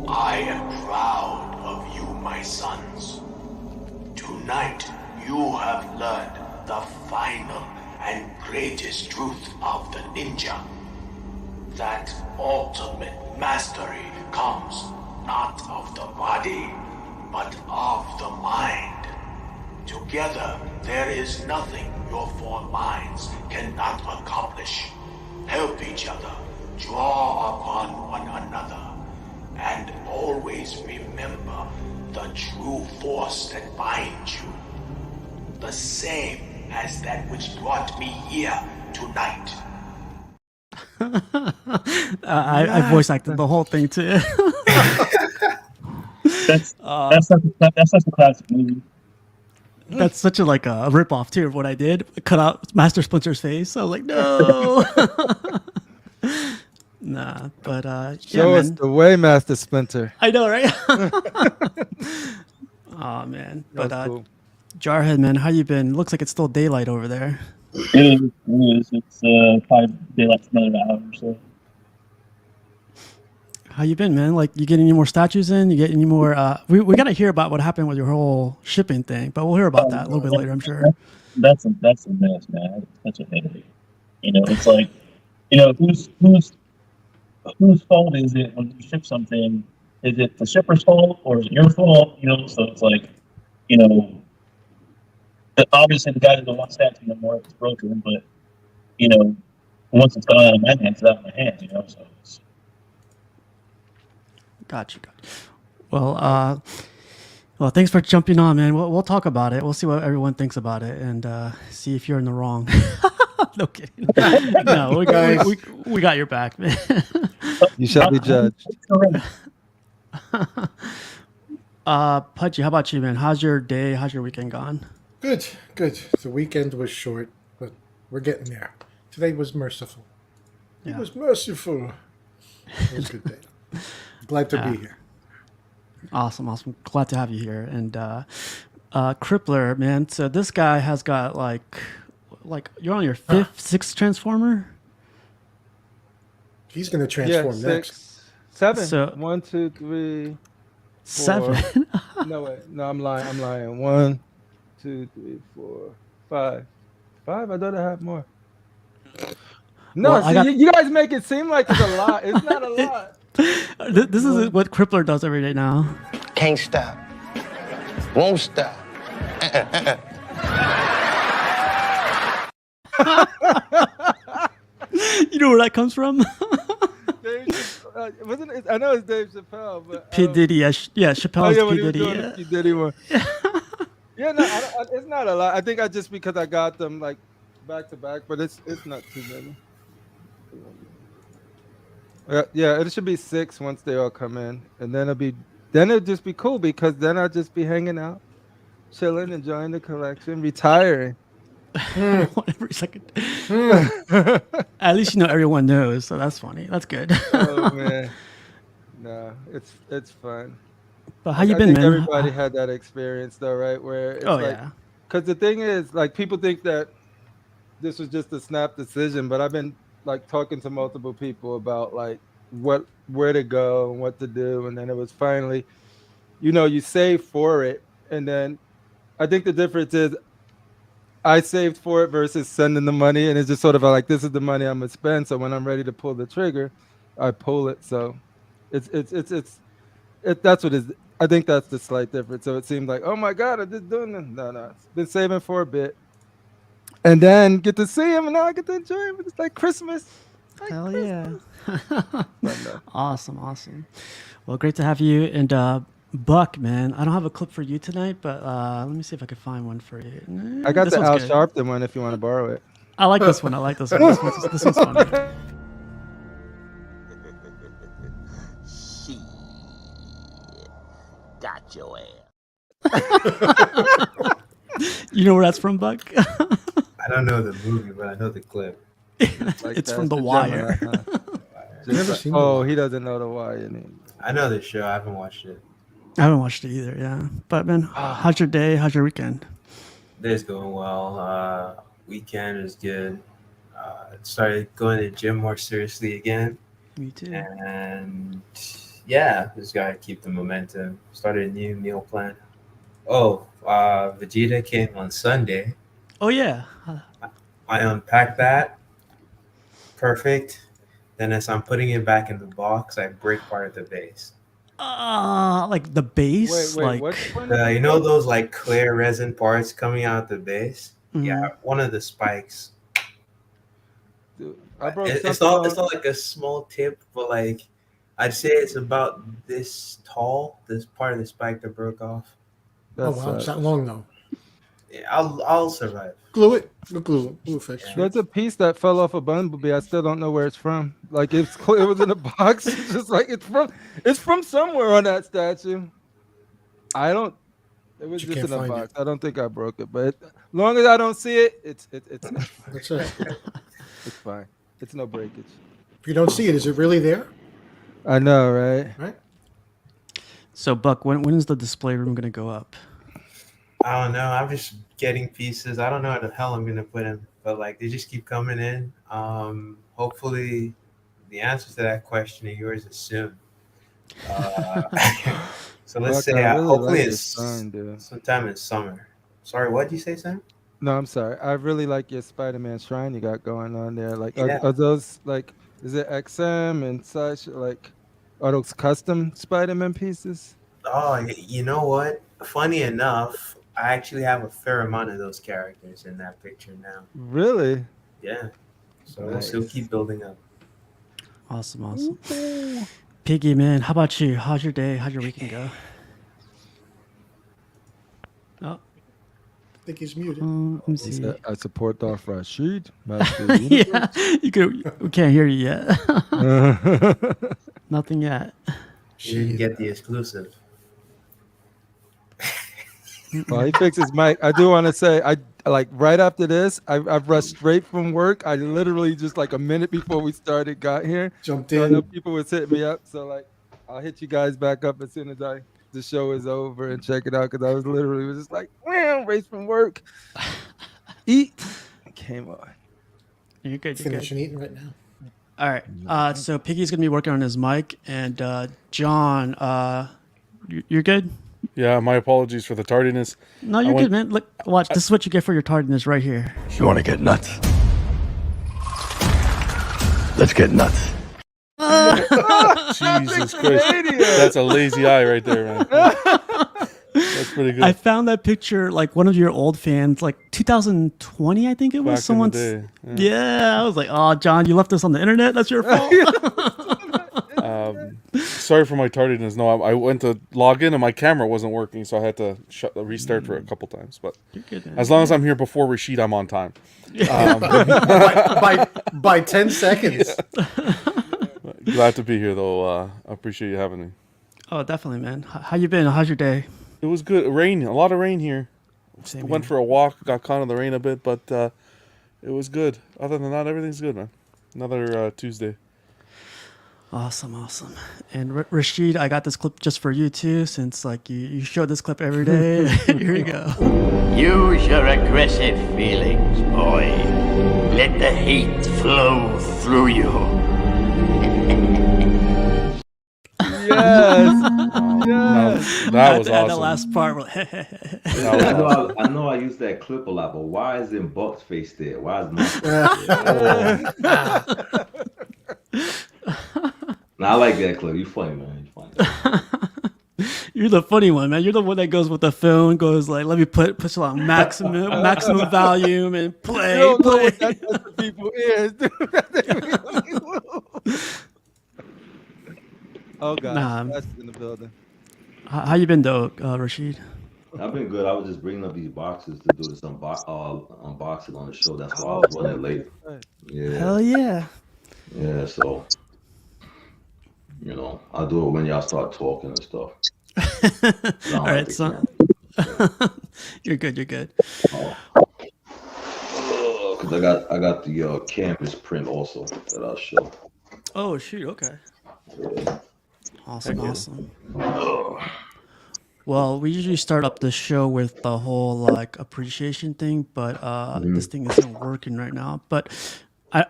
I am proud of you, my sons. Tonight, you have learned the final and greatest truth of the ninja. That ultimate mastery comes not of the body, but of the mind. Together, there is nothing your four minds cannot accomplish. Help each other, draw upon one another, and always remember the true force that binds you. The same as that which brought me here tonight. I voice acted the whole thing too. That's such a classic movie. That's such a a rip off too of what I did. Cut out Master Splinter's face. I was like, no. Nah, but show us the way, Master Splinter. I know, right? Oh man, but cool. Jarhead, man, how you been? Looks like it's still daylight over there. It is. It's probably daylight for another hour or so. How you been, man? Like, you get any more statues in? You get any more? We got to hear about what happened with your whole shipping thing, but we'll hear about that a little bit later, I'm sure. That's a mess, man. It's such a headache. It's like, whose fault is it when you ship something? Is it the shipper's fault or is it your fault? So it's like, obviously the guy doesn't want statue no more if it's broken, but once it's gone out of my hands, it's out of my hands. So it's. Got you. Well, thanks for jumping on, man. We'll talk about it. We'll see what everyone thinks about it and see if you're in the wrong. No kidding. No, we got your back, man. You shall be judged. Pudgy, how about you, man? How's your day? How's your weekend gone? Good. The weekend was short, but we're getting there. Today was merciful. Yeah. It was merciful. It was a good day. Glad to be here. Awesome. Glad to have you here. And Crippler, man. So this guy has got like you're on your fifth, sixth transformer. He's going to transform next. 7. So 1, 2, 3, 4. 7. No, wait. No, I'm lying. 1, 2, 3, 4, 5. 5? I thought I had more. No, well, you guys make it seem like it's a lot. It's not a lot. This is what Crippler does every day now. Can't stop. Won't stop. You know where that comes from? Wasn't it? I know it's Dave Chappelle, but P. Diddy, yeah, Chappelle's P. Diddy. P. Diddy one. Yeah, no, it's not a lot. I think just because I got them like back to back, but it's not too many. Yeah, it should be 6 once they all come in, and then it'll just be cool because then I'll just be hanging out, chilling, enjoying the collection, retiring. Every second. At least everyone knows, so that's funny. That's good. Oh man, no, it's fun. But how you been, think man? Everybody had that experience though, right? Where it's yeah. Because the thing is, like, people think that this was just a snap decision, but I've been like talking to multiple people about like where to go and what to do, and then it was finally you save for it, and then I think the difference is I saved for it versus sending the money, and it's just sort of like, this is the money I'm gonna spend. So when I'm ready to pull the trigger, I pull it. So it's that's what is. I think that's the slight difference. So it seemed like, oh my God, I'm just doing this. No, it's been saving for a bit, and then get to see him, and now I get to enjoy him. It's like Christmas. Like Hell Christmas. yeah. But no. Awesome. Well, great to have you. And Buck, man, I don't have a clip for you tonight, but let me see if I can find one for you. I got This the one's Al good. Sharpton one if you want to borrow it. I like this one. This one's funny. Shit. Got your ass. You know where that's from, Buck? I don't know the movie, but I know the clip. Like It's that's from The Wire. Gemini, huh? Never seen The Oh, Wire. he doesn't know The Wire. I know the show. I haven't watched it. I haven't watched it either, yeah. But man, how's your day? How's your weekend? Day's going well. Weekend is good. Started going to the gym more seriously again. Me too. And yeah, just gotta keep the momentum. Started a new meal plan. Oh, Vegeta came on Sunday. Oh yeah. I unpacked that. Perfect. Then as I'm putting it back in the box, I break part of the base. Like the base, Wait, like what's one? You know those like clear resin parts coming out the base? Mhm. Yeah, one of the spikes. Dude, I broke It's something not like a small tip, but like I'd say it's about this tall. This part of the spike that broke off. Oh wow, it's that long though. Yeah, I'll survive. Glue it. Glue it. Glue fix. There's a piece that fell off a bumblebee. I still don't know where it's from. Like it was in a box. It's just like it's from somewhere on that statue. I don't. It was You just can't in a find box. I don't think I broke it, but as long as I don't see it, it's That's it. it's fine. It's no breakage. If you don't see it, is it really there? I know, right? Right? so Buck, when is the display room gonna go up? I don't know. I'm just getting pieces. I don't know how the hell I'm gonna put them, but like they just keep coming in. Hopefully, the answer to that question of yours is soon. So let's Fuck, say I really hopefully like it's your sign, dude. sometime in summer. Sorry, what did you say, Sam? No, I'm sorry. I really like your Spider-Man shrine you got going on there. Like, Yeah. are those like, is it XM and such? Like, are those custom Spider-Man pieces? Oh, you know what? Funny enough, I actually have a fair amount of those characters in that picture now. Really? Yeah. So we'll still Nice. keep building up. Awesome. Piggy, man, how about you? How's your day? How'd your weekend go? Oh, I think he's muted. let me He see. said, I support Darth Rashid. Master Yeah, we can't hear you yet. Universe. Nothing yet. You didn't get the exclusive. Well, he fixed his mic. I do want to say, I like right after this, I've rushed straight from work. I literally just like a minute before we started got here. Jumped So I know in. people was hitting me up. So like, I'll hit you guys back up as soon as the show is over and check it out because I was literally just like, race from work, eat, came on. You're good. Finishing eating right now. All right. So Piggy's gonna be working on his mic, and John, you're good. Yeah, my apologies for the tardiness. No, you're went- good, man. Look, watch. This is what you get for your tardiness right here. You want to get nuts? Let's get nuts. Jesus Christ. That's a lazy eye right there, man. That's pretty good. I found that picture, like one of your old fans, like 2020, I think it was. Back in the Someone's. day. Yeah, I was like, oh, John, you left this on the internet. That's your fault. Sorry for my tardiness. No, I went to log in and my camera wasn't working, so I had to restart for a couple times. But You're good, man. as long as I'm here before Rashid, I'm on time. By 10 seconds. Glad to be here, though. I appreciate you having me. Oh, definitely, man. How you been? How's your day? It was good. Rain, a lot of rain here. Same Went here. for a walk, got caught in the rain a bit, but it was good. Other than that, everything's good, man. Another Tuesday. Awesome. And Rashid, I got this clip just for you too, since like you show this clip every day. Here you go. Use your aggressive feelings, boy. Let the hate flow through you. Yes. Yes. That was At the awesome. last part. That was I know awesome. I know I use that clip a lot, but why isn't Buck's face there? Why is my face there? Nah, I like that clip. You funny, man. You funny. You're the funny one, man. You're the one that goes with the phone, goes like, let me push on maximum volume and play. You don't know play. what that does to people's ears, dude. Oh God, Nah. that's in the building. How you been though, Rashid? I've been good. I was just bringing up these boxes to do this unboxing on the show. That's why I was running late. Yeah. Hell yeah. Yeah, so I'll do it when y'all start talking and stuff. All right, son. You're good. Because I got the canvas print also that I'll show. Oh shoot, okay. Yeah. Awesome. Well, we usually start up the show with the whole like appreciation thing, but this thing isn't working right now. But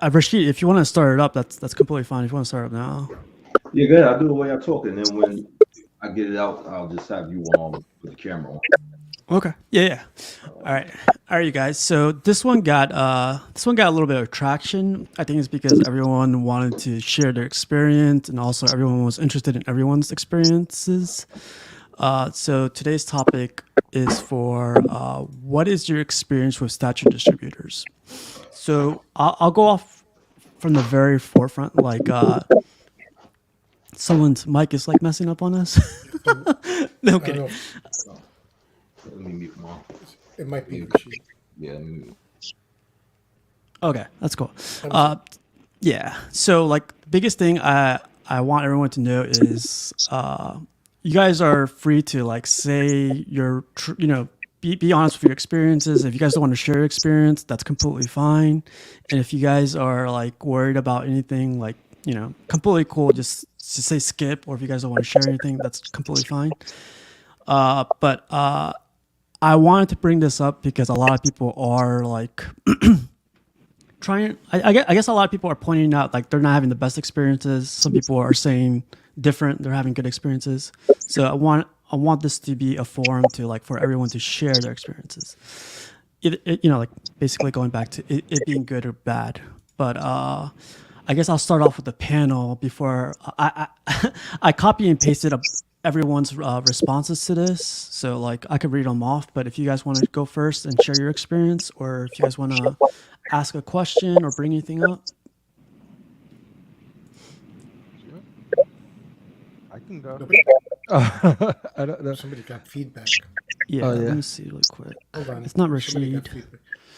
Rashid, if you want to start it up, that's completely fine. If you want to start it up now. Yeah, good. I'll do the way I talk, and then when I get it out, I'll just have you put the camera on. Okay. Yeah. All right, you guys. So this one got a little bit of traction. I think it's because everyone wanted to share their experience, and also everyone was interested in everyone's experiences. So today's topic is for what is your experience with statue distributors? So I'll go off from the very forefront, like someone's mic is like messing up on us. No, I'm kidding. Let me mute mom. It might be. Yeah. Let me mute. Okay, that's cool. Yeah. So like the biggest thing I want everyone to know is you guys are free to like say your be honest with your experiences. If you guys don't want to share your experience, that's completely fine. And if you guys are like worried about anything, like completely cool, just say skip. Or if you guys don't want to share anything, that's completely fine. But I wanted to bring this up because a lot of people are like trying. I guess a lot of people are pointing out like they're not having the best experiences. Some people are saying different. They're having good experiences. So I want this to be a forum to like for everyone to share their experiences. Like basically going back to it being good or bad. But I guess I'll start off with the panel before I copy and pasted everyone's responses to this, so like I could read them off. But if you guys want to go first and share your experience, or if you guys want to ask a question or bring anything up, I can go. I don't know. Somebody got feedback. Yeah, let me see really quick. Hold on. It's not Somebody got Rashid.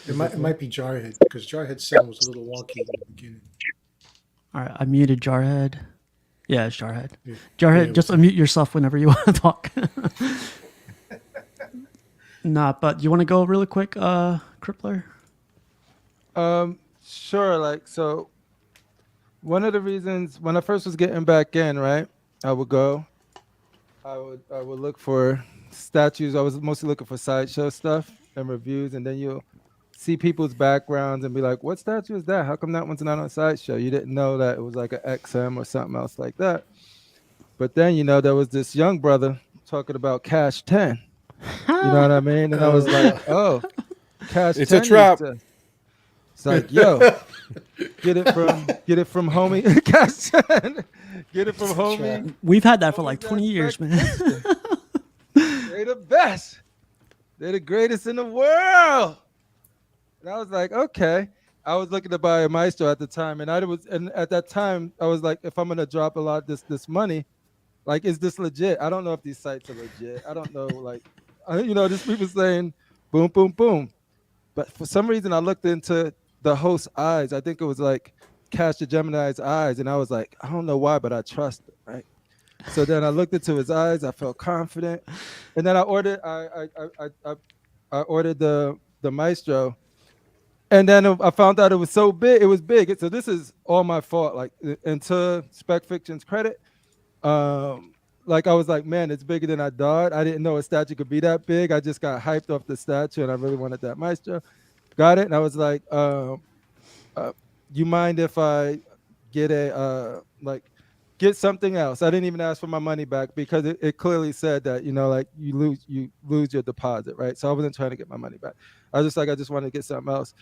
feedback. It might be Jarhead, because Jarhead's sound was a little wonky in the beginning. All right, I muted Jarhead. Yeah, it's Jarhead. Yeah. Jarhead, Yeah, just unmute yourself whenever you want to talk. Nah, but you want to go really quick, Crippler? Sure. Like, so one of the reasons when I first was getting back in, right, I would look for statues. I was mostly looking for sideshow stuff and reviews, and then you'll see people's backgrounds and be like, what statue is that? How come that one's not on sideshow? You didn't know that it was like an XM or something else like that. But then, there was this young brother talking about Cash 10. You know what I mean? And I was like, oh, Cash 10. It's a trap. It's like, yo, get it from homie. Cash 10. Get it from homie. We've had that for like 20 years, man. They're the best. They're the greatest in the world. And I was like, okay. I was looking to buy a Maestro at the time, and at that time I was like, if I'm gonna drop a lot of this money, like, is this legit? I don't know if these sites are legit. I don't know, like, just people saying boom, boom, boom. But for some reason, I looked into the host's eyes. I think it was like Cash the Gemini's eyes, and I was like, I don't know why, but I trust it, right? So then I looked into his eyes. I felt confident, and then I ordered. I ordered the Maestro. And then I found out it was so big. It was big. So this is all my fault. Like, and to Spec Fiction's credit, like I was like, man, it's bigger than I thought. I didn't know a statue could be that big. I just got hyped off the statue, and I really wanted that Maestro. Got it, and I was like, you mind if I get a get something else. I didn't even ask for my money back because it clearly said that, like you lose your deposit, right? So I wasn't trying to get my money back. I was just like, I just wanted to get something else.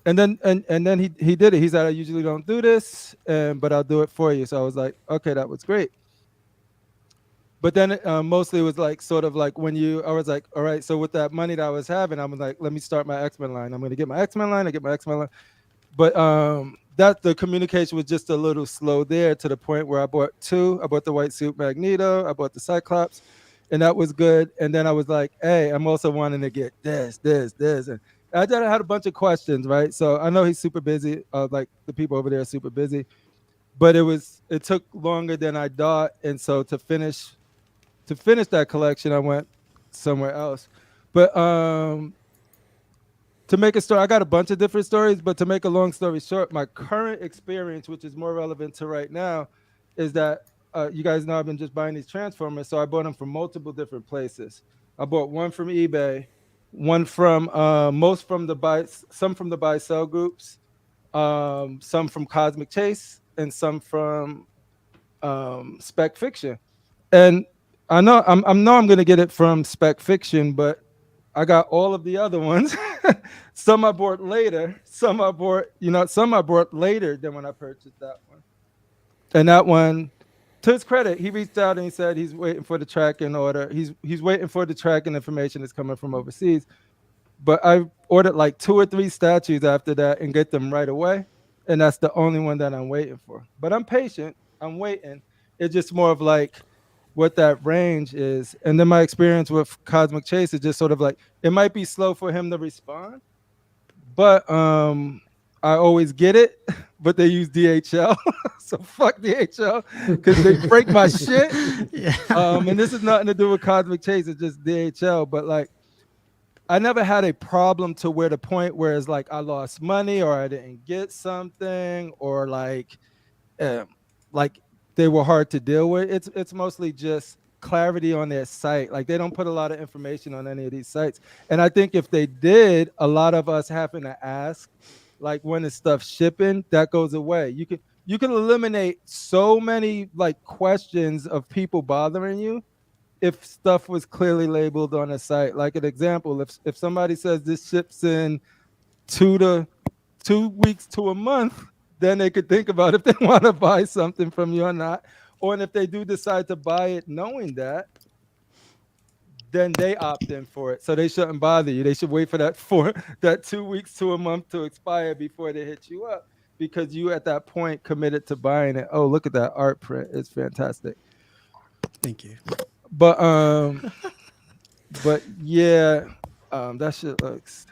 And then he did it. He said, I usually don't do this, but I'll do it for you. So I was like, okay, that was great. But then mostly it was like sort of like I was like, all right, so with that money that I was having, I was like, let me start my X-Men line. I'm going to get my X-Men line. I get my X-Men line. But that the communication was just a little slow there to the point where I bought two. I bought the white suit Magneto. I bought the Cyclops, and that was good. And then I was like, hey, I'm also wanting to get this. And I had a bunch of questions, right? So I know he's super busy. Like the people over there are super busy. But it took longer than I thought. And so to finish that collection, I went somewhere else. But to make a story, I got a bunch of different stories, but to make a long story short, my current experience, which is more relevant to right now, is that you guys know I've been just buying these Transformers, so I bought them from multiple different places. I bought one from eBay, one from some from the buy sell groups, some from Cosmic Chase, and some from Spec Fiction. And I know I'm gonna get it from Spec Fiction, but I got all of the other ones. Some I bought later. Some I bought later than when I purchased that one. And that one, to his credit, he reached out and he said he's waiting for the tracking order. He's waiting for the tracking information that's coming from overseas. But I ordered like 2 or 3 statues after that and get them right away. And that's the only one that I'm waiting for. But I'm patient. I'm waiting. It's just more of like what that range is. And then my experience with Cosmic Chase is just sort of like, it might be slow for him to respond, but I always get it, but they use DHL. So fuck DHL because they break my shit. Yeah. And this is nothing to do with Cosmic Chase. It's just DHL. But like, I never had a problem to where the point where it's like I lost money or I didn't get something or like they were hard to deal with. It's mostly just clarity on their site. Like they don't put a lot of information on any of these sites. And I think if they did, a lot of us having to ask, like when is stuff shipping, that goes away. You can eliminate so many like questions of people bothering you if stuff was clearly labeled on a site. Like an example, if somebody says this ships in 2 weeks to a month, then they could think about if they want to buy something from you or not. Or if they do decide to buy it knowing that, then they opt in for it. So they shouldn't bother you. They should wait for that 2 weeks to a month to expire before they hit you up because you at that point committed to buying it. Oh, look at that art print. It's fantastic. Thank you. But yeah, that shit looks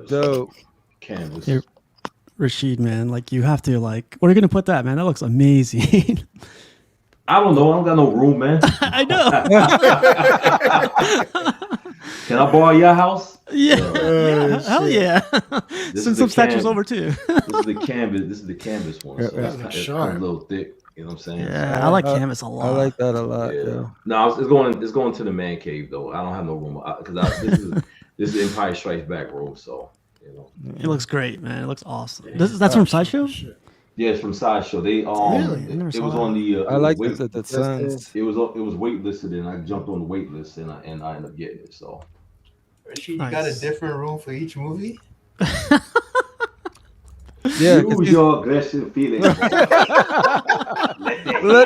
dope. Canvas. Here, Rashid, man, like you have to like, where are you gonna put that, man? That looks amazing. I don't know. I don't got no room, man. I know. Can I borrow your house? Yeah, hell yeah. Send some statues over too. This is the canvas. This is the canvas one. So it's a little thick. You know what I'm saying? Yeah, I like canvas a lot. I like that a lot. Yeah. No, it's going to the man cave though. I don't have no room because this is Empire Strikes Back room. So you know, it looks great, man. It looks awesome. That's from Sideshow. Yeah, it's from Sideshow. They really? It was on the. I like this at the Suns. It was waitlisted, and I jumped on the wait list, and I ended up getting it. So. You got a different room for each movie? Yeah, use your aggressive feelings. Let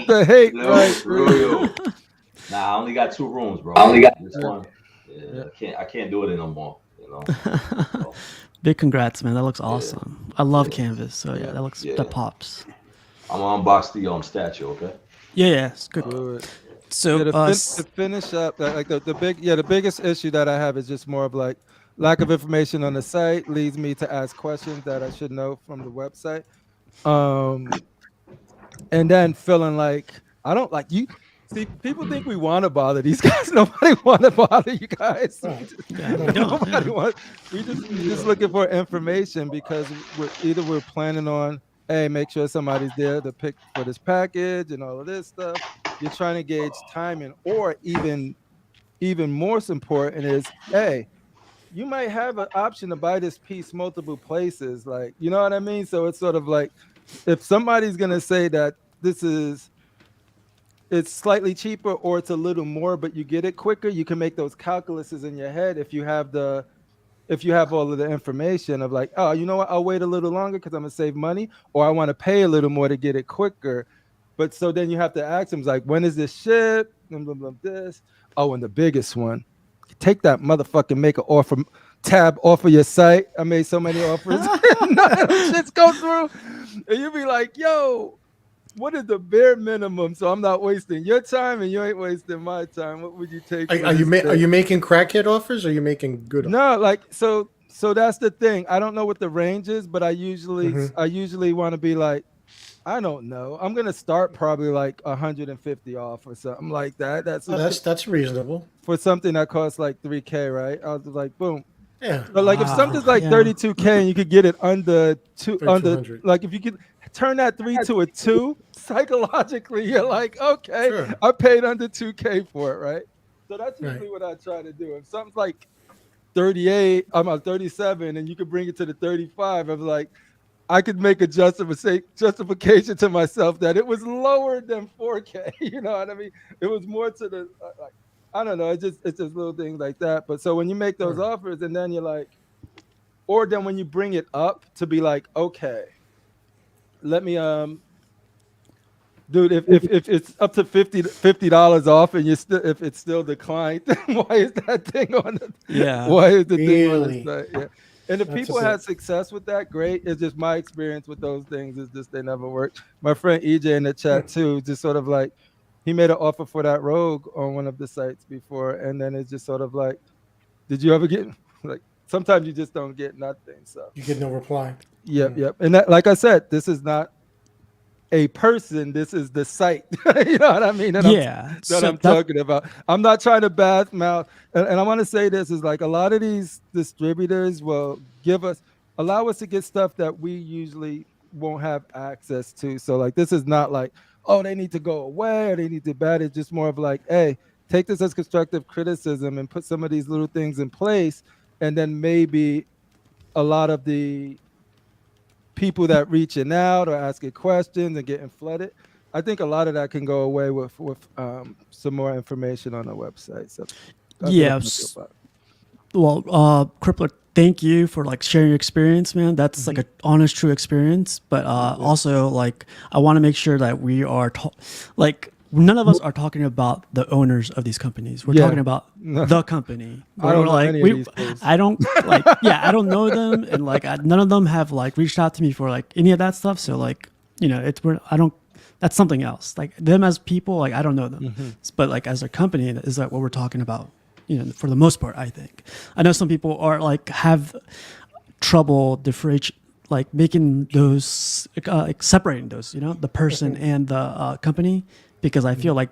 the hate right through. Nah, I only got 2 rooms, bro. I only got this one. Yeah, I can't do it no more. You know. So. Big congrats, man. That looks awesome. I love canvas. So yeah, that pops. I'm gonna unbox the statue, okay? Yeah, it's good. So to finish up, like the biggest issue that I have is just more of like lack of information on the site leads me to ask questions that I should know from the website. And then feeling like I don't like you. See, people think we want to bother these guys. Nobody want to bother you guys. We just looking for information because we're planning on, hey, make sure somebody's there to pick for this package and all of this stuff. You're trying to gauge timing, or even more important is, hey, you might have an option to buy this piece multiple places. Like, you know what I mean? So it's sort of like if somebody's gonna say that this is it's slightly cheaper or it's a little more, but you get it quicker, you can make those calculuses in your head if you have all of the information of like, oh, you know what, I'll wait a little longer because I'm gonna save money, or I want to pay a little more to get it quicker. But so then you have to ask them like, when is this ship? Blah, blah, blah, this. Oh, and the biggest one, take that motherfucking make an offer tab off of your site. I made so many offers. None of them shits go through. And you be like, yo, what is the bare minimum? So I'm not wasting your time and you ain't wasting my time. What would you take? Are you making crackhead offers or are you making good offers? No, like so that's the thing. I don't know what the range is, but I usually want to be like, I don't know. I'm gonna start probably like 150 off or something like that. That's reasonable for something that costs like $3K, right? I was like, boom. Yeah. But like if something's like 32K and you could get it under like if you could turn that 3 to a 2, psychologically you're like, okay, sure. I paid under 2K for it, right? So that's usually what I try to do. If something's like 38, I'm at 37, and you could bring it to the 35, I'm like, I could make a justification to myself that it was lower than 4K. You know what I mean? It was more to the like, I don't know. It's just little things like that. But so when you make those offers, and then you're like, or then when you bring it up to be like, okay, let me dude, if it's up to $50 off and if it's still declined, why is that thing on the why is the thing on the site? Yeah. And if people had success with that, great. It's just my experience with those things is just they never worked. My friend EJ in the chat too, just sort of like he made an offer for that Rogue on one of the sites before, and then it's just sort of like, did you ever get like? Sometimes you just don't get nothing. So you get no reply. Yep. And that, like I said, this is not a person. This is the site. You know what I mean? I'm talking about. I'm not trying to badmouth. And I want to say this is like a lot of these distributors will allow us to get stuff that we usually won't have access to. So like this is not like, oh, they need to go away or they need to bat. It's just more of like, hey, take this as constructive criticism and put some of these little things in place. And then maybe a lot of the people that reaching out or asking questions and getting flooded, I think a lot of that can go away with some more information on the website. So yes. Well, Crippler, thank you for like sharing your experience, man. That's like an honest, true experience. But also, like, I want to make sure that we are like. None of us are talking about the owners of these companies. We're talking about the company. I don't know them, and like none of them have like reached out to me for like any of that stuff. So like, you know, that's something else. Like them as people, like I don't know them, but like as a company, is like what we're talking about. You know, for the most part, I think. I know some people are like have trouble like making those like separating those. You know, the person and the company. Because I feel like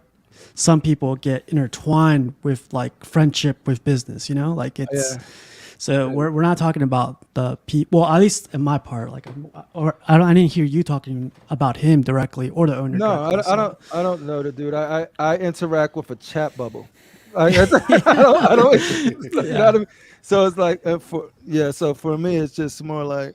some people get intertwined with like friendship with business, you know, like it's so we're not talking about the people. Well, at least in my part, like, or I didn't hear you talking about him directly or the owner. No, I don't know the dude. I interact with a chat bubble. I don't. You know what I mean? So it's like So for me, it's just more like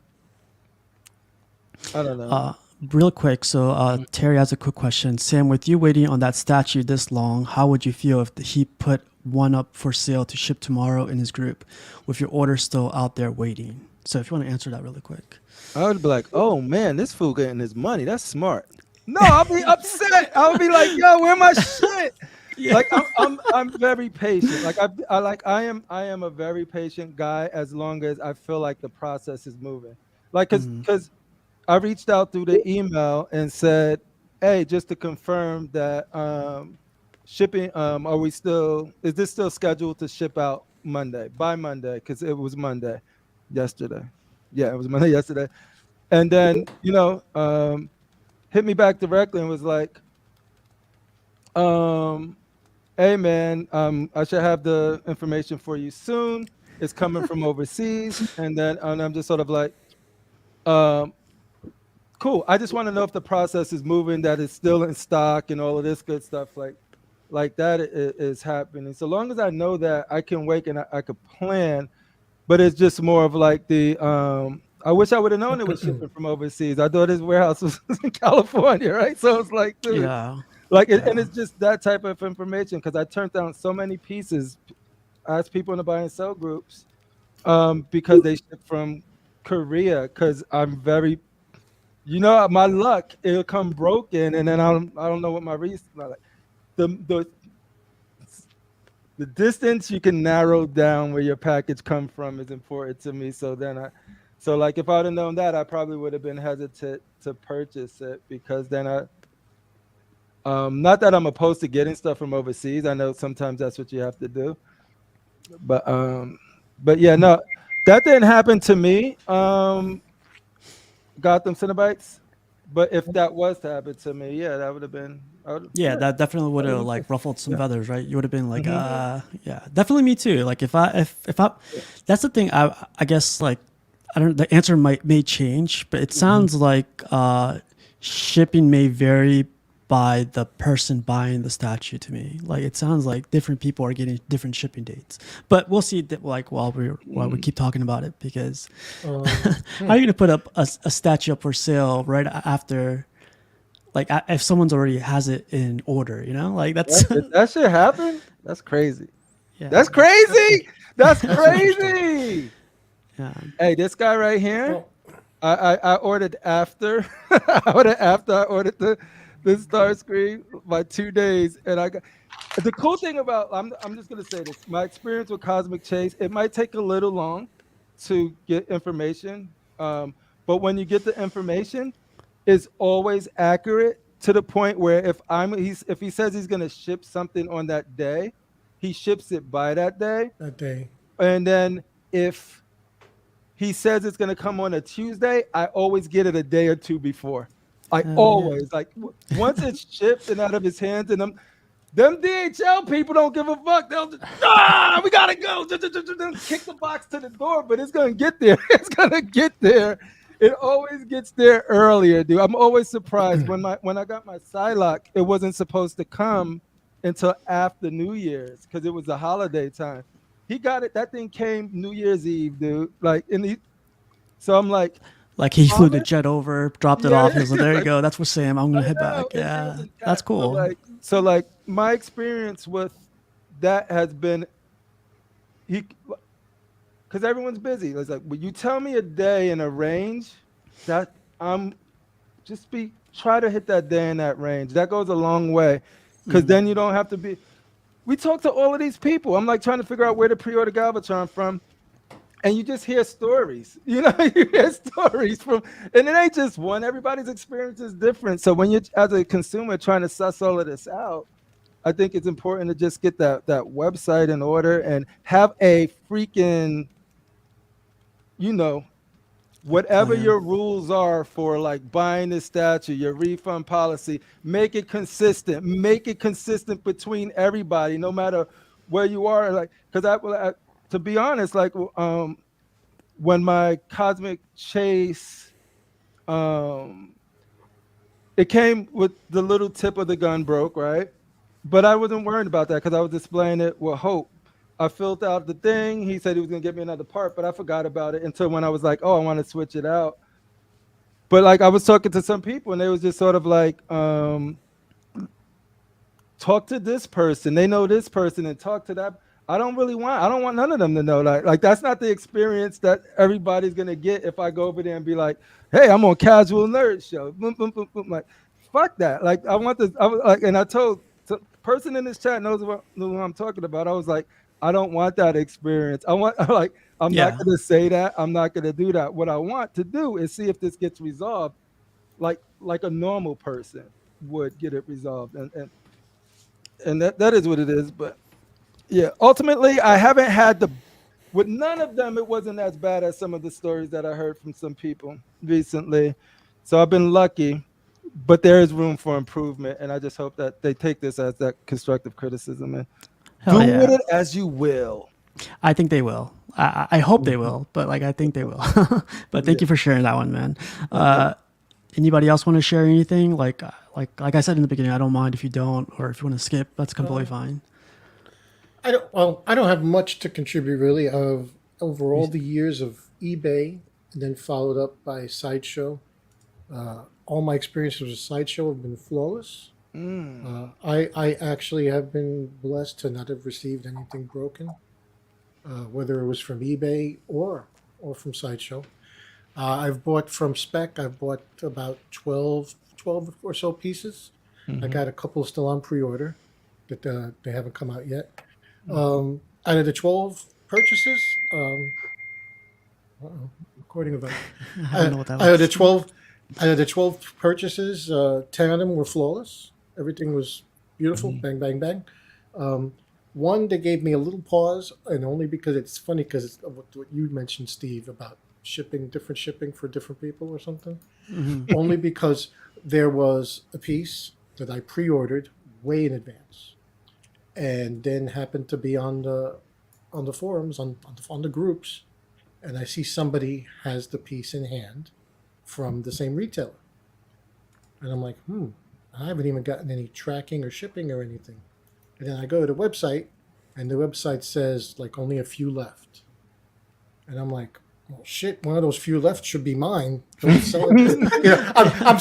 I don't know. Real quick, so Terry has a quick question. Sam, with you waiting on that statue this long, how would you feel if he put one up for sale to ship tomorrow in his group with your order still out there waiting? So if you want to answer that really quick. I would be like, oh man, this fool getting his money. That's smart. No, I'll be upset. I'll be like, yo, where my shit? Like I'm very patient. Like I am a very patient guy as long as I feel like the process is moving. Like because I reached out through the email and said, hey, just to confirm that shipping, is this still scheduled to ship out by Monday? Because it was Monday yesterday. Yeah, it was Monday yesterday. And then, you know, hit me back directly and was like, hey man, I should have the information for you soon. It's coming from overseas. And I'm just sort of like, cool. I just want to know if the process is moving, that it's still in stock and all of this good stuff like that is happening. So long as I know that, I can wait and I could plan. But it's just more of like I wish I would have known it was shipping from overseas. I thought his warehouse was in California, right? So it's like, dude, Like, and it's just that type of information because I turned down so many pieces. I asked people in the buy and sell groups because they ship from Korea because I'm very, my luck, it'll come broken and then I don't know what my reason like. The the distance you can narrow down where your package come from is important to me. So like if I'd have known that, I probably would have been hesitant to purchase it because then not that I'm opposed to getting stuff from overseas. I know sometimes that's what you have to do. But yeah, no, that didn't happen to me. Gotham Cinnabites. But if that was to happen to me, yeah, that would have been. Yeah, that definitely would have like ruffled some feathers, right? You would have been like, yeah, definitely me too. Like if I, that's the thing. I guess like, I don't. The answer may change, but it sounds like shipping may vary by the person buying the statue to me. Like it sounds like different people are getting different shipping dates. But we'll see that like while we keep talking about it because how are you gonna put up a statue up for sale right after like if someone's already has it in order, like that shit happen? That's crazy. Yeah. That's crazy. That's crazy. Yeah. Hey, this guy right here, I ordered after I ordered the Starscream by 2 days, and I got the cool thing about I'm just gonna say this. My experience with Cosmic Chase, it might take a little long to get information, but when you get the information, it's always accurate to the point where if he says he's gonna ship something on that day, he ships it by that day. And then if he says it's gonna come on a Tuesday, I always get it a day or two before. I always like once it's shipped and out of his hands, and them DHL people don't give a fuck. They'll just, we gotta go. Kick the box to the door, but it's gonna get there. It's gonna get there. It always gets there earlier, dude. I'm always surprised when I got my Psylocke, it wasn't supposed to come until after New Year's because it was a holiday time. He got it. That thing came New Year's Eve, dude. Like so I'm like. Like he flew the jet over, dropped it off. He was like, "There you go. That's for Sam. I'm gonna head back." Yeah, that's cool. So like my experience with that has been because everyone's busy. It's like, when you tell me a day and a range, that try to hit that day in that range. That goes a long way because then you don't have to be. We talk to all of these people. I'm like trying to figure out where to pre-order Galvatron from. And you just hear stories, you hear stories from, and it ain't just one. Everybody's experience is different. So when you're, as a consumer, trying to suss all of this out, I think it's important to just get that website in order and have a freaking, whatever your rules are for like buying this statue, your refund policy, make it consistent. Make it consistent between everybody, no matter where you are. Like, because to be honest, like when my Cosmic Chase, it came with the little tip of the gun broke, right? But I wasn't worried about that because I was displaying it with Hope. I filled out the thing. He said he was going to get me another part, but I forgot about it until when I was like, oh, I want to switch it out. But like I was talking to some people and they was just sort of like, talk to this person. They know this person and talk to that. I don't want none of them to know that. Like that's not the experience that everybody's gonna get if I go over there and be like, hey, I'm on Casual Nerd Show. Boom, boom, boom, boom. Like, fuck that. Like I want this. I was like, and I told the person in this chat knows what I'm talking about. I was like, I don't want that experience. I'm not gonna say that. I'm not gonna do that. What I want to do is see if this gets resolved, like a normal person would get it resolved, and that is what it is. But yeah, ultimately, I haven't had with none of them, it wasn't as bad as some of the stories that I heard from some people recently. So I've been lucky, but there is room for improvement. And I just hope that they take this as that constructive criticism and with it as you will. I think they will. I hope they will, but like, I think they will. But thank you for sharing that one, man. Anybody else want to share anything? Like I said in the beginning, I don't mind if you don't, or if you want to skip, that's completely fine. I don't have much to contribute really. Over all the years of eBay, and then followed up by Sideshow. All my experiences with Sideshow have been flawless. I actually have been blessed to not have received anything broken, whether it was from eBay or from Sideshow. I've bought from Spec. I've bought about 12 or so pieces. I got a couple still on pre-order that they haven't come out yet. Out of the 12 purchases, recording event. I don't know what that Out of the was. 12 purchases, 10 of them were flawless. Everything was beautiful. Bang, bang, bang. One, they gave me a little pause, and only because it's funny because it's what you mentioned, Steve, about different shipping for different people or something. Only because there was a piece that I pre-ordered way in advance, and then happened to be on the forums on the groups, and I see somebody has the piece in hand from the same retailer, and I'm like, I haven't even gotten any tracking or shipping or anything. And then I go to the website, and the website says like only a few left, and I'm like, well, shit, one of those few left should be mine. Don't sell it. I'm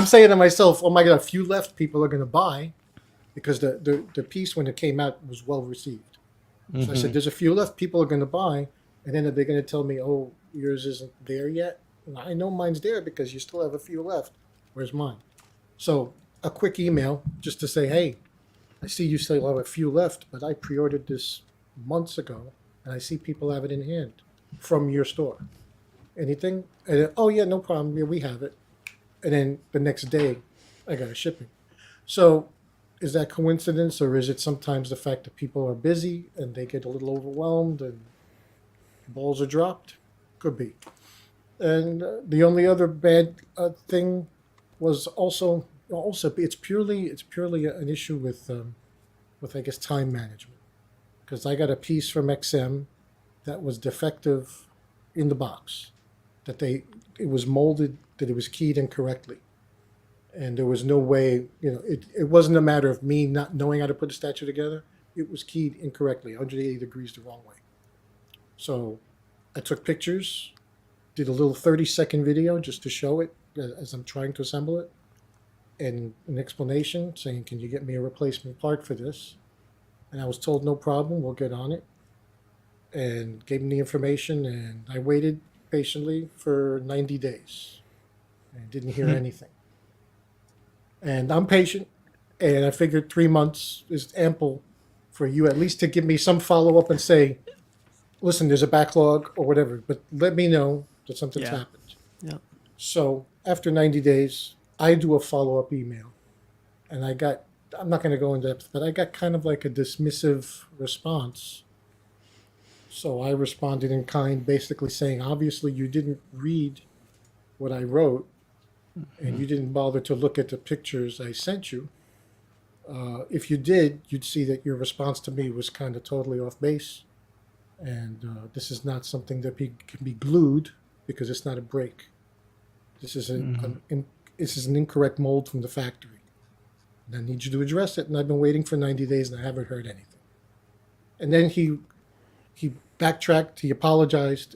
saying to myself, oh my god, a few left people are going to buy, because the piece when it came out was well received. So I said, there's a few left people are going to buy, and then they're going to tell me, oh, yours isn't there yet. And I know mine's there because you still have a few left. Where's mine? So a quick email just to say, hey, I see you still have a few left, but I pre-ordered this months ago, and I see people have it in hand from your store. Anything? And then, oh yeah, no problem. Yeah, we have it. And then the next day, I got a shipping. So is that coincidence, or is it sometimes the fact that people are busy and they get a little overwhelmed and balls are dropped? Could be. And the only other bad thing was also it's purely an issue with I guess time management, because I got a piece from XM that was defective in the box, that it was molded, that it was keyed incorrectly, and there was no way, it wasn't a matter of me not knowing how to put a statue together. It was keyed incorrectly, 180 degrees the wrong way. So I took pictures, did a little 30-second video just to show it as I'm trying to assemble it, and an explanation saying, can you get me a replacement part for this? And I was told, no problem, we'll get on it. And gave them the information, and I waited patiently for 90 days and didn't hear anything. And I'm patient, and I figured 3 months is ample for you at least to give me some follow-up and say, listen, there's a backlog or whatever, but let me know that something's happened. Yeah. So after 90 days, I do a follow-up email, and I'm not going to go in depth, but I got kind of like a dismissive response. So I responded in kind, basically saying, obviously you didn't read what I wrote, and you didn't bother to look at the pictures I sent you. If you did, you'd see that your response to me was kind of totally off base. And this is not something that can be glued, because it's not a break. This is an incorrect mold from the factory. And I need you to address it, and I've been waiting for 90 days, and I haven't heard anything. And then he backtracked, he apologized.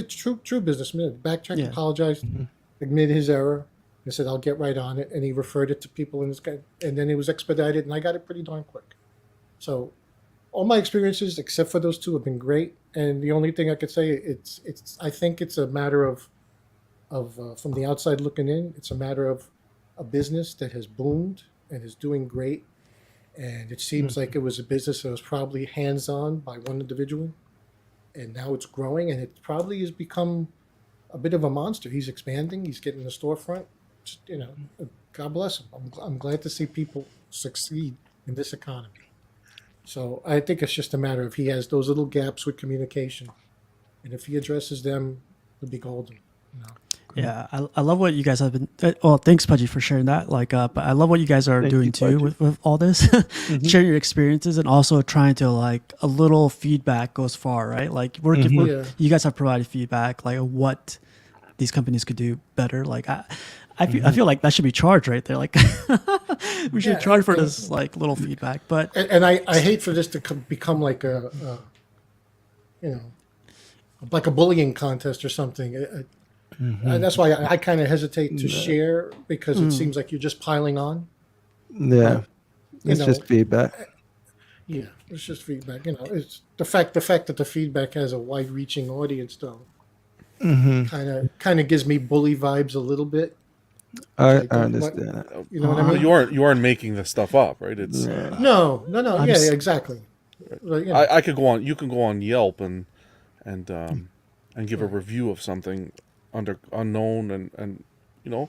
True businessman. Backtracked, apologized, admitted his error, and said, I'll get right on it. And he referred it to people in this guy, and then it was expedited, and I got it pretty darn quick. So all my experiences, except for those two, have been great. And the only thing I could say, I think it's a matter of from the outside looking in, it's a matter of a business that has boomed and is doing great. And it seems like it was a business that was probably hands-on by one individual, and now it's growing, and it probably has become a bit of a monster. He's expanding. He's getting the storefront. God bless him. I'm glad to see people succeed in this economy. So I think it's just a matter of he has those little gaps with communication, and if he addresses them, it'll be golden. Yeah, I love what you guys have been. Well, thanks, Pudgy, for sharing that. But I love what you guys are doing too with all this, sharing your experiences, and also trying to a little feedback goes far, right? Like you guys have provided feedback, like what these companies could do better. Like I feel like that should be charged right there. Like we should charge for this little feedback. But and I hate for this to become like like a bullying contest or something. And that's why I kind of hesitate to share, because it seems like you're just piling on. Yeah, You it's know, just feedback. yeah, it's just feedback. You know, it's the fact that the feedback has a wide-reaching audience, though, Hmm. kind of gives me bully vibes a little bit, which I I don't want. understand it. You know what I Uh, But mean? you aren't making this stuff up, right? It's Yeah. No. I'm Yeah, s- exactly. Like, you know, I could go on. You can go on Yelp and and give a review of something under unknown and you know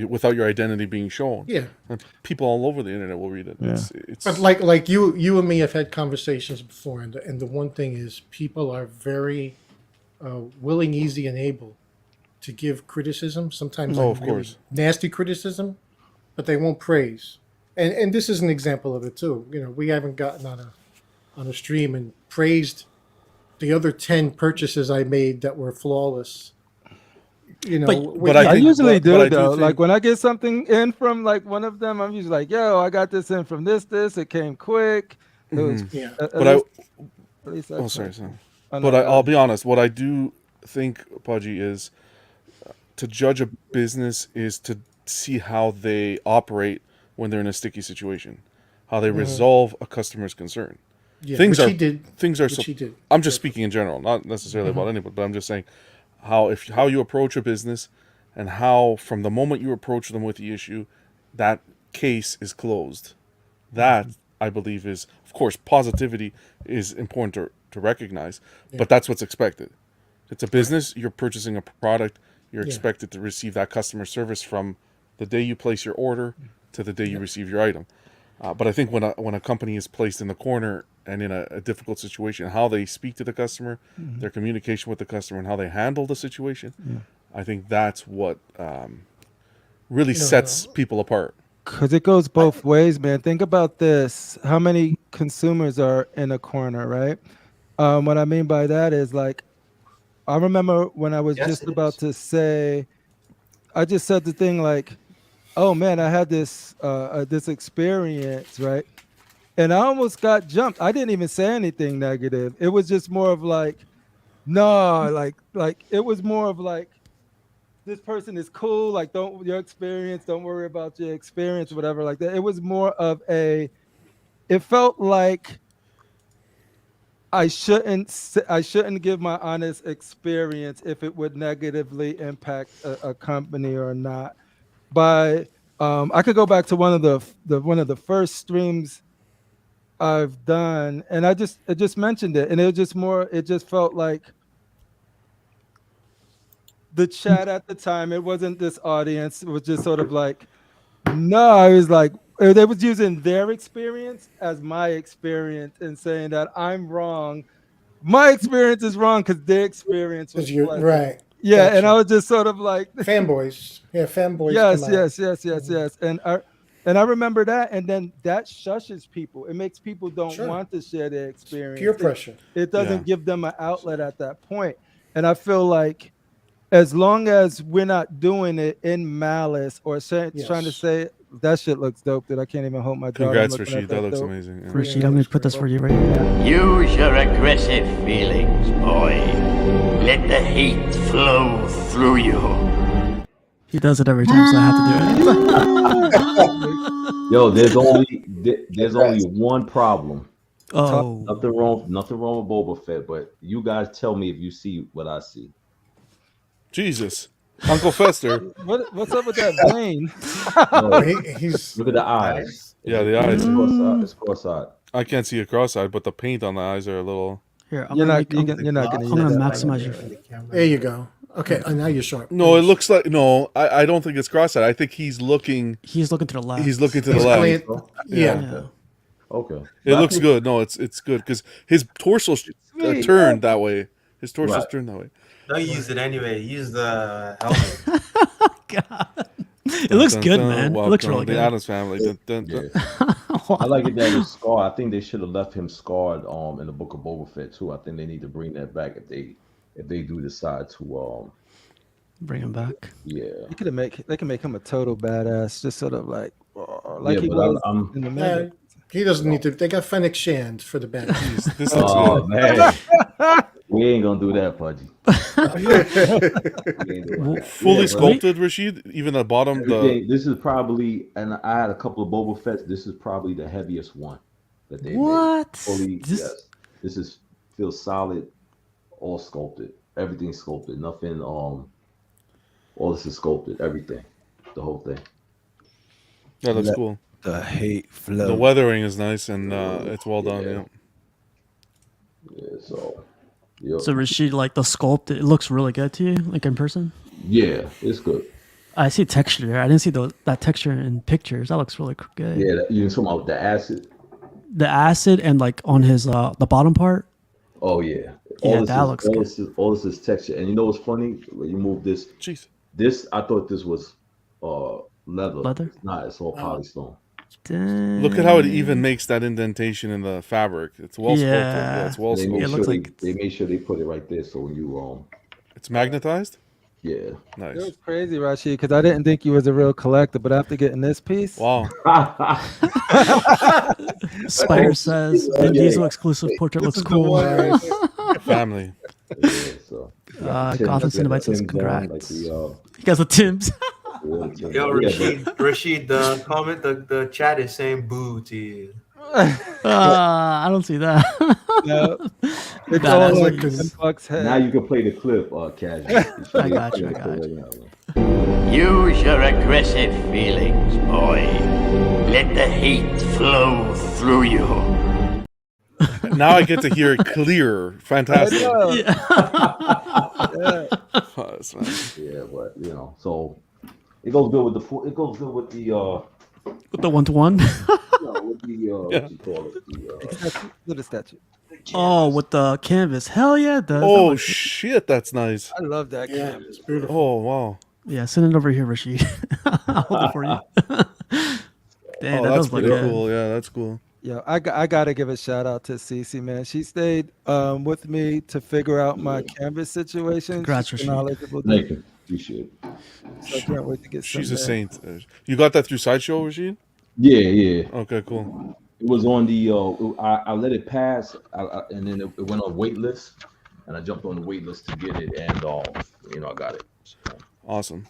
without your identity being shown. yeah. And people all over the internet will read it. Yeah. It's But like you and me have had conversations before, and the one thing is people are very willing, easy, and able to give criticism. Sometimes Oh, like of really course. nasty criticism, but they won't praise. And this is an example of it too. You know, we haven't gotten on a stream and praised the other 10 purchases I made that were flawless. You know, but I think- usually but I do do though. think- Like when I get something in from like one of them, I'm usually like, "Yo, I got this in from this. It came quick. It was." Yeah. But I. at least Oh, sorry. I But know, I'll be honest. What I do think, Pudgy, is to judge a business is to see how they operate when they're in a sticky situation, how they resolve a customer's concern. Yeah, Things which are he did. things are. Which he did. I'm just speaking in general, not necessarily about anybody, but I'm just saying how you approach a business and how from the moment you approach them with the issue, that case is closed. That I believe is, of course, positivity is important to recognize, but that's what's expected. It's a business. You're purchasing a product. You're expected to receive that customer service from the day you place your order to the day you receive your item. But I think when a company is placed in the corner and in a difficult situation, how they speak to the customer, their communication with the customer, and how they handle the situation, I think that's what really sets people apart. Because it goes both ways, man. Think about this. How many consumers are in a corner, right? What I mean by that is like, I remember when I was just about to say, I just said the thing like, oh man, I had this this experience, right? And I almost got jumped. I didn't even say anything negative. It was just more of like, no, like it was more of like, this person is cool. Like, don't worry about your experience, or whatever, like that. It was more of it felt like I shouldn't give my honest experience if it would negatively impact a company or not. But I could go back to one of the first streams I've done, and I just mentioned it, and it just felt like the chat at the time. It wasn't this audience. It was just sort of like, no, I was like, they was using their experience as my experience and saying that I'm wrong. My experience is wrong because their experience was pleasant. Right. Yeah, Gotcha. and I was just sort of like fanboys. Yeah, fanboys. yes. And I remember that, and then that shushes people. It makes people don't want to share their experience. Peer pressure. It doesn't give them an outlet at that point. And I feel like as long as we're not doing it in malice or trying to say that shit looks dope, that I can't even hold my jaw. Congrats, Rashid. That looks amazing. Yeah. Rashid, I'm going to put this for you right here. Use your aggressive feelings, boy. Let the heat flow through you. He does it every time, so I have to do it. Yo, there's only one problem. Oh. Nothing wrong with Boba Fett, but you guys tell me if you see what I see. Jesus, Uncle Fester. What's up with that vein? He's look at the eyes. Yeah, the eyes. It's cross-eyed. I can't see it cross-eyed, but the paint on the eyes are a little. Here, you're not gonna. I'm gonna maximize your. There you go. Okay, now you're sharp. No, it looks like I don't think it's cross-eyed. I think he's looking. He's looking to the left. He's looking to the left. Yeah. Okay. It looks good. No, it's good because his torso's turned that way. His torso's turned that way. Don't use it anyway. Use the helmet. God. It looks good, man. It looks really good. The Addams Family. I like it that he's scarred. I think they should have left him scarred in the Book of Boba Fett too. I think they need to bring that back if they do decide to bring him back. Yeah. They can make him a total badass, just sort of like he was in the middle. He doesn't need to. They got Fennec Shand for the bad. Oh man. we ain't gonna do that, Pudgy. We ain't doing that. Fully Yeah, sculpted, Rashid. Even the bottom. This is probably, and I had a couple of Boba Fett's. This is probably the heaviest one that they What? made. Fully, This- yes. This is feels solid, all sculpted. Everything sculpted. Nothing. All this is sculpted. Everything, the whole thing. That looks cool. The hate flow. The weathering is nice and it's well done. Yeah. Yeah. So. Yep. So Rashid, like the sculpt, it looks really good to you, like in person. Yeah, it's good. I see texture. I didn't see that texture in pictures. That looks really good. Yeah, you talking about the acid? The acid and like on his the bottom part. Oh yeah. Yeah, that looks good. All this is texture, and you know what's funny? When you move this, Jeez. This I thought this was leather. Leather? It's not. It's all polystone. Dang. Look at how it even makes that indentation in the fabric. It's well sculpted. Yeah, it's well They sculpted. made sure they made sure they put it right there, so when you it's magnetized. Yeah. Nice. It was crazy, Rashid, because I didn't think you was a real collector, but after getting this piece, wow. Spider says Vin Diesel exclusive portrait looks cool. Family. Yeah, so, Gotham Cinemates says congrats. You guys with Tim's. Yo, Rashid, the comment, the chat is saying boo to you. I don't see that. No. It's Nah, all that's like now you can play the clip, Casual. I got you. Use your aggressive feelings, boy. Let the hate flow through you. Now I get to hear it clearer. Fantastic. Yeah. Oh, that's nice. Yeah, but you know, so it goes good with the. It goes good with the. With the 1-to-1. No, with the what you call it? Little statue. Oh, with the canvas. Hell yeah, it does. Oh shit, that's nice. I love that. Yeah, canvas. it's beautiful. Oh wow. Yeah, send it over here, Rashid. I'll hold it for you. Damn, that that's does look pretty good. cool. Yeah, that's cool. Yo, I gotta give a shout out to Cece, man. She stayed with me to figure out my canvas situation. Congrats, She's Rashid. knowledgeable. Thank you. Appreciate it. So I can't wait to get She's some a there. saint. You got that through Sideshow, Rashid? Yeah. Okay, cool. It was on the. I let it pass, and then it went on wait list, and I jumped on the wait list to get it, and I got it. Awesome.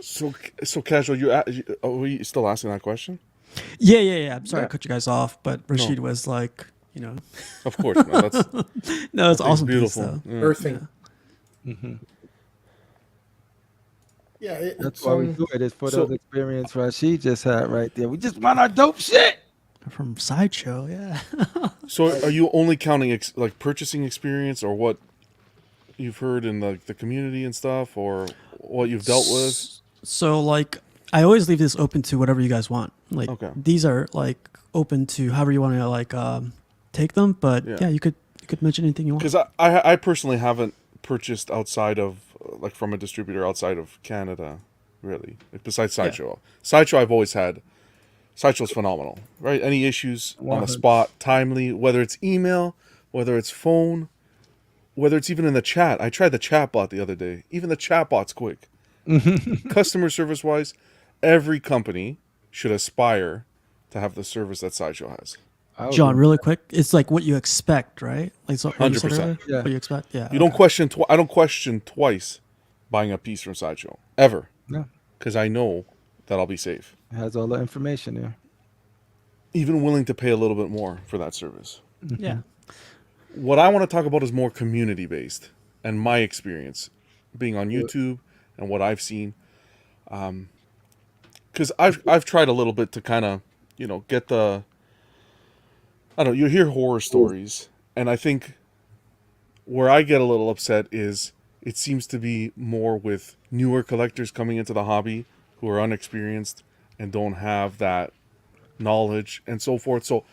So casual. Are we still asking that question? Yeah. I'm sorry I cut you guys off, but Rashid was like, Of course, no, that's no, it's awesome. beautiful. Piece, Yeah. Earthing. Mm-hmm. Yeah, That's why we do it. It's for those experience Rashid just had right there. We just want our dope shit. From Sideshow, yeah. So are you only counting like purchasing experience, or what you've heard in the community and stuff, or what you've dealt with? So like, I always leave this open to whatever you guys want. Like, these are like open to however you want to like take them. But yeah, you could mention anything you want. Because I personally haven't purchased outside of like from a distributor outside of Canada, really. Like, besides Sideshow. Sideshow I've always had. Sideshow's phenomenal, right? Any issues on the spot, timely, whether it's email, whether it's phone, whether it's even in the chat. I tried the chat bot the other day. Even the chat bot's quick. Customer service wise, every company should aspire to have the service that Sideshow has. John, really quick, it's like what you expect, right? Like 100%. Yeah. What you expect? Yeah. You don't question. I don't question twice buying a piece from Sideshow ever. No, because I know that I'll be safe. It has all the information there. Even willing to pay a little bit more for that service. Yeah. What I want to talk about is more community based, and my experience being on YouTube and what I've seen. Because I've tried a little bit to kind of get the. I don't know. You hear horror stories, and I think where I get a little upset is it seems to be more with newer collectors coming into the hobby who are unexperienced and don't have that knowledge and so forth. So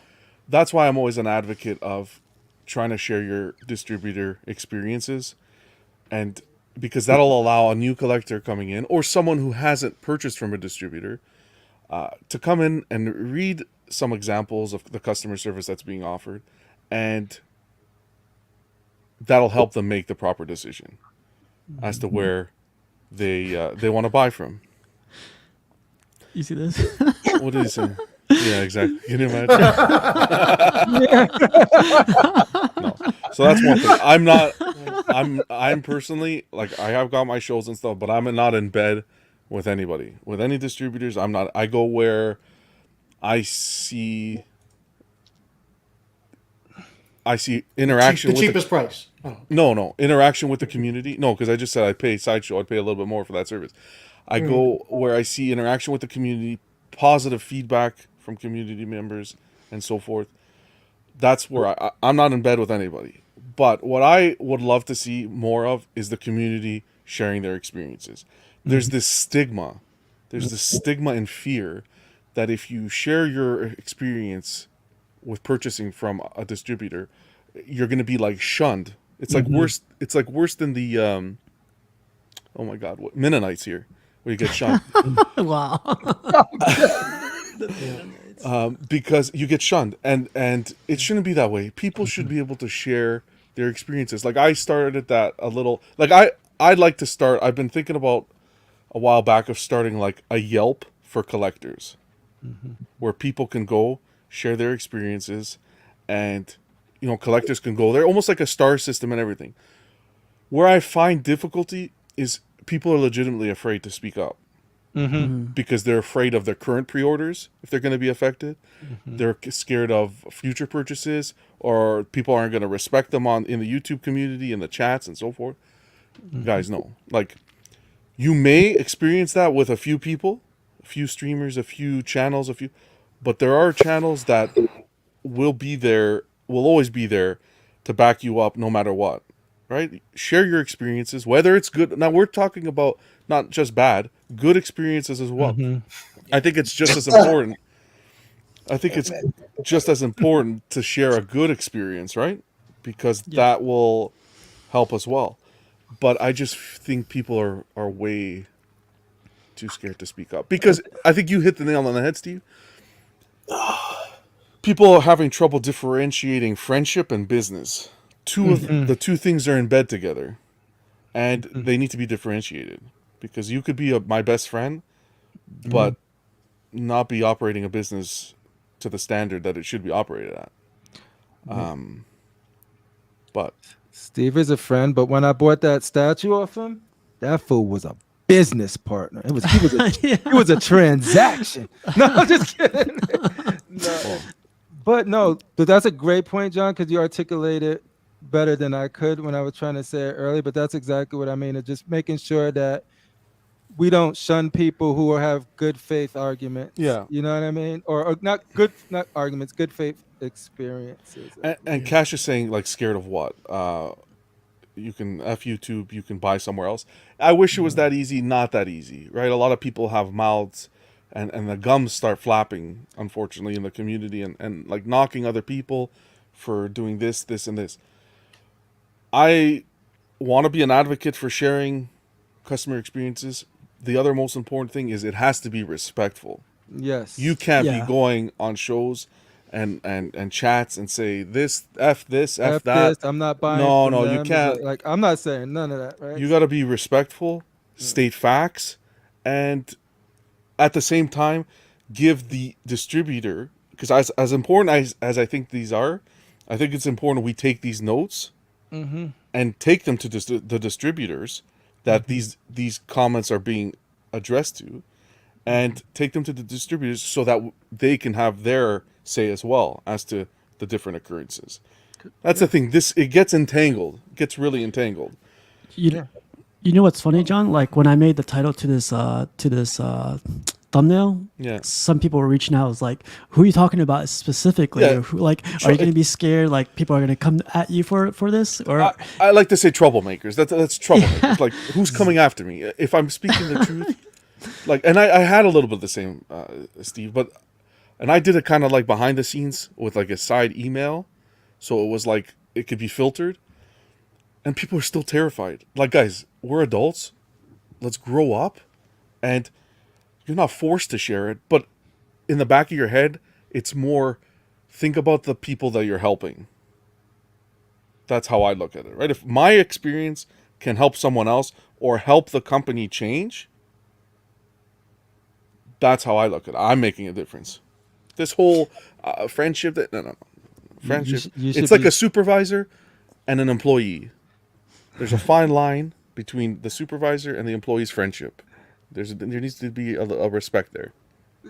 that's why I'm always an advocate of trying to share your distributor experiences, and because that'll allow a new collector coming in or someone who hasn't purchased from a distributor to come in and read some examples of the customer service that's being offered, and that'll help them make the proper decision as to where they want to buy from. You see this? What did he say? Yeah, exactly. Can you imagine? No. So that's one thing. I'm personally, like, I have got my shows and stuff, but I'm not in bed with anybody. With any distributors, I'm not. I go where I see interaction The with cheapest price. Oh. no interaction with the community. No, because I just said I'd pay Sideshow. I'd pay a little bit more for that service. I go where I see interaction with the community, positive feedback from community members, and so forth. That's where I'm not in bed with anybody. But what I would love to see more of is the community sharing their experiences. There's this stigma. There's this stigma and fear that if you share your experience with purchasing from a distributor, you're going to be like shunned. It's like worse. It's like worse than the oh my God, what Mennonites here, where you get shunned. Wow. Because you get shunned, and it shouldn't be that way. People should be able to share their experiences. Like I started that a little. Like I'd like to start. I've been thinking about a while back of starting like a Yelp for collectors, where people can go share their experiences, and collectors can go there, almost like a star system and everything. Where I find difficulty is people are legitimately afraid to speak up. Because they're afraid of their current pre-orders if they're going to be affected. They're scared of future purchases, or people aren't going to respect them in the YouTube community, in the chats, and so forth. Guys, no. Like, you may experience that with a few people, a few streamers, a few channels, but there are channels that will always be there to back you up no matter what. Right? Share your experiences, whether it's good. Now we're talking about not just bad, good experiences as well. I think it's just as important. I think it's just as important to share a good experience, right? Because that will help as well. But I just think people are way too scared to speak up. Because I think you hit the nail on the head, Steve. People are having trouble differentiating friendship and business. The two things are in bed together, and they need to be differentiated, because you could be my best friend, but not be operating a business to the standard that it should be operated at. But Steve is a friend, but when I bought that statue off him, that fool was a business partner. He was a transaction. No, I'm just kidding. No. But that's a great point, John, because you articulated better than I could when I was trying to say it earlier, but that's exactly what I mean. It's just making sure that we don't shun people who have good faith arguments. Yeah. You know what I mean? Or not arguments, good faith experiences. And Cash is saying, like, scared of what? You can F YouTube, you can buy somewhere else. I wish it was that easy, not that easy, right? A lot of people have mouths, and the gums start flapping, unfortunately, in the community, and like knocking other people for doing this, and this. I want to be an advocate for sharing customer experiences. The other most important thing is it has to be respectful. Yes. You can't be going on shows and chats and say this, F that. This, I'm not buying. No, you can't. Like, I'm not saying none of that, right? You got to be respectful, state facts, and at the same time, give the distributor, because as important as I think these are, I think it's important we take these notes and take them to the distributors that these comments are being addressed to, and take them to the distributors so that they can have their say as well as to the different occurrences. That's the thing. It gets entangled. It gets really entangled. You know what's funny, John? Like, when I made the title to this thumbnail, some people were reaching out. It was like, who are you talking about specifically? Yeah. Or who, like, are you going to be scared? Like, people are going to come at you for this? Or I like to say troublemakers. That's troublemakers. Like, who's coming after me? If I'm speaking the truth, like, and I had a little bit of the same, Steve, and I did it kind of like behind the scenes with like a side email, so it was like it could be filtered, and people are still terrified. Like, guys, we're adults. Let's grow up, and you're not forced to share it, but in the back of your head, it's more, think about the people that you're helping. That's how I look at it, right? If my experience can help someone else or help the company change, that's how I look at it. I'm making a difference. This whole friendship that no. Friendship. You should It's like be- a supervisor and an employee. There's a fine line between the supervisor and the employee's friendship. There needs to be a respect there.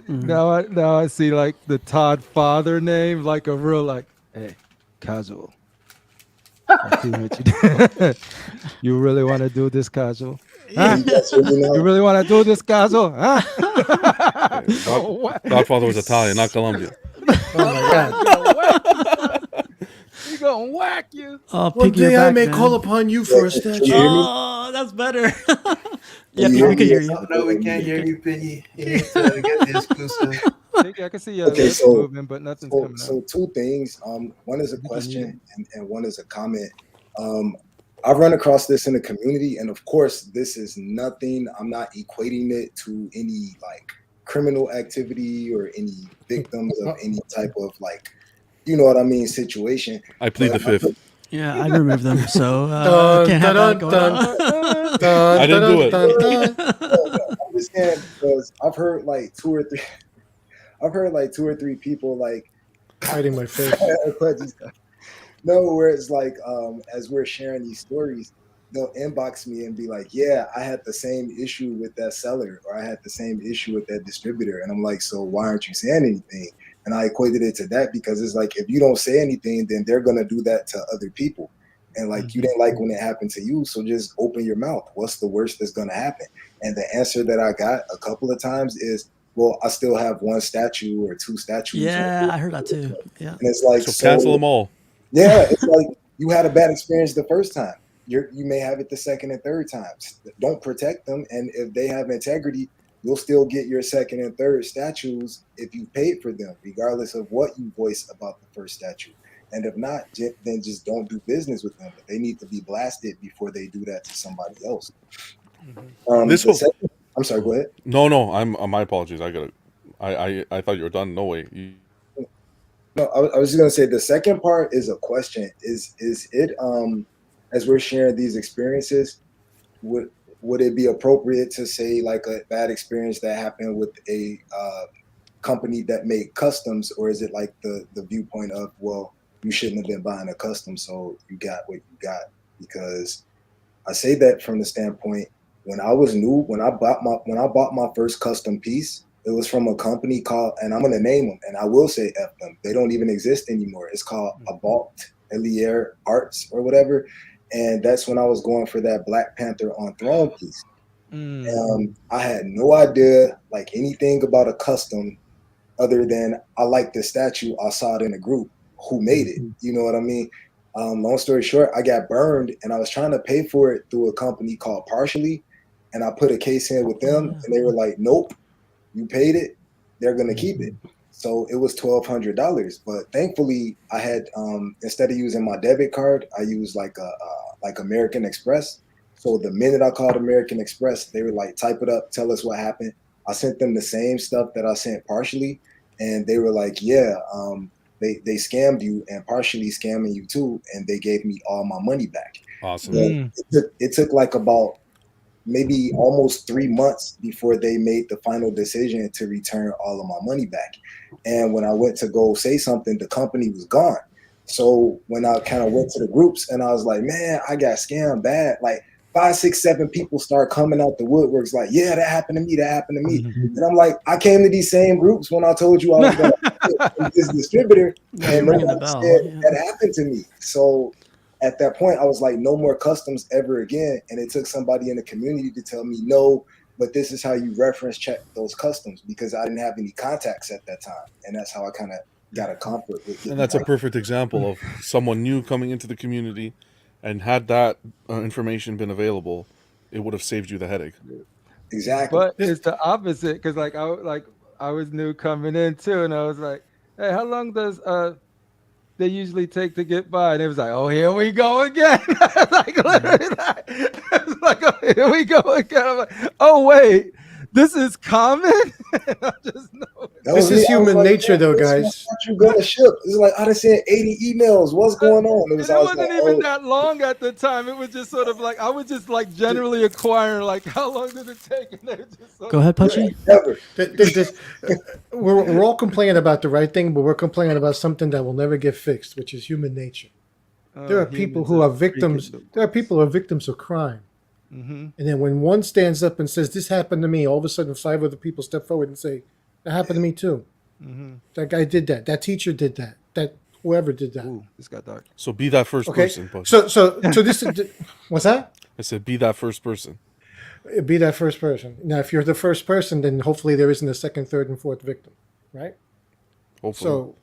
Now I see like the Todd father name, like a real like, hey, casual. I see what you did. You really want to do this casual? Huh? You really want to do this casual? Huh? Godfather was Italian, not Colombian. Oh my God! He gonna whack you. Oh, One Pinky, you're day I back, may man. call upon you for a statue. Oh, that's better. Yeah, you we can hear you. Oh, no, we can't hear you, Penny. You need to get the exclusive. I can see your Okay, lips so- moving, but nothing's coming out. So two things. One is a question and one is a comment. I've run across this in the community, and of course, this is nothing. I'm not equating it to any like criminal activity or any victims of any type of like, you know what I mean, situation. I plead the fifth. Yeah, I removed them, so I can't have that going on. I didn't do it. I'm just saying because I've heard like two or three people like Hiding my face. no, where it's like as we're sharing these stories, they'll inbox me and be like, yeah, I had the same issue with that seller, or I had the same issue with that distributor. And I'm like, so why aren't you saying anything? And I equated it to that because it's like, if you don't say anything, then they're going to do that to other people. And like, you didn't like when it happened to you. So just open your mouth. What's the worst that's going to happen? And the answer that I got a couple of times is, well, I still have one statue or two statues. Yeah, I heard that too. Yeah. And it's like, So cancel them all. Yeah, it's like you had a bad experience the first time. You may have it the second and third times. Don't protect them. And if they have integrity, you'll still get your second and third statues if you paid for them, regardless of what you voice about the first statue. And if not, then just don't do business with them. But they need to be blasted before they do that to somebody else. I'm sorry, go ahead. No, I'm my apologies. I thought you were done. No way. No, I was just gonna say the second part is a question. Is it as we're sharing these experiences, would it be appropriate to say like a bad experience that happened with a company that made customs, or is it like the viewpoint of, well, you shouldn't have been buying a custom, so you got what you got? Because I say that from the standpoint, when I was new, when I bought my first custom piece, it was from a company called, and I'm gonna name them, and I will say F them. They don't even exist anymore. It's called Abalt Elier Arts or whatever. And that's when I was going for that Black Panther on Throne piece. I had no idea like anything about a custom other than I liked the statue. I saw it in a group. Who made it? You know what I mean? Long story short, I got burned and I was trying to pay for it through a company called Partially. And I put a case in with them and they were like, nope, you paid it. They're going to keep it. So it was $1,200. But thankfully I had, instead of using my debit card, I used like American Express. So the minute I called American Express, they were like, type it up, tell us what happened. I sent them the same stuff that I sent Partially. And they were like, yeah, they scammed you and Partially scamming you too. And they gave me all my money back. Awesome. It took like about maybe almost 3 months before they made the final decision to return all of my money back. And when I went to go say something, the company was gone. So when I kind of went to the groups and I was like, man, I got scammed bad. Like 5, 6, 7 people start coming out the woodworks like, yeah, that happened to me. That happened to me. And I'm like, I came to these same groups when I told you I was going to this distributor. And nobody said that happened to me. So at that point, I was like, no more customs ever again. And it took somebody in the community to tell me, no, but this is how you reference check those customs, because I didn't have any contacts at that time. And that's how I kind of got a comfort with it. And that's a perfect example of someone new coming into the community, and had that information been available, it would have saved you the headache. Exactly. But it's the opposite, because I was new coming in too, and I was like, hey, how long does they usually take to get by? And it was like, oh, here we go again. Like literally, like, oh, here we go again. I'm like, oh wait, this is common. I just know it. This is human nature, though, guys. What you gonna ship? It's like I done sent 80 emails. What's going on? It wasn't even that long at the time. It was just sort of like I was just like generally acquiring. Like, how long did it take? And they just Go ahead, Punchy. We're all complaining about the right thing, but we're complaining about something that will never get fixed, which is human nature. There are people who are victims. There are people who are victims of crime. Mm-hmm. And then when one stands up and says, "This happened to me," all of a sudden 5 other people step forward and say, "That happened to me too." Mm-hmm. That guy did that. That teacher did that. That whoever did that. Ooh, this got dark. So be that first person. Punchy. So this is what's that? I said be that first person. Be that first person. Now, if you're the first person, then hopefully there isn't a second, third, and fourth victim, right? Hopefully. So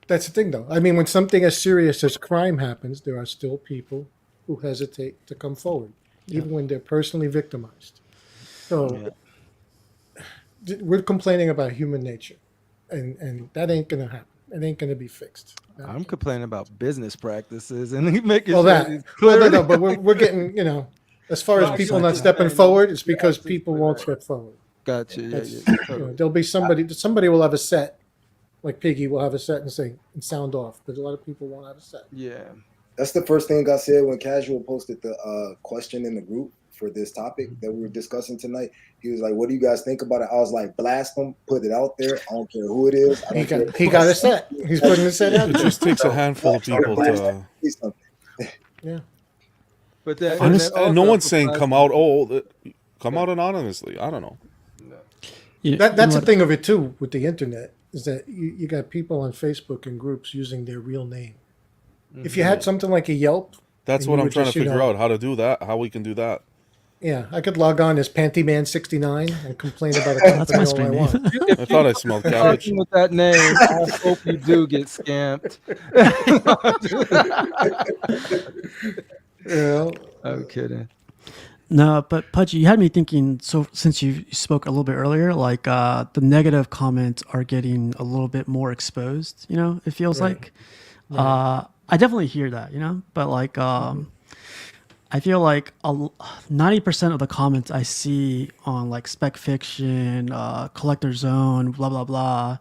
that's the thing, though. I mean, when something as serious as crime happens, there are still people who hesitate to come forward, even when they're personally victimized. So we're complaining about human nature, and that ain't gonna happen. It ain't gonna be fixed. I'm complaining about business practices and making Well, sure that. it's clear. Well, no, but we're getting, as far as people not stepping forward, it's because people won't step forward. Gotcha. There'll be somebody will have a set, like Piggy will have a set and sound off, but a lot of people won't have a set. Yeah. That's the first thing I said when Casual posted the question in the group for this topic that we were discussing tonight. He was like, "What do you guys think about it?" I was like, "Blast them, put it out there. I don't care who it is." He got a set. He's putting the set out. It just takes a handful of people to. Yeah. But that, and no one's saying come out. Come out anonymously. I don't know. That's the thing of it too with the internet is that you got people on Facebook and groups using their real name. Mm-hmm. If you had something like a Yelp, that's what I'm trying to figure out how to do that. How we can do that. Yeah, I could log on as Pantyman69 and complain about a company all I want. I thought I smelled cabbage. With that name, I hope you do get scammed. I'm kidding. No, but Pudgy, you had me thinking. So since you spoke a little bit earlier, like the negative comments are getting a little bit more exposed. It feels like. I definitely hear that. But like. I feel like 90% of the comments I see on like Spec Fiction, Collector Zone, blah, blah, blah,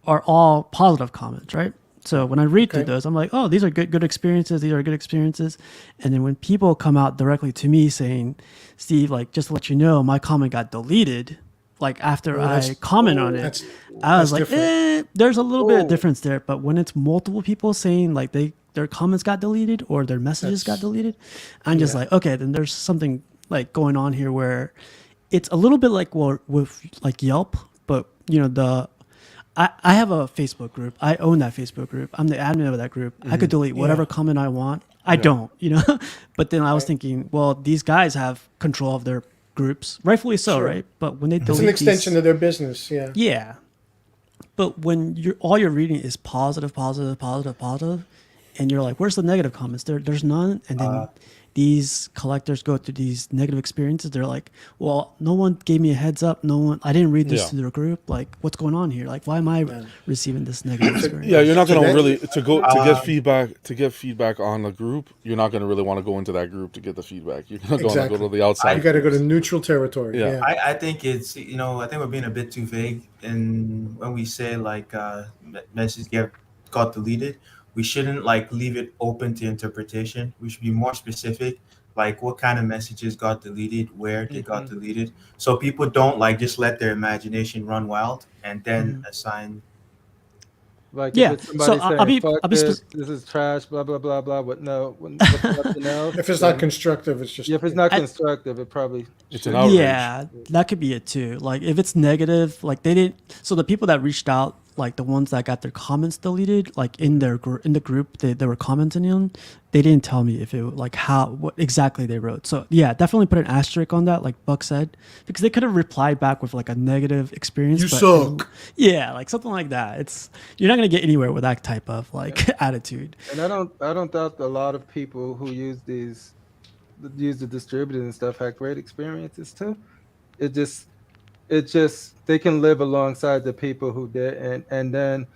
are all positive comments, right? So when I read through those, I'm like, oh, these are good experiences. These are good experiences. And then when people come out directly to me saying, Steve, like, just to let you know, my comment got deleted, like after I comment on it, I was like, there's a little bit of difference there. But when it's multiple people saying like their comments got deleted or their messages got deleted, I'm just like, okay, then there's something like going on here where it's a little bit like with like Yelp, but I have a Facebook group. I own that Facebook group. I'm the admin of that group. I could delete whatever comment I want. I don't, but then I was thinking, well, these guys have control of their groups, rightfully so, right? But when they delete, it's an extension of their business, yeah. But when all you're reading is positive, and you're like, where's the negative comments? There's none. And then these collectors go through these negative experiences. They're like, well, no one gave me a heads up. I didn't read this to their group. Like, what's going on here? Like, why am I receiving this negative experience? Yeah, you're not going to really get feedback on the group. You're not going to really want to go into that group to get the feedback. You're going to want to go to the outside. You got to go to neutral territory. Yeah. I think it's I think we're being a bit too vague, and when we say like messages got deleted, we shouldn't like leave it open to interpretation. We should be more specific, like what kind of messages got deleted, where they got deleted, so people don't like just let their imagination run wild and then assign. Like if it's somebody saying, Fuck this is trash, blah blah blah blah. But no, nothing else. If it's not constructive, it's just. If it's not constructive, it probably. It's an outrage. Yeah, that could be it too. Like if it's negative, like they didn't. So the people that reached out, like the ones that got their comments deleted, like in the group they were commenting on, they didn't tell me if it like what exactly they wrote. So yeah, definitely put an asterisk on that, like Buck said, because they could have replied back with like a negative experience. You suck. Yeah, like something like that. You're not gonna get anywhere with that type of like attitude. And I don't doubt a lot of people who use the distributors and stuff had great experiences too. It just they can live alongside the people who didn't, and then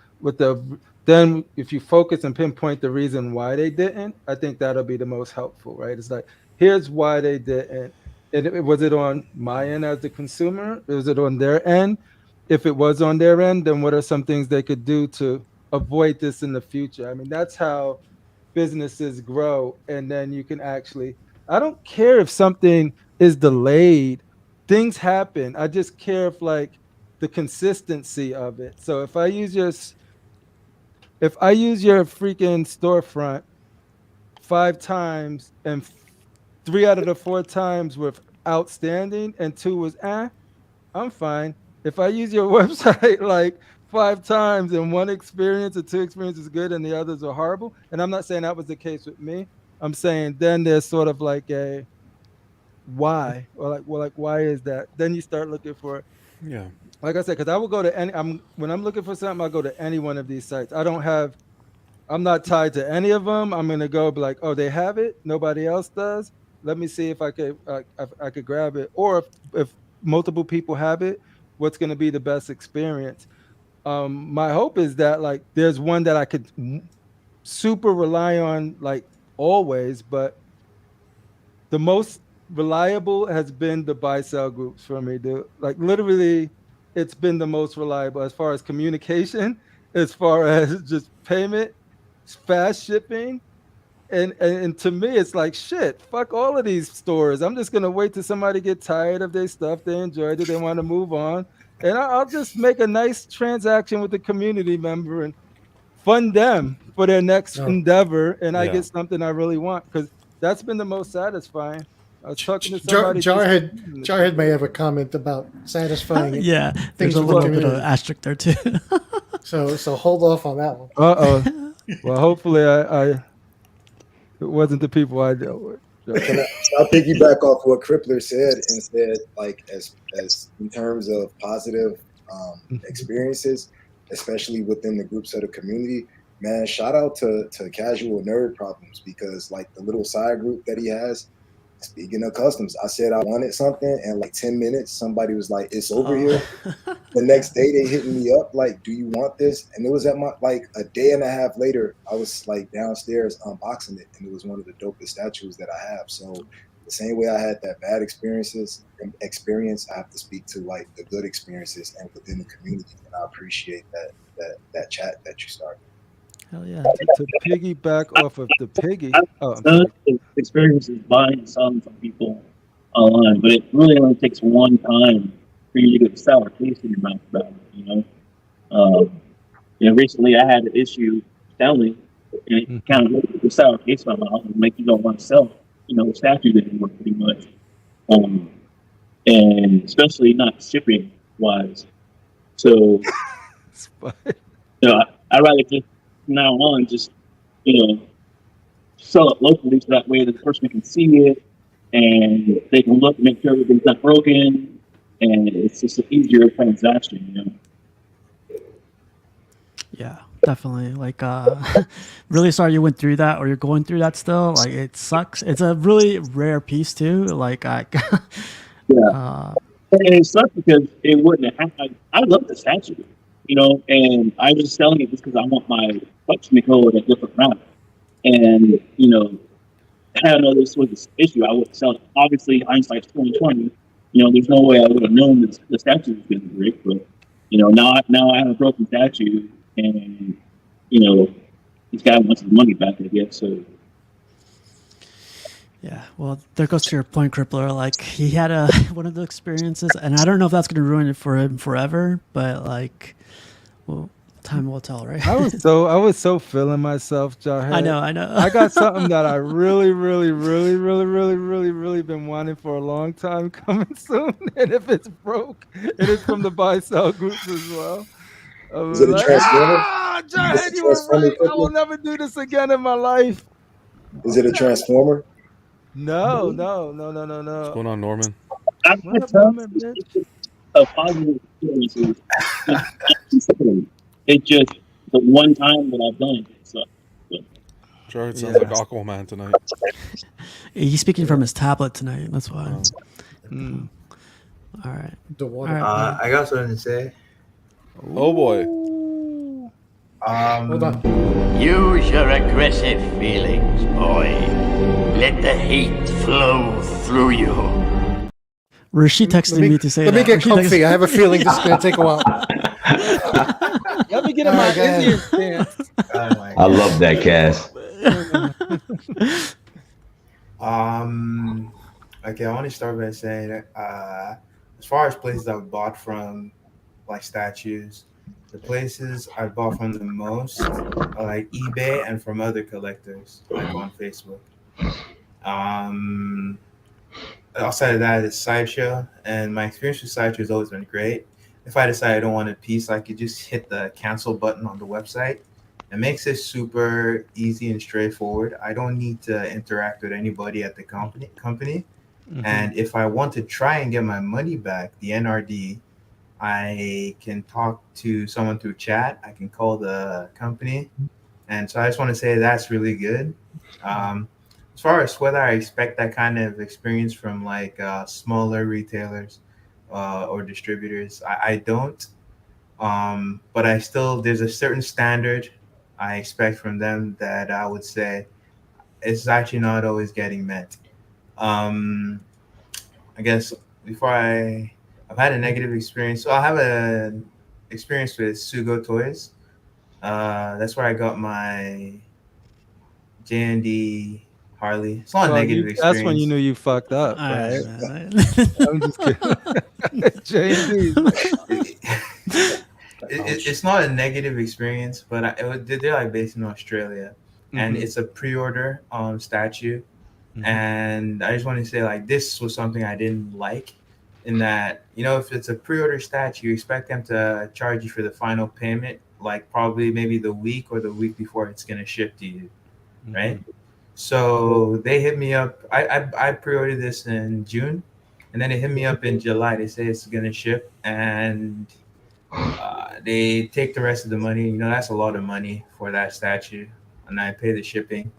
if you focus and pinpoint the reason why they didn't, I think that'll be the most helpful, right? It's like, here's why they didn't, Was it on my end as the consumer? Was it on their end? If it was on their end, then what are some things they could do to avoid this in the future? I mean, that's how businesses grow. And then you can actually, I don't care if something is delayed, things happen. I just care if like the consistency of it. So if I use your freaking storefront 5 times and 3 out of the 4 times were outstanding and 2 was I'm fine. If I use your website like 5 times and 1 experience or 2 experiences is good and the others are horrible, and I'm not saying that was the case with me. I'm saying then there's sort of like a why, or like why is that? Then you start looking for, Yeah. like I said, because I will go to when I'm looking for something, I'll go to any one of these sites. I'm not tied to any of them. I'm gonna go be like, oh, they have it, nobody else does. Let me see if I could grab it, or if multiple people have it, what's gonna be the best experience? My hope is that like there's one that I could super rely on like always, but the most reliable has been the buy sell groups for me. Like literally, it's been the most reliable as far as communication, as far as just payment, fast shipping. And to me, it's like shit. Fuck all of these stores. I'm just gonna wait till somebody get tired of their stuff, they enjoyed it, they want to move on, and I'll just make a nice transaction with the community member and fund them for their next endeavor, and I get something I really want, because that's been the most satisfying. I was talking to somebody. Jarhead may have a comment about satisfying. Yeah, there's a little bit of asterisk there too. so hold off on that one. Well, hopefully it wasn't the people I dealt with. I'll piggyback off what Crippler said and said, like, as in terms of positive experiences, especially within the groups of the community, man, shout out to Casual Nerd Problems, because like the little side group that he has, speaking of customs, I said I wanted something, and like 10 minutes, somebody was like, it's over here. The next day they hit me up like, do you want this? And it was at my, like a day and a half later, I was like downstairs unboxing it, and it was one of the dopest statues that I have. So the same way I had that bad experience, I have to speak to like the good experiences and within the community, and I appreciate that chat that you started. Hell yeah. To piggyback off of the piggy. Experiences buying and selling from people online, but it really only takes one time for you to get a sour taste in your mouth about it, recently I had an issue selling, and it kind of the sour taste in my mouth and make you don't want to sell, statues anymore, pretty much. And especially not shipping wise. So, I'd rather just now on just sell it locally, so that way the person can see it and they can look, make sure everything's not broken, and it's just an easier transaction. Yeah, definitely. Like, really sorry you went through that, or you're going through that still. Like, it sucks. It's a really rare piece too. Like, and it sucks because it wouldn't have happened. I love the statue, and I was selling it just because I want my collection to go a different route. And I don't know this was this issue, I would sell it. Obviously, hindsight's 2020. There's no way I would have known the statue was going to break. But now I have a broken statue, and this guy wants his money back, I guess. So. Yeah, well, there goes to your point, Crippler. Like, he had one of the experiences, and I don't know if that's going to ruin it for him forever, but like, well, time will tell, right? I was so feeling myself, Jarhead. I know. I got something that I really been wanting for a long time coming soon, and if it's broke, it is from the buy sell groups as well. Is it a transformer? Jarhead, you were right. I will never do this again in my life. Is it a transformer? No. What's going on, Norman? A positive experience. It's just the one time that I've done it. So. Jared sounds like Aquaman tonight. He's speaking from his tablet tonight. That's why. All right. All right, I got something to say. Oh boy. Hold on. Use your aggressive feelings, boy. Let the hate flow through you. Rashid texted me to say Let that. me get Rashid comfy. texted- I have a feeling this is going to take a while. Let me get in my go ahead. Indian stance. Oh my I love that, Cass. Okay, I want to start by saying, as far as places I've bought from, like statues, the places I bought from the most are like eBay and from other collectors, like on Facebook. Um, Outside of that, it's Sideshow, and my experience with Sideshow has always been great. If I decide I don't want a piece, I could just hit the cancel button on the website. It makes it super easy and straightforward. I don't need to interact with anybody at the company. And if I want to try and get my money back, the NRD, I can talk to someone through chat. I can call the company. And so I just want to say that's really good. As far as whether I expect that kind of experience from like smaller retailers or distributors, I don't. But I still, there's a certain standard I expect from them that I would say it's actually not always getting met. Um, I guess before I've had a negative experience. So I have an experience with Sugo Toys. That's where I got my J&D Harley. It's not a negative experience. That's when you knew you fucked up, All right? man. I'm just kidding. J&D. It's not a negative experience, but they're like based in Australia, and Mhm. it's a pre-order statue. Mhm. And I just want to say, like, this was something I didn't like, in that, you know, if it's a pre-order statue, you expect them to charge you for the final payment, like probably maybe the week or the week before it's gonna ship to you, right? So they hit me up. I pre-ordered this in June, and then they hit me up in July. They say it's gonna ship, and they take the rest of the money. You know, that's a lot of money for that statue, and I pay the shipping,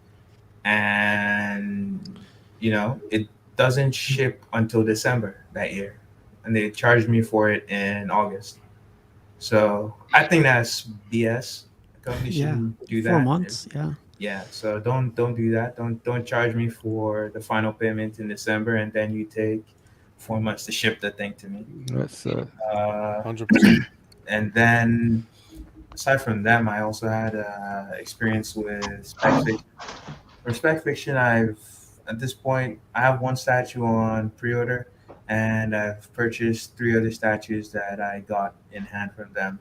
and you know, it doesn't ship until December that year, and they charged me for it in August. So I think that's BS. The company Yeah, shouldn't do 4 that. months. Yeah. Yeah, so don't do that. Don't charge me for the final payment in December, and then you take 4 months to ship the thing to me. That's 100%. And then aside from them, I also had experience with spec fiction. For spec fiction, I've at this point I have one statue on pre-order, and I've purchased three other statues that I got in hand from them.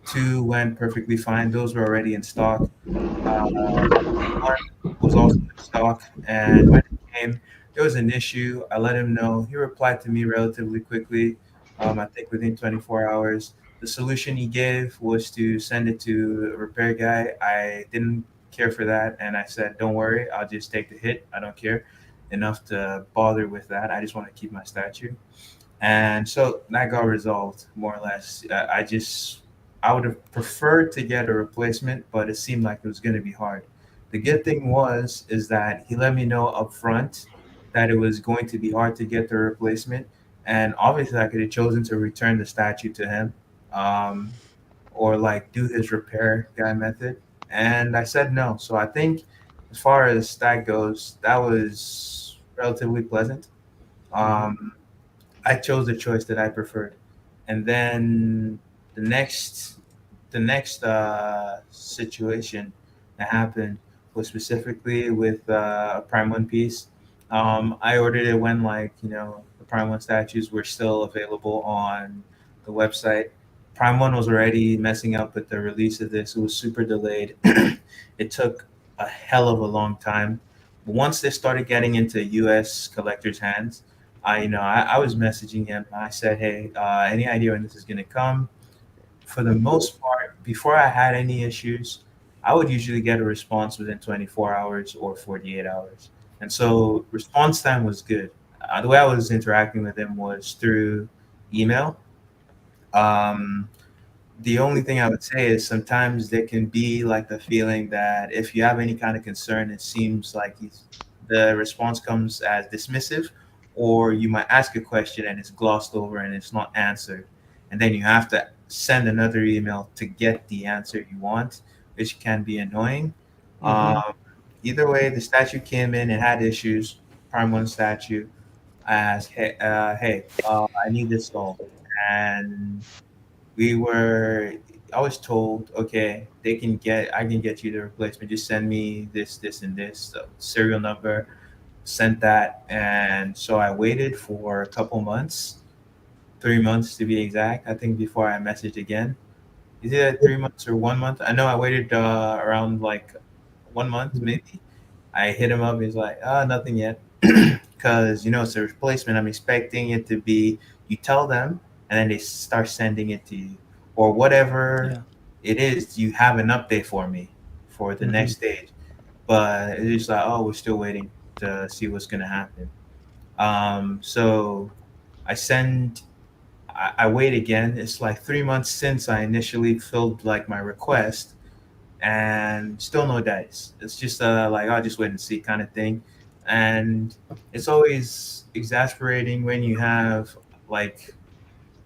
Two went perfectly fine; those were already in stock. One was also in stock, and when it came, there was an issue. I let him know. He replied to me relatively quickly. I think within 24 hours. The solution he gave was to send it to a repair guy. I didn't care for that, and I said, "Don't worry, I'll just take the hit. I don't care enough to bother with that. I just want to keep my statue." And so that got resolved more or less. I would have preferred to get a replacement, but it seemed like it was going to be hard. The good thing was is that he let me know up front that it was going to be hard to get the replacement, and obviously I could have chosen to return the statue to him, um, or like do his repair guy method, and I said no. So I think as far as that goes, that was relatively pleasant. Um, I chose the choice that I preferred. And then the next situation that happened was specifically with a Prime One piece. I ordered it when, like, you know, the Prime One statues were still available on the website. Prime One was already messing up with the release of this. It was super delayed. It took a hell of a long time. But once they started getting into US collectors' hands, I was messaging him. I said, "Hey, any idea when this is gonna come?" For the most part, before I had any issues, I would usually get a response within 24 hours or 48 hours, and so response time was good. The way I was interacting with him was through email. Um, the only thing I would say is sometimes there can be like the feeling that if you have any kind of concern, it seems like the response comes as dismissive, or you might ask a question and it's glossed over and it's not answered. And then you have to send another email to get the answer you want, which can be annoying. Mhm. Um, Either way, the statue came in and had issues, Prime 1 statue. I asked, hey, I need this solved, and we were. I was told, okay, I can get you the replacement. Just send me this, and this serial number. Sent that, and so I waited for a couple months, 3 months to be exact. I think before I messaged again. Is it 3 months or 1 month? I know I waited around like 1 month maybe. I hit him up. He's like, nothing yet, because it's a replacement. I'm expecting it to be. You tell them, and then they start sending it to you, or whatever Yeah. it is. You have an update for me for the Mm-hmm. next stage, but it's like, oh, we're still waiting to see what's gonna happen. So I send. I wait again. It's like 3 months since I initially filled like my request, and still no dice. It's just like I'll just wait and see kind of thing, and it's always exasperating when you have like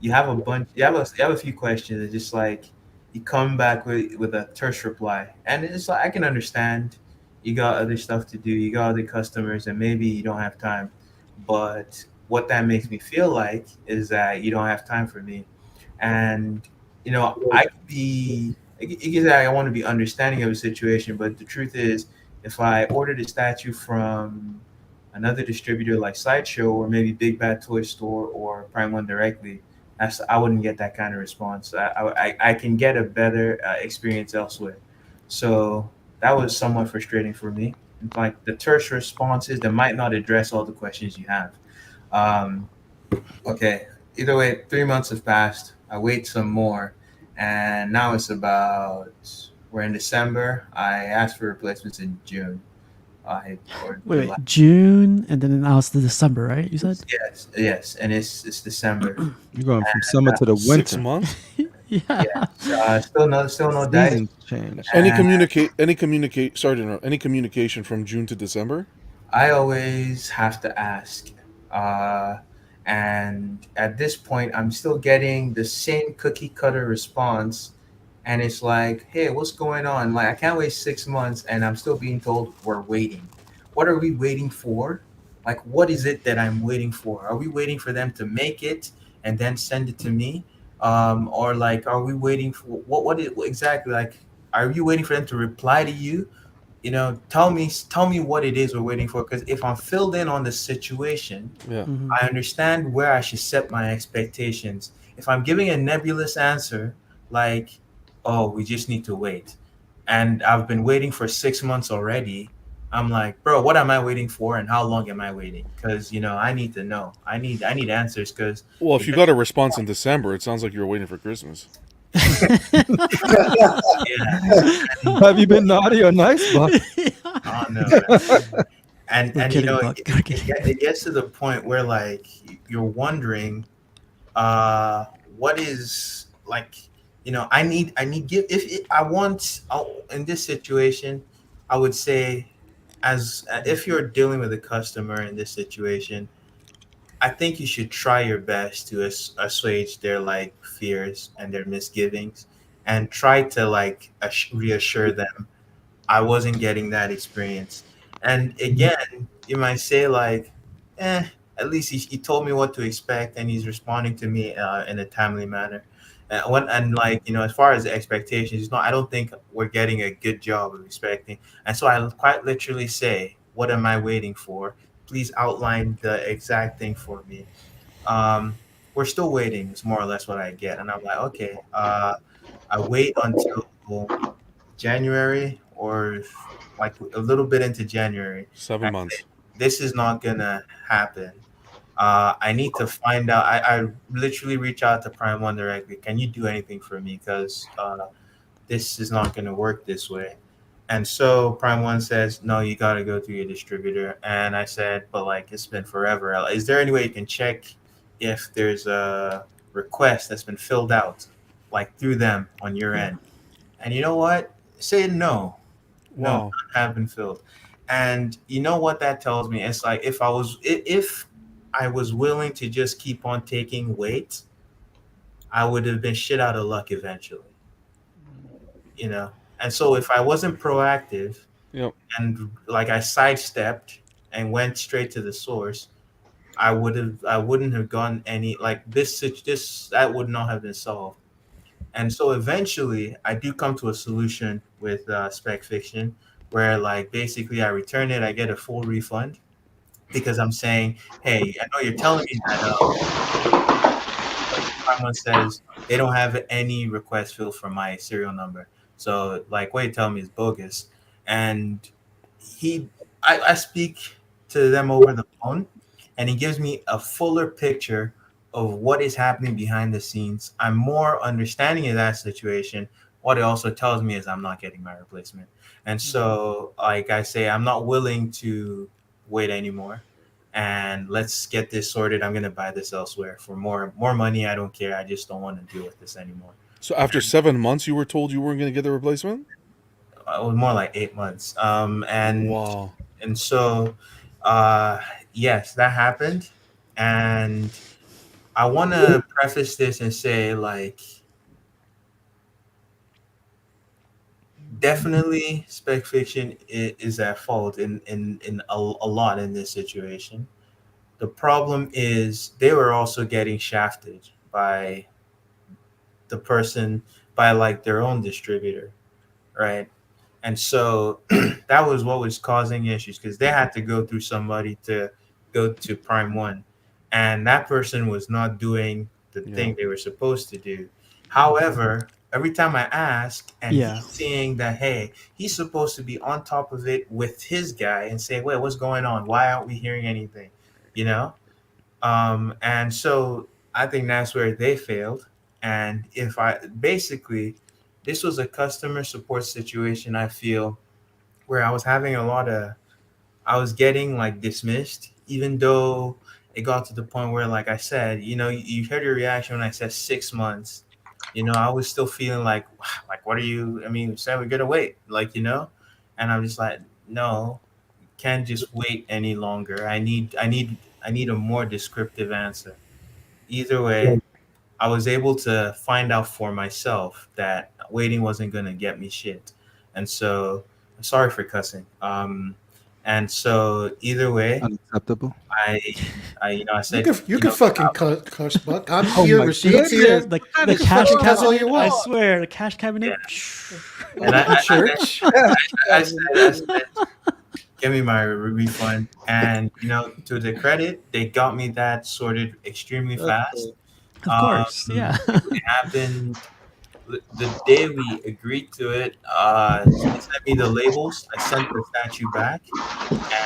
you have a few questions. It's just like you come back with a terse reply, and it's like I can understand you got other stuff to do, you got other customers, and maybe you don't have time. But what that makes me feel like is that you don't have time for me, and I could be. It is that I want to be understanding of a situation, but the truth is, if I ordered a statue from another distributor like Sideshow or maybe Big Bad Toy Store or Prime One directly, I wouldn't get that kind of response. I can get a better experience elsewhere. So that was somewhat frustrating for me. Like the terse responses that might not address all the questions you have. Um, okay, either way, 3 months have passed. I wait some more, and now it's about we're in December. I asked for replacements in June. I or Wait, July. June, and then now it's the December, right? You said. Yes, and it's December. You're going from summer to the 6 winter. months. Yeah. Yes, still no dice. Seasons change. Any communication from June to December? I always have to ask. Uh, and at this point, I'm still getting the same cookie cutter response. And it's like, hey, what's going on? Like, I can't wait 6 months and I'm still being told we're waiting. What are we waiting for? Like, what is it that I'm waiting for? Are we waiting for them to make it and then send it to me? Or like, are we waiting for what is exactly like? Are you waiting for them to reply to you? Tell me what it is we're waiting for, because if I'm filled in on the situation, Yeah. Mm-hmm. I understand where I should set my expectations. If I'm giving a nebulous answer like, oh, we just need to wait, and I've been waiting for 6 months already, I'm like, bro, what am I waiting for and how long am I waiting? Because I need to know. I need answers, because Well, if it you got a doesn't. response in December, it sounds like you were waiting for Christmas. Yeah. Have you been naughty or nice, Buck? Oh no, man. And We're kidding, Buck. We're kidding. it gets to the point where like you're wondering uh what is like I need give if it, I want in this situation I would say, as if you're dealing with a customer in this situation, I think you should try your best to assuage their like fears and their misgivings, and try to like reassure them I wasn't getting that experience. And again, you might say like, at least he told me what to expect, and he's responding to me in a timely manner. And like as far as the expectations, I don't think we're getting a good job of expecting. And so I quite literally say, what am I waiting for? Please outline the exact thing for me. Um, we're still waiting. Is more or less what I get, and I'm like, okay. I wait until January, or like a little bit into January. I 7 months. say, this is not gonna happen. I need to find out. I literally reach out to Prime One directly. Can you do anything for me? Because this is not gonna work this way. And so Prime One says, no, you gotta go through your distributor. And I said, but like it's been forever. Is there any way you can check if there's a request that's been filled out, like through them on your Yeah. end? And you know what? Say no. No, none Wow. have been filled. And you know what that tells me? It's like if I was willing to just keep on taking weight, I would have been shit out of luck eventually. You know. And so if I wasn't proactive Yep. and like I sidestepped and went straight to the source, I wouldn't have gone any like this that would not have been solved. And so eventually I do come to a solution with spec fiction where like basically I return it, I get a full refund because I'm saying, hey, I know you're telling me that someone says they don't have any request field for my serial number. So like what you're telling me is bogus. And he I speak to them over the phone and he gives me a fuller picture of what is happening behind the scenes. I'm more understanding of that situation. What it also tells me is I'm not getting my replacement. And so like I say, I'm not willing to wait anymore. And let's get this sorted. I'm gonna buy this elsewhere for more money. I don't care. I just don't want to deal with this anymore. So after 7 months, you were told you weren't going to get the replacement? It was more like 8 months. Wow. And so yes, that happened. And I want to preface this and say, like, definitely spec fiction is at fault in a lot in this situation. The problem is they were also getting shafted by the person, by like their own distributor, right? And so that was what was causing issues because they had to go through somebody to go to Prime One, and that person was not doing the thing they were supposed to do. However, every time I ask, and Yeah. he's seeing that, hey, he's supposed to be on top of it with his guy and say, wait, what's going on? Why aren't we hearing anything? You know? And so I think that's where they failed. And if I basically, this was a customer support situation, I feel, where I was having a lot of, I was getting like dismissed, even though it got to the point where, like I said, you heard your reaction when I said 6 months. I was still feeling like, what are you? I mean, you said we're gonna wait, and I'm just like, no, can't just wait any longer. I need a more descriptive answer. Either way, I was able to find out for myself that waiting wasn't gonna get me shit. And so sorry for cussing. And so either way, Unacceptable. I I You said, could fucking cuss, Buck. I'm Oh here, my receipts Yeah, here. the cash fucking cuss all cabinet. you I want. swear, the cash cabinet. and Church. I said, give me my refund. And to their credit, they got me that sorted extremely fast. Of course, yeah. It happened the day we agreed to it. They sent me the labels. I sent the statue back,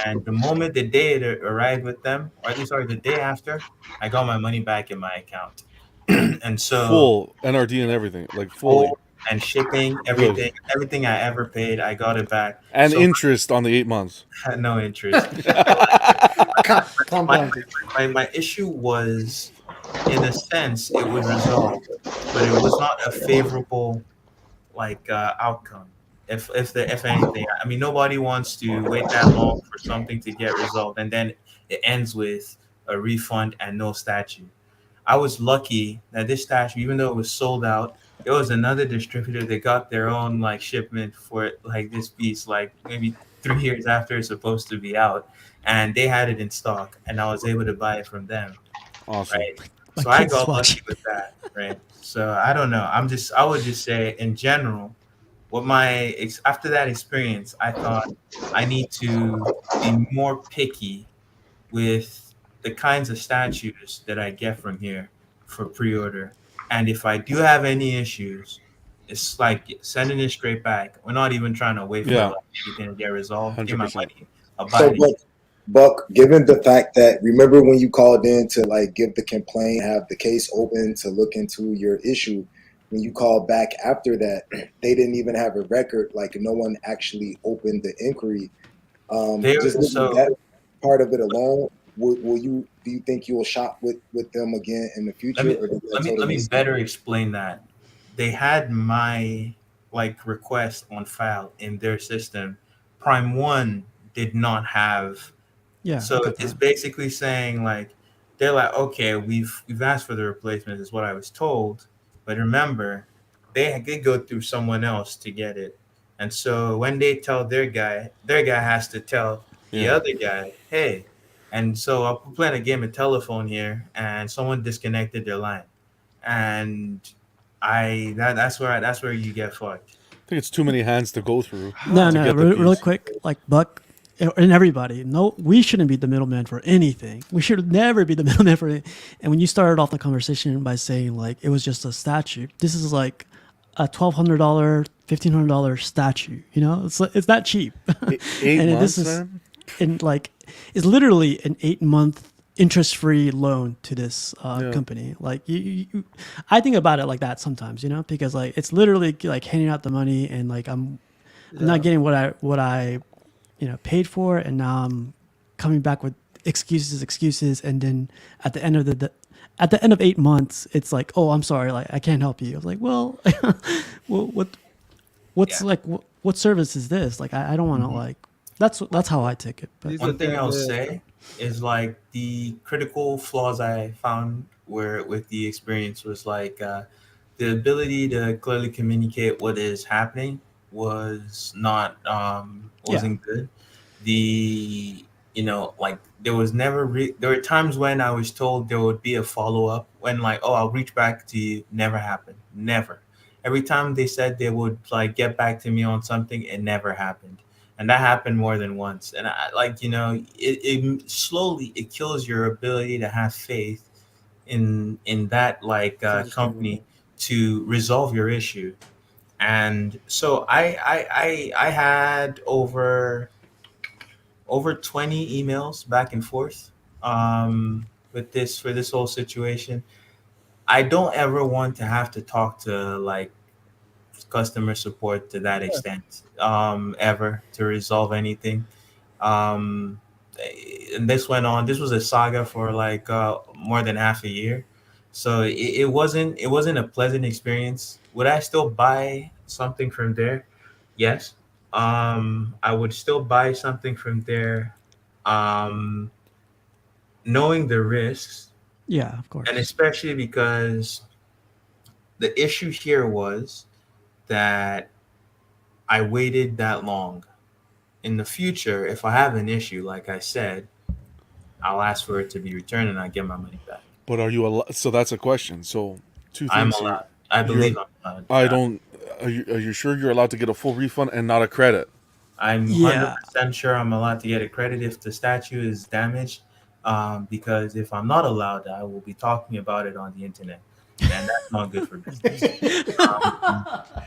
and the moment the day it arrived with them, or at least sorry, the day after, I got my money back in my account. And so Full NRD and everything, like fully. full and shipping, Good. everything I ever paid, I got it back. And So interest on the 8 months. had no interest. my, Compounded. my issue was, in a sense, it was resolved, but it was not a favorable outcome. If anything, I mean, nobody wants to wait that long for something to get resolved, and then it ends with a refund and no statue. I was lucky that this statue, even though it was sold out, there was another distributor that got their own like shipment for it, like this piece, like maybe 3 years after it's supposed to be out, and they had it in stock, and I was able to buy it from them. Awesome. Right. My So I kids got watch. lucky with that. Right. So I don't know. I would just say in general, what after that experience, I thought I need to be more picky with the kinds of statues that I get from here for pre-order. And if I do have any issues, it's like sending it straight back. We're not even trying to wait for Yeah. anything to get resolved. Give my 100%. money. I'll buy So, it. Buck, given the fact that remember when you called in to like give the complaint, have the case open to look into your issue, when you called back after that, they didn't even have a record. Like no one actually opened the inquiry. Just leaving that part of it alone. Do you think you will shop with them again in the future? Let me better explain that. They had my request on file in their system. Prime One did not have. Yeah. So got it's that. basically saying they're like, okay, we've asked for the replacement is what I was told, but remember, they did go through someone else to get it, and so when they tell their guy has to tell the Yeah. other guy, hey, And so I'm playing a game of telephone here, and someone disconnected their line, and that's where you get fucked. I think it's too many hands to go through No, to no, get the really piece. quick, like Buck and everybody. No, we shouldn't be the middleman for anything. We should never be the middleman for anything. And when you started off the conversation by saying like it was just a statue, this is like a $1,200, $1,500 statue. You know, it's not cheap. 8 months, this is man. in like it's literally an 8 month interest-free loan to this Yeah. company. Like I think about it like that sometimes, you know, because like it's literally like handing out the money and like I'm not getting what I paid for, and now I'm coming back with excuses, and then at the end of at the end of 8 months, it's like, oh, I'm sorry, like I can't help you. I was like, well, what's Yeah. like what service is this? Like I don't want to like that's how I take it. But These are One thing I'll things that say is like the critical flaws I found where with the experience was like the ability to clearly communicate what is happening was not yeah, wasn't good. The like there were times when I was told there would be a follow up when like, oh, I'll reach back to you. Never happened. Never. Every time they said they would like get back to me on something, it never happened. And that happened more than once. And I like, it slowly it kills your ability to have faith in that like I understand. company to resolve your issue. And so I had over 20 emails back and forth with this for this whole situation. I don't ever want to have to talk to like customer support to that extent ever to resolve anything. um and this went on, this was a saga for like more than half a year. So it wasn't a pleasant experience. Would I still buy something from there? Yes. I would still buy something from there, um knowing the risks, yeah, of and course. especially because the issue here was that I waited that long. In the future, if I have an issue, like I said, I'll ask for it to be returned and I get my money back. But are you allowed? So that's a question. So two I'm things here. allowed. I You're. believe I'm allowed. I don't. Are you sure you're allowed to get a full refund and not a credit? I'm Yeah, 100% sure I'm allowed to get a credit if the statue is damaged. Because if I'm not allowed, I will be talking about it on the internet, and that's not good for business.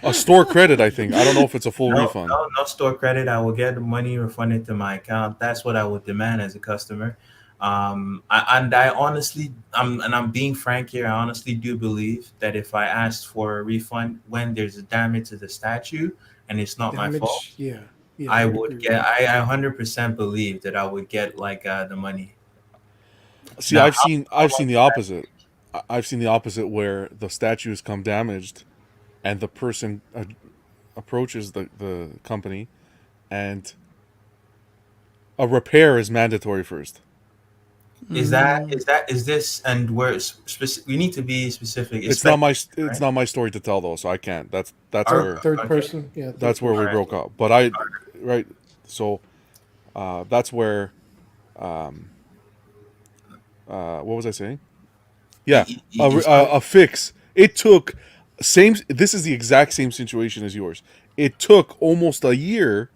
A store credit, I think. I don't know if it's a full No, refund. no store credit. I will get the money refunded to my account. That's what I would demand as a customer. I honestly, I'm being frank here. I honestly do believe that if I asked for a refund when there's a damage to the statue and it's not my fault, Damage. Yeah. Yeah. I I would would agree with get. that. I 100% believe that I would get like the money. See, Now, how I've long seen the does that opposite. take? I've seen the opposite where the statue has come damaged, and the person approaches the company, and a repair is mandatory first. Is this and where we need to be specific. It's speculation, It's right? not my story to tell though, so I can't. That's All right. where Third Okay. person. Yeah. Third that's where All we person. right. broke up. But I right so that's where what was I saying? Yeah, You saw a fix. It took same. This is the exact same situation as yours. It took almost a year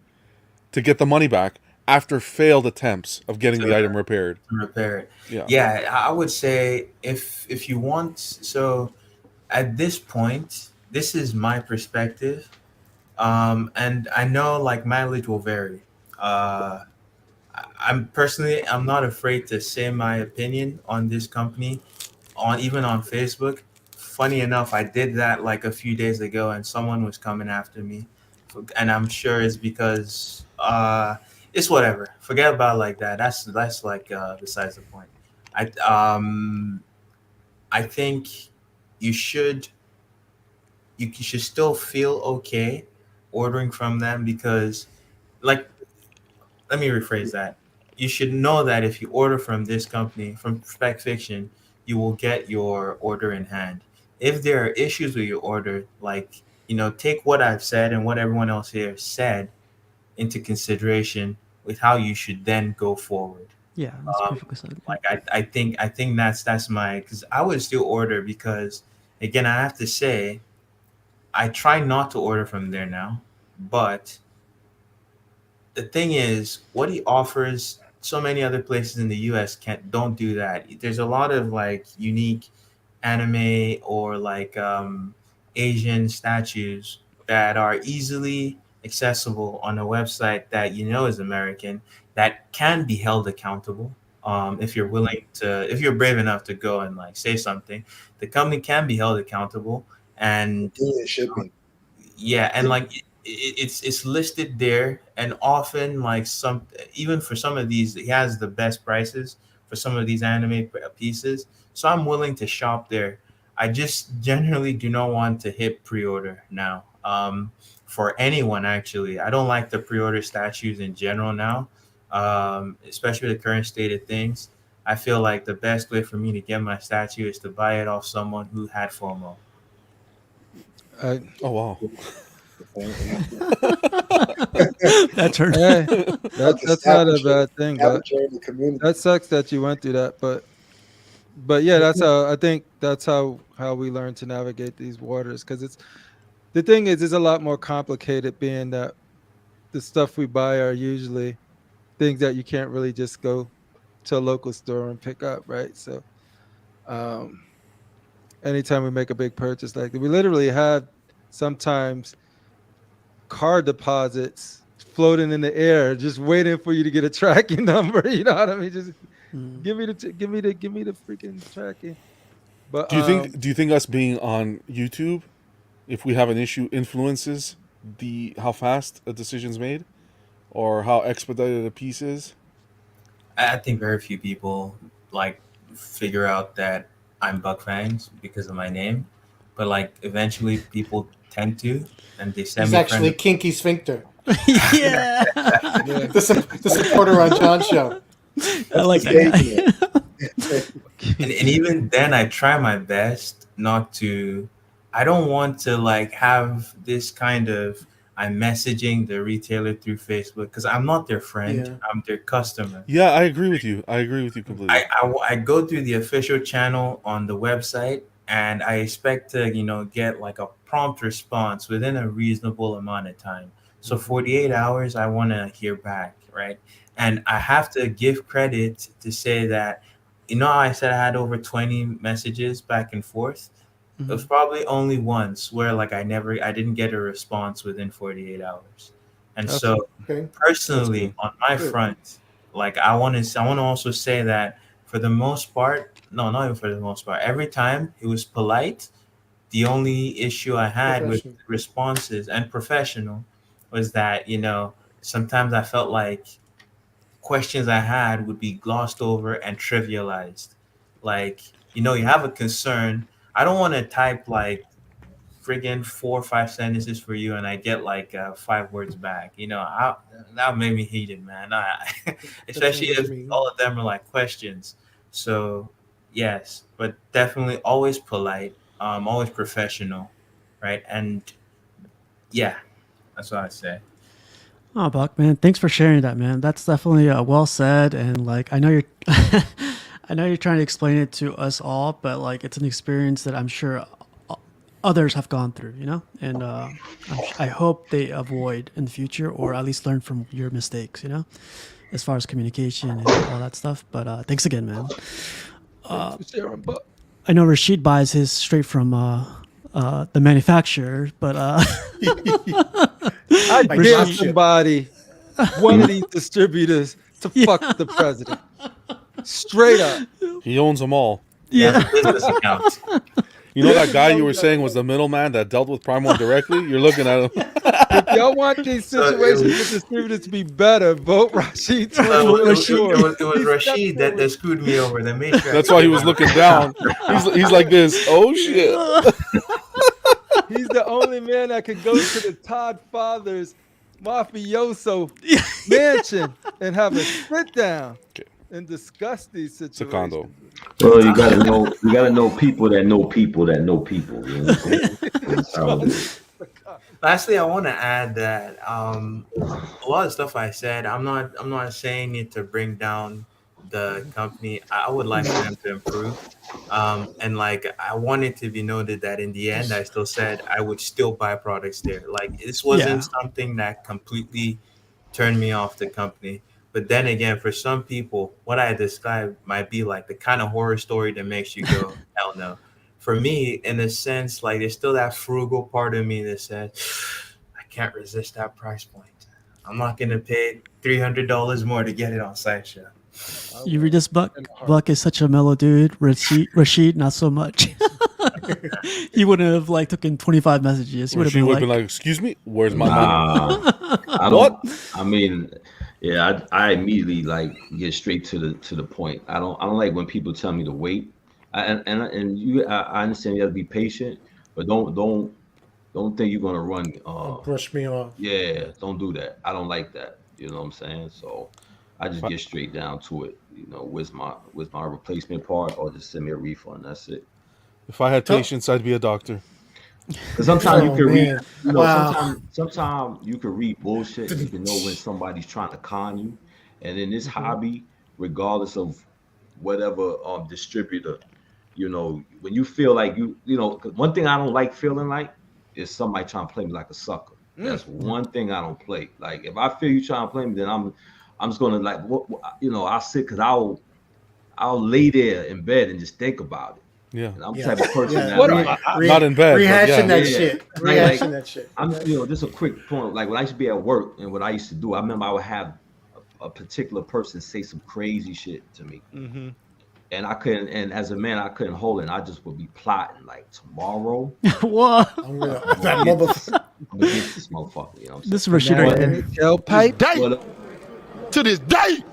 to get the money back after failed attempts of getting the to item repaired. repair it. Yeah. Yeah, I would say if you want, so at this point, this is my perspective. And I know like mileage will vary. I'm not afraid to say my opinion on this company on even on Facebook. Funny enough, I did that like a few days ago, and someone was coming after me, and I'm sure it's because it's whatever. Forget about like that. That's like besides the point. I I think you should you should still feel okay ordering from them because like let me rephrase that. You should know that if you order from this company, from Spec Fiction, you will get your order in hand. If there are issues with your order, like, take what I've said and what everyone else here said into consideration with how you should then go forward. Yeah, that's perfectly said. Like I think that's my, because I would still order, because again, I have to say I try not to order from there now, but the thing is, what he offers, so many other places in the US don't do that. There's a lot of like unique anime or like Asian statues that are easily accessible on a website that you know is American, that can be held accountable. If you're willing to, if you're brave enough to go and like say something, the company can be held accountable. And shipping. yeah, and like it's listed there, and often like some, even for some of these, he has the best prices for some of these anime pieces, so I'm willing to shop there. I just generally do not want to hit pre-order now, for anyone. Actually, I don't like the pre-order statues in general now, especially the current state of things. I feel like the best way for me to get my statue is to buy it off someone who had FOMO. Oh wow. That turned. Hey, that's not a bad thing, but the community. that sucks that you went through that. But yeah, that's how I think that's how we learn to navigate these waters. Because it's the thing is, it's a lot more complicated, being that the stuff we buy are usually things that you can't really just go to a local store and pick up, right? So, anytime we make a big purchase like that, we literally have sometimes card deposits floating in the air, just waiting for you to get a tracking number. You know what I mean? Just give me the freaking tracking. But Do you think us being on YouTube, if we have an issue, influences how fast a decision's made, or how expedited a piece is? I think very few people like figure out that I'm Buckfangs because of my name, but like eventually people tend to, and they send He's me actually friends. Kinky Sphincter. Yeah. The supporter on John's show. I like that guy. And even then, I try my best not to. I don't want to like have this kind of, I'm messaging the retailer through Facebook, because I'm not their friend. Yeah. I'm their customer. Yeah, I agree with you. I agree with you completely. I go through the official channel on the website, and I expect to, get like a prompt response within a reasonable amount of time. So 48 hours, I want to hear back, right? And I have to give credit to say that, how I said I had over 20 messages back and forth. It was probably only once where like I didn't get a response within 48 hours. And so personally on my front, like I want to also say that for the most part, no, not even for the most part, every time it was polite. The only issue I had with responses and professional was that, sometimes I felt like questions I had would be glossed over and trivialized. Like, you have a concern. I don't want to type like friggin' 4 or 5 sentences for you, and I get like 5 words back. That made me heated, man. Especially if all of them are like questions. So yes, but definitely always polite, always professional, right? And yeah, that's what I say. Oh, Buck, man, thanks for sharing that, man. That's definitely well said. And like, I know you're, I know you're trying to explain it to us all, but like, it's an experience that I'm sure others have gone through, and I hope they avoid in the future, or at least learn from your mistakes, as far as communication and all that stuff. But thanks again, man. I know Rashid buys his straight from the manufacturer, but I dare somebody, one of these distributors, to fuck the president. Straight up. He owns them all. Yeah. Business accounts. You know that guy you were saying was the middleman that dealt with Prime One directly? You're looking at him. If y'all want these situations with distributors to be better, vote Rashid. It was Rashid that screwed me over. That made sure. That's why he was looking down. He's like this. Oh shit. He's the only man that could go to the Todd Father's mafioso mansion and have a sit down and discuss these situations. It's a condo. Well, you gotta know people that know people that know people. You know what I'm saying? Lastly, I want to add that a lot of stuff I said, I'm not saying it to bring down the company, I would like for them to improve. And like I wanted to be noted that in the end, I still said I would still buy products there. Like this wasn't something that completely turned me off the company. But then again, for some people, what I described might be like the kind of horror story that makes you go, hell no. For me, in a sense, like there's still that frugal part of me that says, I can't resist that price point. I'm not gonna pay $300 more to get it on Sideshow. You read this, Buck? Buck is such a mellow dude. Rashid, not so much. He wouldn't have like taken 25 messages. He would have been like, "Excuse me, where's my money?" I don't. I mean, yeah, I immediately like get straight to the point. I don't like when people tell me to wait. I understand you have to be patient, but don't think you're gonna run. Brush me off. Yeah, don't do that. I don't like that. You know what I'm saying? So I just get straight down to it. You know, with my replacement part, or just send me a refund. That's it. If I had patience, I'd be a doctor. Because sometimes you can read. You know, Wow. sometimes you can read bullshit. You can know when somebody's trying to con you. And in this hobby, regardless of whatever distributor, you know, when you feel like you know, 'cause one thing I don't like feeling like is somebody trying to play me like a sucker. That's one thing I don't play. Like if I feel you trying to play me, then I'm just gonna like you know, I'll sit because I'll lay there in bed and just think about it. Yeah, and I'm the type of person that not in bed. Rehashing that shit. Rehashing that shit. I'm, you know, just a quick point. Like when I used to be at work and what I used to do, I remember I would have a particular person say some crazy shit to me, and I couldn't. And as a man, I couldn't hold it. And I just would be plotting like tomorrow. What? I'm gonna get this motherfucker. You know, what I'm This saying? Rashid right there. Yo, pipe to this day.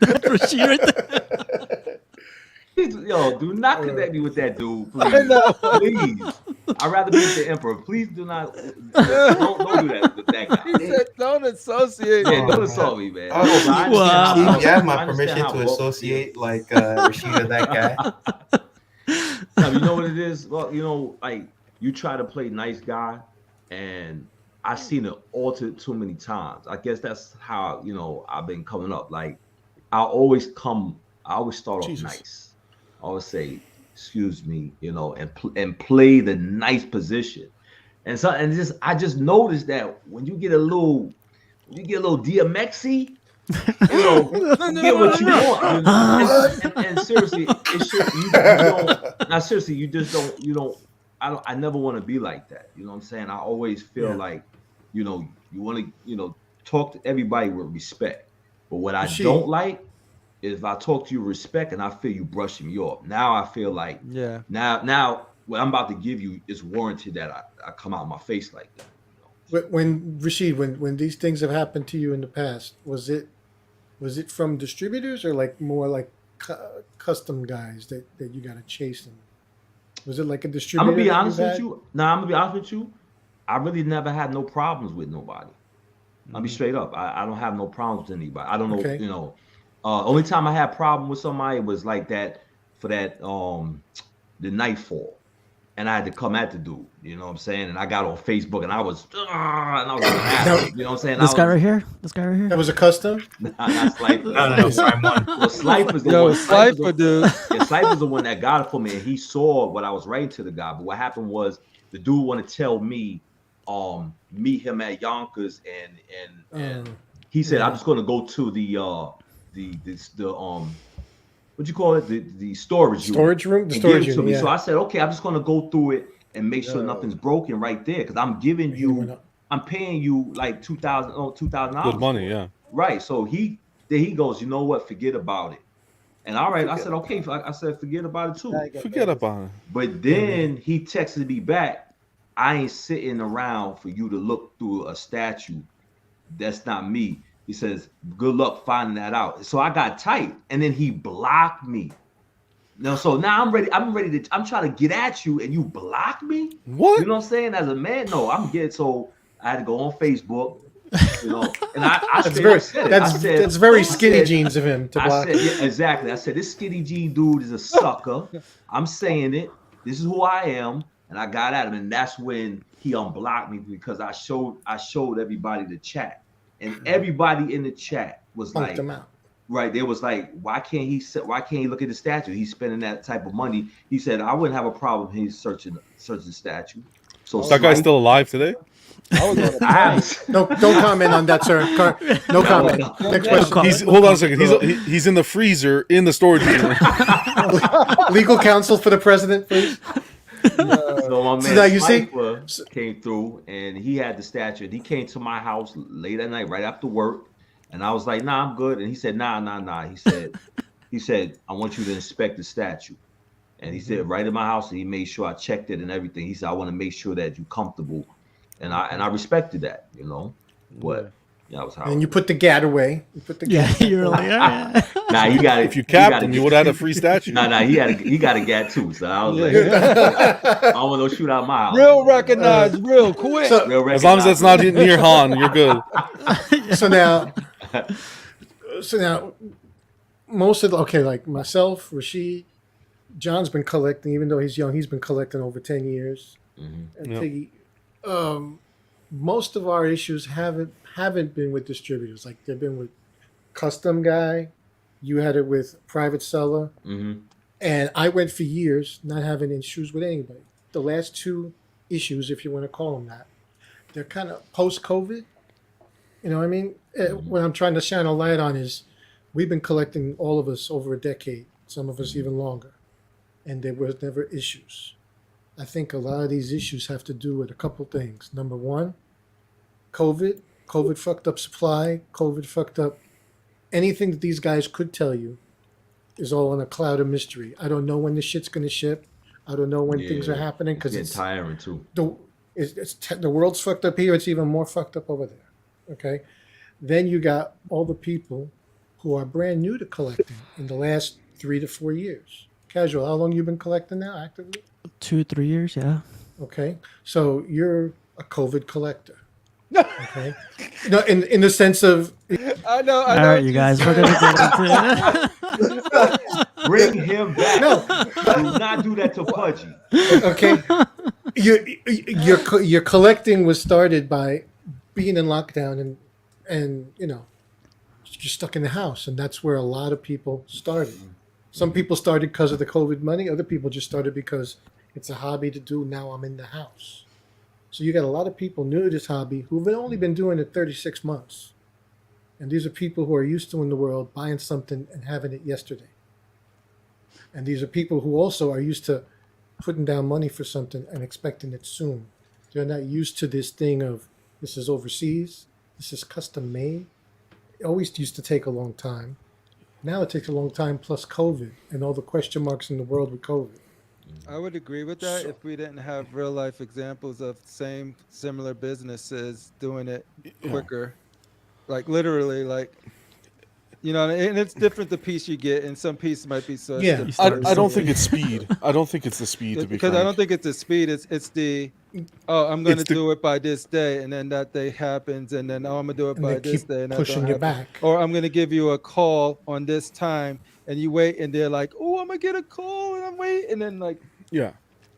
Rashid right there. Yo, do not connect me with that dude, please. Please. I'd rather be with the emperor. Please do not. Don't do that with that guy. He said, don't associate. Yeah, don't assult me, man. Oh, you have my permission to associate like Rashid with that guy. No, you know what it is? Well, you know, like you try to play nice guy, and I've seen it altered too many times. I guess that's how, you know, I've been coming up. Like I always start off nice. I always say, excuse me, you know, and play the nice position. And I just noticed that when you get a little DMXy, you know, you get what you want. You know? And seriously, it should, you don't. Now, seriously, I never want to be like that. You know what I'm saying? I always feel like, you know, you want to, you know, talk to everybody with respect. But what I don't like is if I talk to you with respect and I feel you brushing me off. Now I feel like, now what I'm about to give you is warranted that I come out of my face like that. You know? When Rashid, when these things have happened to you in the past, was it from distributors or like more like custom guys that you got to chase them? Was it like a distributor? I'm gonna be honest with you. I'm gonna be honest with you. I really never had no problems with nobody. I'll be straight up. I don't have no problems with anybody. I don't know, you know. Only time I had a problem with somebody was like that for that the Nightfall, and I had to come at the dude. You know what I'm saying? And I got on Facebook and I was like, you know what I'm saying? This guy right here. That was a custom. Not Slifer. No, sorry, one. Well, Slifer's the one. Slifer, dude. Yeah, Slifer's the one that got it for me, and he saw what I was writing to the guy. But what happened was the dude wanted to tell me, meet him at Yonkers, and he said I'm just gonna go to the what you call it, the storage room, the storage unit. Yeah. So I said, okay, I'm just gonna go through it and make sure nothing's broken right there, because I'm giving you, I'm paying you like $2,000. Good money, yeah. Right. So then he goes, you know what? Forget about it. And all right, I said, okay. I said, forget about it too. Forget about it. But then he texted me back, I ain't sitting around for you to look through a statue. That's not me. He says, good luck finding that out. So I got tight, and then he blocked me. No, so now I'm ready. I'm trying to get at you, and you block me? What? You know what I'm saying? As a man, no, so I had to go on Facebook, you know, and that's very skinny jeans of him to block. I said, yeah, exactly. I said, this skinny jean dude is a sucker. I'm saying it. This is who I am. And I got at him, and that's when he unblocked me, because I showed everybody the chat. And everybody in the chat was Punked like, him out. Right. They was like, why can't he look at the statue? He's spending that type of money. He said, I wouldn't have a problem. He's searching the statue. So That guy's still alive today? Don't comment on that, sir. No comment. Next question. Hold on a second. He's in the freezer in the storage unit. Legal counsel for the president, please. So my man So now you see- came through and he had the statue. And he came to my house late at night, right after work. And I was like, nah, I'm good. And he said, nah. He said, I want you to inspect the statue. And he said, right in my house, and he made sure I checked it and everything. He said, I want to make sure that you're comfortable. And I respected that, you know. But that was how. And you put the gat away. You put the gat. You're like, yeah. Nah, you got it. If you capped him, you would have had a free statue. Nah, he got a gat too. So I was like, I don't want no shoot out my house. Real recognized, real quick. As long as that's not near Han, you're good. So now, most of like myself, Rashid, John's been collecting, even though he's young, he's been collecting over 10 years. And Tiggy, most of our issues haven't been with distributors. Like they've been with Custom Guy. You had it with Private Seller. And I went for years not having issues with anybody. The last two issues, if you want to call them that, they're kind of post-COVID. You know what I mean? What I'm trying to shine a light on is we've been collecting, all of us, over a decade, some of us even longer. And there was never issues. I think a lot of these issues have to do with a couple things. Number one, COVID. COVID fucked up supply. COVID fucked up anything that these guys could tell you is all in a cloud of mystery. I don't know when the shit's going to ship. I don't know when things are happening because it's tiring too. The world's fucked up here. It's even more fucked up over there. Okay? Then you got all the people who are brand new to collecting in the last 3 to 4 years. Casual, how long you been collecting now actively? 2-3 years, yeah. Okay, so you're a COVID collector. Okay, no, in the sense of I know. All right, you guys, we're gonna get into it. Bring him back. No, do not do that to Pudgy. Okay, your collecting was started by being in lockdown and you know you're stuck in the house, and that's where a lot of people started. Some people started because of the COVID money. Other people just started because it's a hobby to do. Now I'm in the house. So you got a lot of people new to this hobby who've only been doing it 36 months. And these are people who are used to in the world buying something and having it yesterday. And these are people who also are used to putting down money for something and expecting it soon. They're not used to this thing of this is overseas, this is custom made. It always used to take a long time. Now it takes a long time plus COVID and all the question marks in the world with COVID. I would agree with that if we didn't have real life examples of similar businesses doing it quicker. Like literally, like, you know, and it's different the piece you get, and some pieces might be so. Yeah, I don't think it's speed. I don't think it's the speed, to be because frank. I don't think it's the speed. It's the I'm going to do it by this day, and then that day happens, and then I'm going to do it by this day, and pushing you back. Or I'm going to give you a call on this time, and you wait, and they're like, "Oh, I'm going to get a call," and I'm waiting, and then like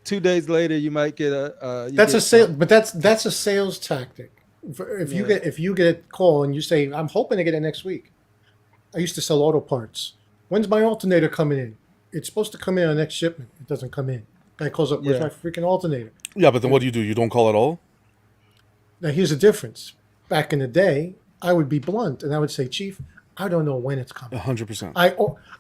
2 days later, you might get a. That's a sale, but that's a sales tactic. If you get a call and you say, "I'm hoping to get it next week," I used to sell auto parts. When's my alternator coming in? It's supposed to come in on the next shipment. It doesn't come in. Guy calls up, "Where's my freaking alternator?" Yeah, but then what do? You don't call at all? Now here's the difference. Back in the day, I would be blunt and I would say, "Chief, I don't know when it's coming." 100%.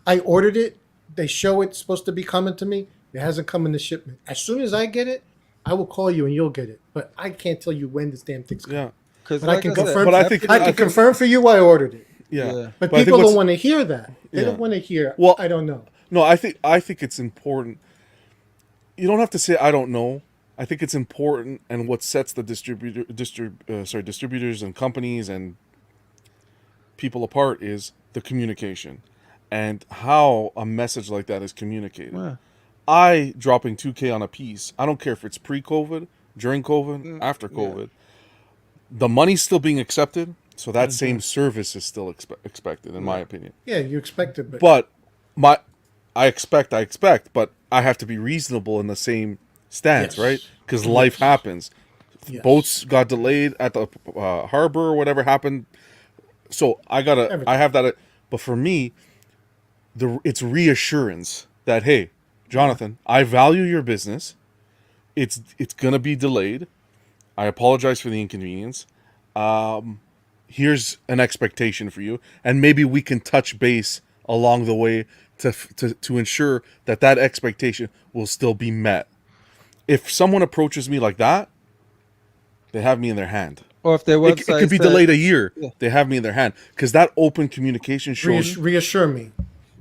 I ordered it. They show it's supposed to be coming to me. It hasn't come in the shipment. As soon as I get it, I will call you and you'll get it. But I can't tell you when this damn thing's coming. Yeah, but like I can I said, confirm. but I can confirm for you I ordered it. Yeah. But people don't want to hear that. They don't want to hear. Well, I don't know. No, I think it's important. You don't have to say I don't know. I think it's important, and what sets the distributors and companies and people apart is the communication and how a message like that is communicated. Yeah. I dropping 2K on a piece. I don't care if it's pre-COVID, during COVID, after COVID. The money's still being accepted, so that same service is still expected, in my opinion. Yeah, you expect it, but I expect, but I have to be reasonable in the same stance, right? Because life happens. Yes. Boats got delayed at the harbor or whatever happened. So I have that. But for me, it's reassurance that, hey, Jonathan, I value your business. It's gonna be delayed. I apologize for the inconvenience. Here's an expectation for you, and maybe we can touch base along the way to ensure that expectation will still be met. If someone approaches me like that, they have me in their hand. Or if their It website could be said- delayed a year. Yeah. They have me in their hand because that open communication shows. Reassure me.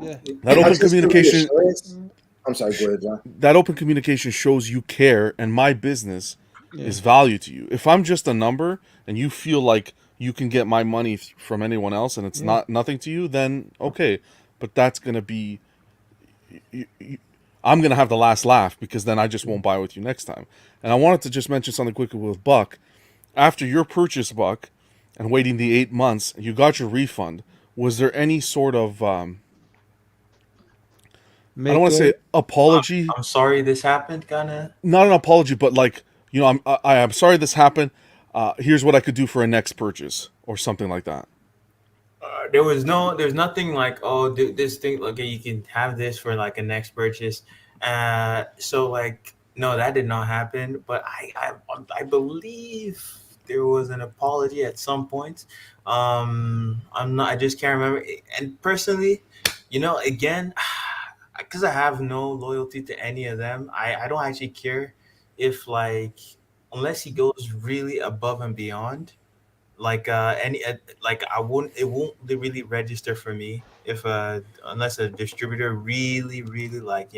Yeah. That open Just the communication. reassurance- I'm sorry, go ahead, John. That open communication shows you care, and my business is value to you. If I'm just a number and you feel like you can get my money from anyone else and it's not nothing to you, then okay. But that's gonna be. I'm gonna have the last laugh because then I just won't buy with you next time. And I wanted to just mention something quickly with Buck. After your purchase, Buck, and waiting the 8 months, you got your refund. Was there any sort of I don't want to say apology. I'm sorry this happened, kinda. Not an apology, but like, you know, I'm sorry this happened. Here's what I could do for a next purchase or something like that. There's nothing like, oh, this thing, okay, you can have this for like a next purchase. So like, no, that did not happen. But I believe there was an apology at some point. I just can't remember. And personally, again, because I have no loyalty to any of them, I don't actually care if like, unless he goes really above and beyond. Like I won't. It won't really register for me if unless a distributor really like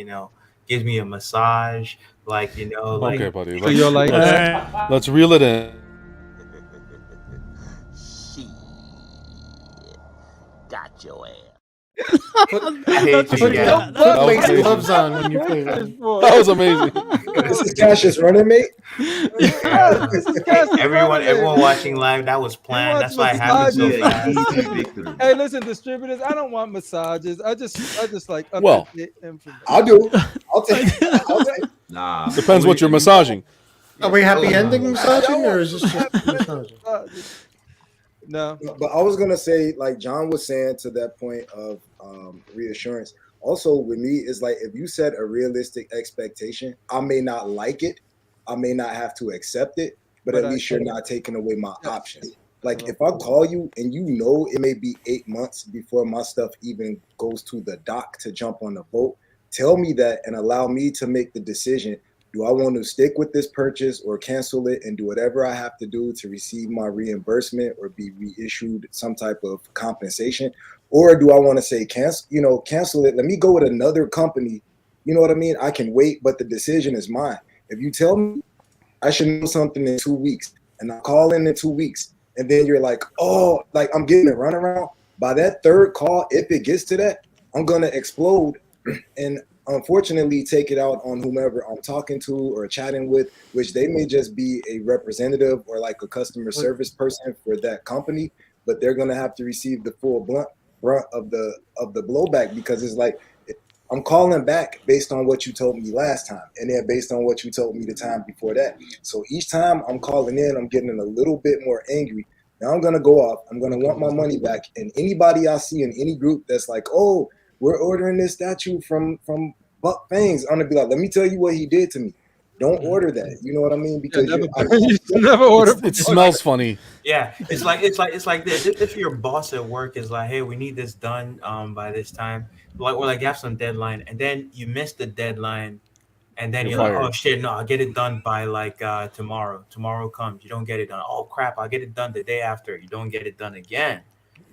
gives me a massage, like like. Okay, buddy. So you're like, let's reel it in. Got your ass. I hate you guys. Put lace gloves on when you play that. That was amazing. This is Cassius running, mate. Everyone watching live, that was planned. That's why I have it so fast. Hey, listen, distributors, I don't want massages. I just like Well, I'll do. I'll take. I'll take. Nah. Depends what you're massaging. Are we happy ending massaging or is this just massaging? No. But I was gonna say, like John was saying, to that point of reassurance. Also, with me, is like if you set a realistic expectation, I may not like it, I may not have to accept it, but at least you're not taking away my options. Like if I call you and you know it may be 8 months before my stuff even goes to the dock to jump on the boat, tell me that and allow me to make the decision. Do I want to stick with this purchase or cancel it and do whatever I have to do to receive my reimbursement or be reissued some type of compensation? Or do I want to say cancel it? Let me go with another company. You know what I mean? I can wait, but the decision is mine. If you tell me I should know something in 2 weeks and I call in 2 weeks and then you're like, oh, like I'm getting a runaround. By that third call, if it gets to that, I'm going to explode and unfortunately take it out on whomever I'm talking to or chatting with, which they may just be a representative or like a customer service person for that company, but they're going to have to receive the full brunt of the blowback, because it's like I'm calling back based on what you told me last time and then based on what you told me the time before that. So each time I'm calling in, I'm getting a little bit more angry. Now I'm going to go off. I'm going to want my money back. And anybody I see in any group that's like, oh, we're ordering this statue from Buck Fangs, I'm gonna be like, let me tell you what he did to me. Don't order that. You know what I mean? Because you never order. It smells funny. Yeah, it's like this. If your boss at work is like, hey, we need this done by this time, like, or like you have some deadline, and then you miss the deadline, and then you're like, oh shit, no, I'll get it done by like tomorrow. Tomorrow comes, you don't get it done. Oh crap, I'll get it done the day after. You don't get it done again.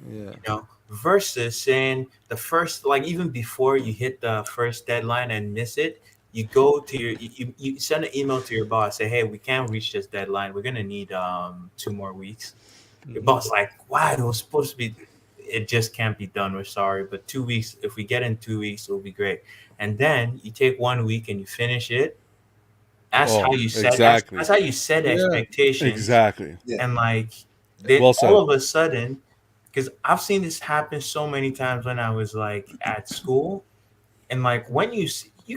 Yeah. Versus saying the first, like even before you hit the first deadline and miss it, you go to you send an email to your boss, say, hey, we can't reach this deadline. We're gonna need 2 more weeks. Your boss like, wow, it was supposed to be, it just can't be done. We're sorry, but 2 weeks. If we get in 2 weeks, it'll be great. And then you take 1 week and you finish it. That's how you set. Exactly. That's how you set expectations. Exactly. And like, all of a sudden. Because I've seen this happen so many times when I was like at school, and like when you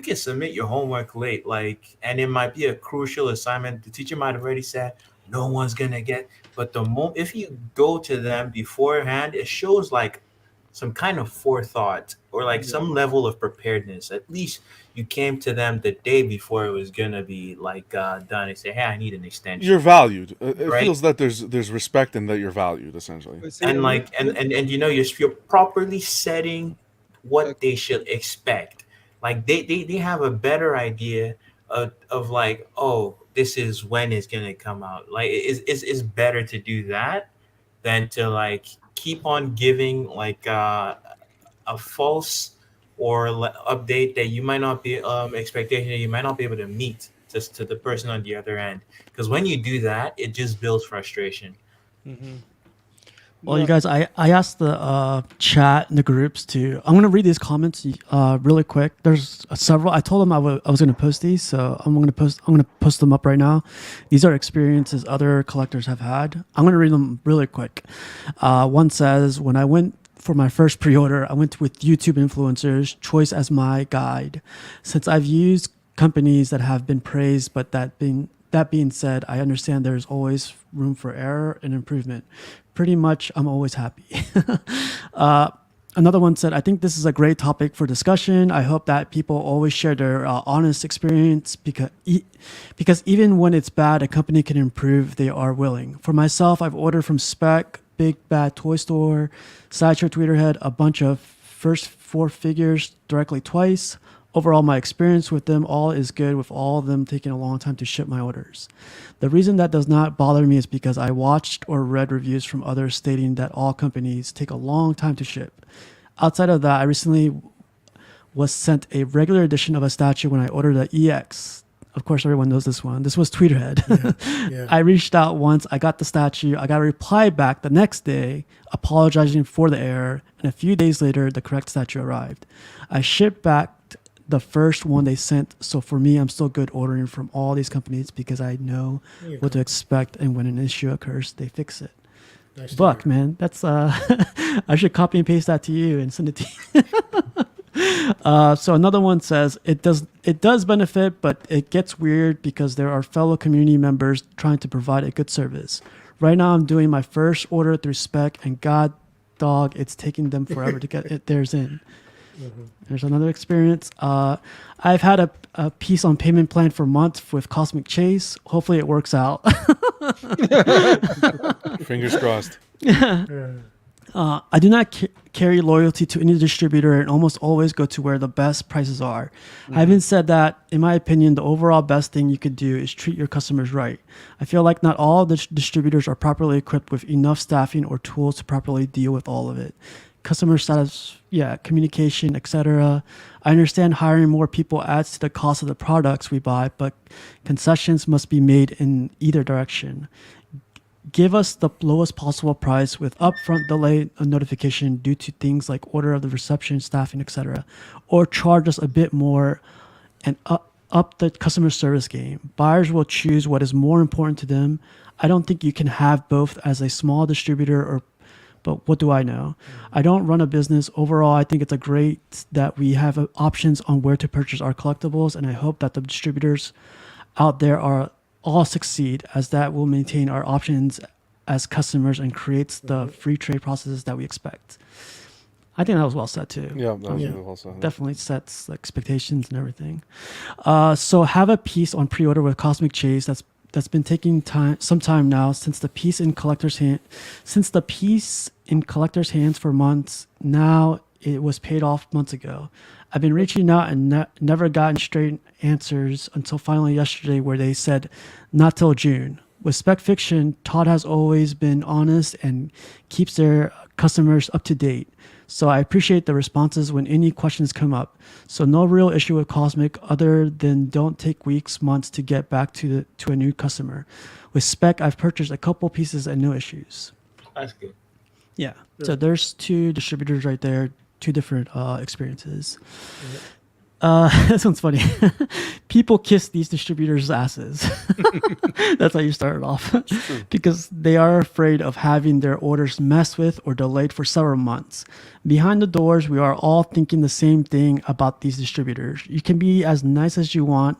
can submit your homework late, like, and it might be a crucial assignment. The teacher might have already said no one's gonna get, but if you go to them beforehand, it shows like some kind of forethought or like some level of preparedness. At least you came to them the day before it was gonna be like done and say, "Hey, I need an extension." You're valued. It Right? feels that there's respect and that you're valued essentially. And like and you know you're properly setting what they should expect. Like they have a better idea of like, oh, this is when it's gonna come out. Like it's better to do that than to like keep on giving like a false or update that you might not be expectation that you might not be able to meet just to the person on the other end. Because when you do that, it just builds frustration. Well, you guys, I asked the chat in the groups to. I'm gonna read these comments really quick. There's several. I told them I was gonna post these, so I'm gonna post them up right now. These are experiences other collectors have had. I'm gonna read them really quick. One says, when I went for my first pre-order, I went with YouTube influencers choice as my guide. Since I've used companies that have been praised, but that being said, I understand there's always room for error and improvement. Pretty much, I'm always happy. Another one said, I think this is a great topic for discussion. I hope that people always share their honest experience because even when it's bad, a company can improve. They are willing. For myself, I've ordered from Spec, Big Bad Toy Store, Sideshow Tweeterhead, a bunch of first 4 figures directly twice. Overall, my experience with them all is good, with all of them taking a long time to ship my orders. The reason that does not bother me is because I watched or read reviews from others stating that all companies take a long time to ship. Outside of that, I recently was sent a regular edition of a statue when I ordered the EX. Of course, everyone knows this one. This was Tweeterhead. Yeah. I reached out once. I got the statue. I got a reply back the next day apologizing for the error. And a few days later, the correct statue arrived. I shipped back the first one they sent. So for me, I'm still good ordering from all these companies because I know what to expect. And when an issue occurs, they fix it. Nice Buck, man, that's I should copy and paste that to you and send it to you. So another one says it does benefit, but it gets weird because there are fellow community members trying to provide a good service. Right now, I'm doing my first order through Spec, and God dog, it's taking them forever to get theirs in. Mm-hmm. There's another experience. I've had a piece on payment plan for months with Cosmic Chase. Hopefully it works out. Fingers crossed. I do not carry loyalty to any distributor and almost always go to where the best prices are. Having said that, in my opinion, the overall best thing you could do is treat your customers right. I feel like not all the distributors are properly equipped with enough staffing or tools to properly deal with all of it. Customer status, communication, etc. I understand hiring more people adds to the cost of the products we buy, but concessions must be made in either direction. Give us the lowest possible price with upfront delay notification due to things like order of the reception, staffing, etc. Or charge us a bit more and up the customer service game. Buyers will choose what is more important to them. I don't think you can have both as a small distributor but what do I know? I don't run a business. Overall, I think it's great that we have options on where to purchase our collectibles, and I hope that the distributors out there are all succeed, as that will maintain our options as customers and creates the free trade processes that we expect. I think that was well said too. Yeah, that was really well said. Definitely sets expectations and everything. So have a piece on pre-order with Cosmic Chase that's been taking some time now since the piece in collector's hands for months. Now it was paid off months ago. I've been reaching out and never gotten straight answers until finally yesterday, where they said not till June. With Spec Fiction, Todd has always been honest and keeps their customers up to date. So I appreciate the responses when any questions come up. So no real issue with Cosmic other than don't take weeks, months to get back to a new customer. With Spec, I've purchased a couple pieces and no issues. That's good. Yeah. So there's 2 distributors right there, 2 different experiences. This one's funny. People kiss these distributors' asses. That's how you started off. Because they are afraid of having their orders messed with or delayed for several months. Behind the doors, we are all thinking the same thing about these distributors. You can be as nice as you want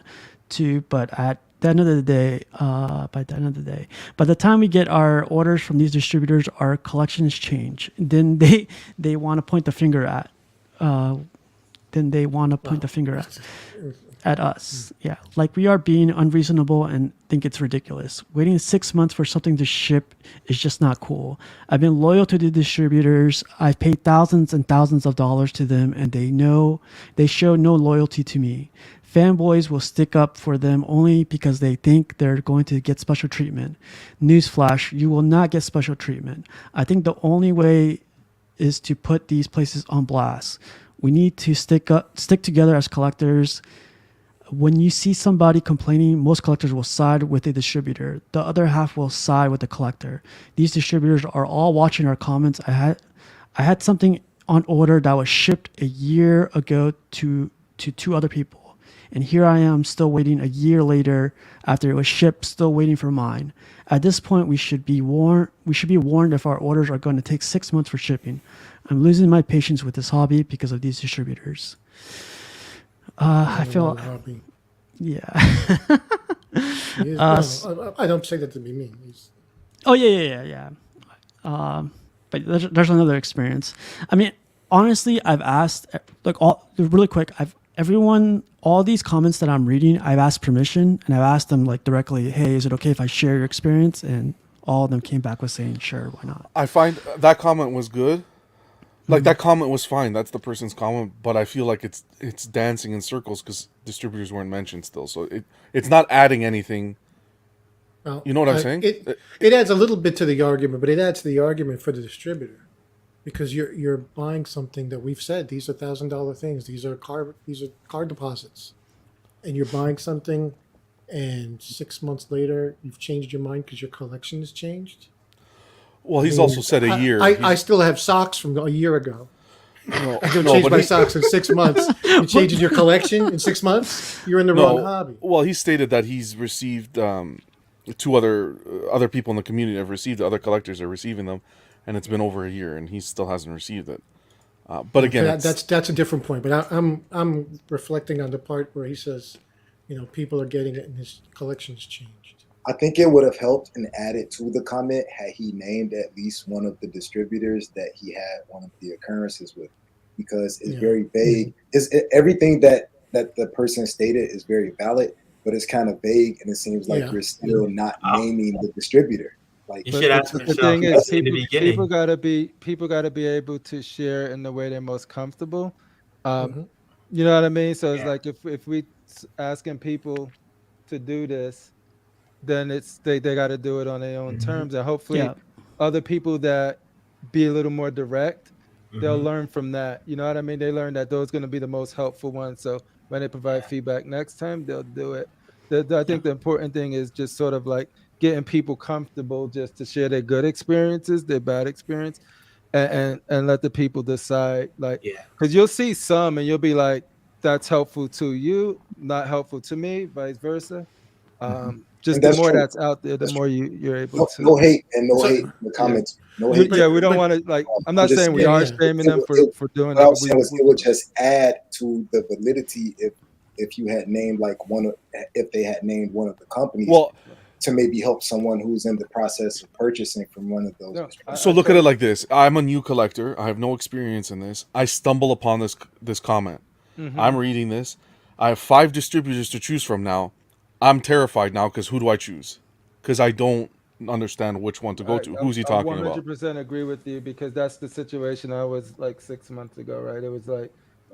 to, but at the end of the day, by the time we get our orders from these distributors, our collections change. Then they want to point the finger at. At us. Yeah, like we are being unreasonable and think it's ridiculous. Waiting 6 months for something to ship is just not cool. I've been loyal to the distributors. I've paid thousands and thousands of dollars to them, and they show no loyalty to me. Fanboys will stick up for them only because they think they're going to get special treatment. Newsflash, you will not get special treatment. I think the only way is to put these places on blast. We need to stick together as collectors. When you see somebody complaining, most collectors will side with the distributor. The other half will side with the collector. These distributors are all watching our comments. I had something on order that was shipped a year ago to 2 other people. And here I am still waiting a year later after it was shipped, still waiting for mine. At this point, we should be warned if our orders are going to take 6 months for shipping. I'm losing my patience with this hobby because of these distributors. I feel, yeah. I don't say that to be mean. Oh yeah. But there's another experience. I mean, honestly, I've asked really quick. All these comments that I'm reading, I've asked permission and I've asked them like directly, hey, is it okay if I share your experience? And all of them came back with saying, sure, why not? I find that comment was good. Like that comment was fine. That's the person's comment, but I feel like it's dancing in circles because distributors weren't mentioned still. So it's not adding anything. Well, you know what I'm saying? It adds a little bit to the argument, but it adds to the argument for the distributor because you're buying something that we've said these are $1,000 things. These are card deposits, and you're buying something, and 6 months later you've changed your mind because your collection has changed. Well, he's also said a year. I still have socks from a year ago. No, I don't change my socks in 6 months. You're changing your collection in 6 months? You're in the wrong hobby. Well, he stated that he's received 2 other people in the community have received it. Other collectors are receiving them, and it's been over a year, and he still hasn't received it. But again, that's a different point. But I'm reflecting on the part where he says, people are getting it, and his collection's changed. I think it would have helped and added to the comment had he named at least one of the distributors that he had one of the occurrences with, because it's very vague. Everything that the person stated is very valid, but it's kind of vague, and it seems like you're still not naming the distributor. Like you should ask the thing is, in the beginning. People gotta be able to share in the way they're most comfortable. You know what I mean? So it's like if we asking people to do this, then it's they got to do it on their own terms, and hopefully other people that be a little more direct, they'll learn from that. You know what I mean? They learn that those going to be the most helpful ones. So when they provide feedback next time, they'll do it. I think the important thing is just sort of like getting people comfortable just to share their good experiences, their bad experience, and let the people decide. Like, because you'll see some and you'll be like, that's helpful to you, not helpful to me, vice versa. Just the more that's out there, the more you're able to. No hate and no hate in the comments. No hate. Yeah, we don't want to like. I'm not saying we are shaming them for doing that. It would just add to the validity if you had named if they had named one of the companies. Well, to maybe help someone who's in the process of purchasing from one of those. So look at it like this: I'm a new collector. I have no experience in this. I stumble upon this comment. I'm reading this. I have 5 distributors to choose from now. I'm terrified now because who do I choose? Because I don't understand which one to go to. Who's he talking about? I 100% agree with you because that's the situation I was like 6 months ago, right? It was like,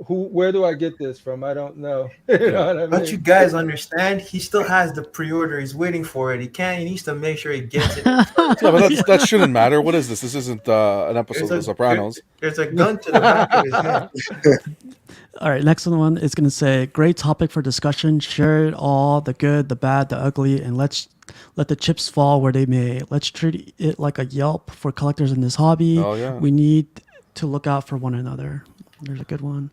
where do I get this from? I don't know. You know what I mean? Don't you guys understand? He still has the pre-order. He's waiting for it. He needs to make sure he gets it. Yeah, but that shouldn't matter. What is this? This isn't an episode of The Sopranos. There's a gun to the back of his head. All right, next one is going to say, great topic for discussion. Share it all, the good, the bad, the ugly, and let's let the chips fall where they may. Let's treat it like a Yelp for collectors in this hobby. Oh, yeah. We need to look out for one another. There's a good one.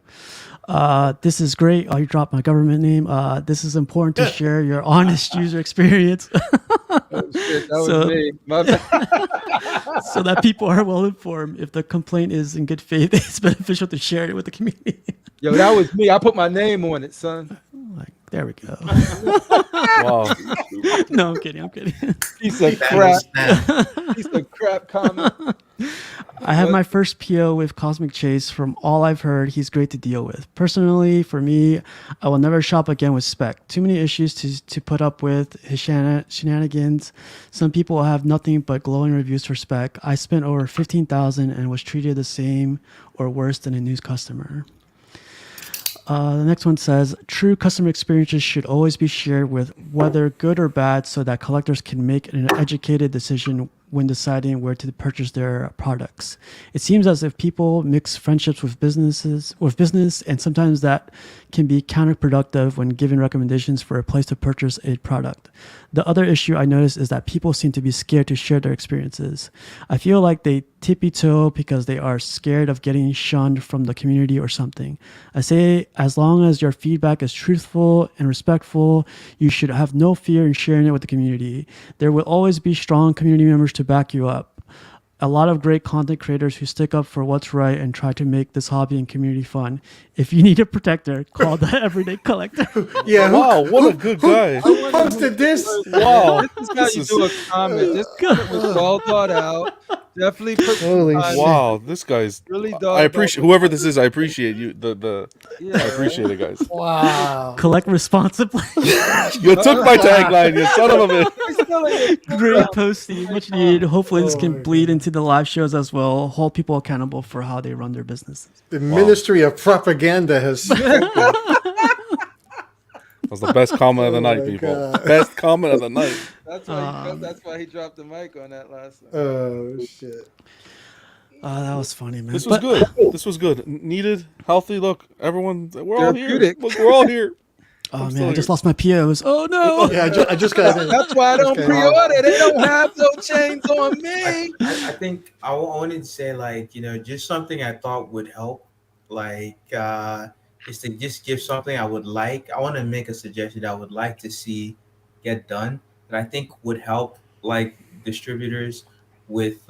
This is great. Oh, you dropped my government name. This is important to share your honest user experience. Oh, shit, that was me. My bad. So that people are well informed. If the complaint is in good faith, it's beneficial to share it with the community. Yo, that was me. I put my name on it, son. There we go. Wow. No, I'm kidding. I'm kidding. Piece of crap. Piece of crap comment. I have my first PO with Cosmic Chase. From all I've heard, he's great to deal with. Personally, for me, I will never shop again with Spec. Too many issues to put up with. His shenanigans. Some people have nothing but glowing reviews for Spec. I spent over $15,000 and was treated the same or worse than a new customer. The next one says, true customer experiences should always be shared with, whether good or bad, so that collectors can make an educated decision when deciding where to purchase their products. It seems as if people mix friendships with business, and sometimes that can be counterproductive when giving recommendations for a place to purchase a product. The other issue I noticed is that people seem to be scared to share their experiences. I feel like they tippy-toe because they are scared of getting shunned from the community or something. I say, as long as your feedback is truthful and respectful, you should have no fear in sharing it with the community. There will always be strong community members to back you up. A lot of great content creators who stick up for what's right and try to make this hobby and community fun. If you need a protector, call the Everyday Collector. Yeah. Wow, what a good guy. Who posted this? Wow. This is how you do a comment. This comment was well thought out. Definitely. Wow, this guy's. Really I appreciate whoever this is. I appreciate you. Yeah. I appreciate it, guys. Wow. Collect responsibly. You took my tagline, you son of a bitch. Great posting, much needed. Hopefully this can bleed into the live shows as well. Hold people accountable for how they run their businesses. The Ministry of Propaganda has. That was the best comment of the night, people. God. Best comment of the night. That's why he dropped the mic on that last one. Oh shit. That was funny, man. This was good. This was good. Needed, healthy. Look, everyone, we're all here. Therapeutic. Look, we're all here. Oh man, I just lost my POs. Oh no. Yeah, I just got in. That's why I don't pre-order. They don't have no chains on me. I think I wanted to say, like, just something I thought would help, like, is to just give something I want to make a suggestion that I would like to see get done that I think would help, like, distributors with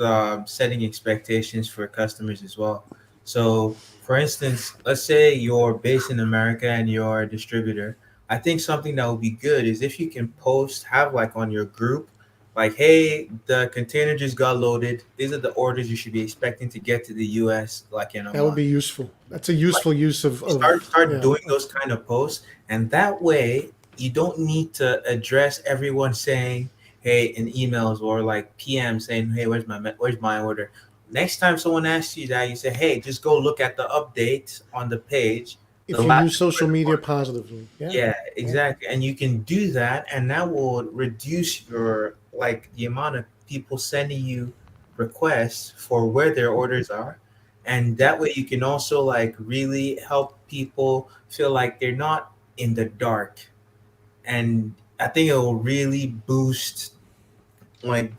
setting expectations for customers as well. So, for instance, let's say you're based in America and you're a distributor. I think something that would be good is if you can have like on your group, like, hey, the container just got loaded. These are the orders you should be expecting to get to the US, like, in a That would month. be useful. That's a useful use of Start doing those kind of posts, and that way you don't need to address everyone saying, hey, in emails or like PM saying, hey, where's my order? Next time someone asks you that, you say, hey, just go look at the update on the page. If you use social media positively. Yeah, exactly. And you can do that, and that will reduce your, like, the amount of people sending you requests for where their orders are. And that way you can also, like, really help people feel like they're not in the dark. And I think it will really boost, like,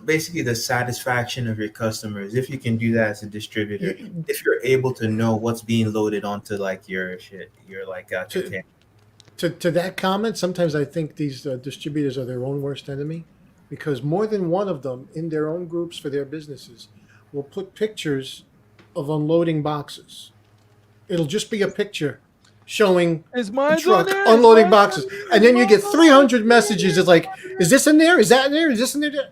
basically the satisfaction of your customers if you can do that as a distributor. If you're able to know what's being loaded onto, like, your shit, your, like, container. To that comment, sometimes I think these distributors are their own worst enemy, because more than one of them in their own groups for their businesses will put pictures of unloading boxes. It'll just be a picture showing the truck unloading boxes, and then you get 300 messages. It's like, is this in there? Is that in there? Is this in there?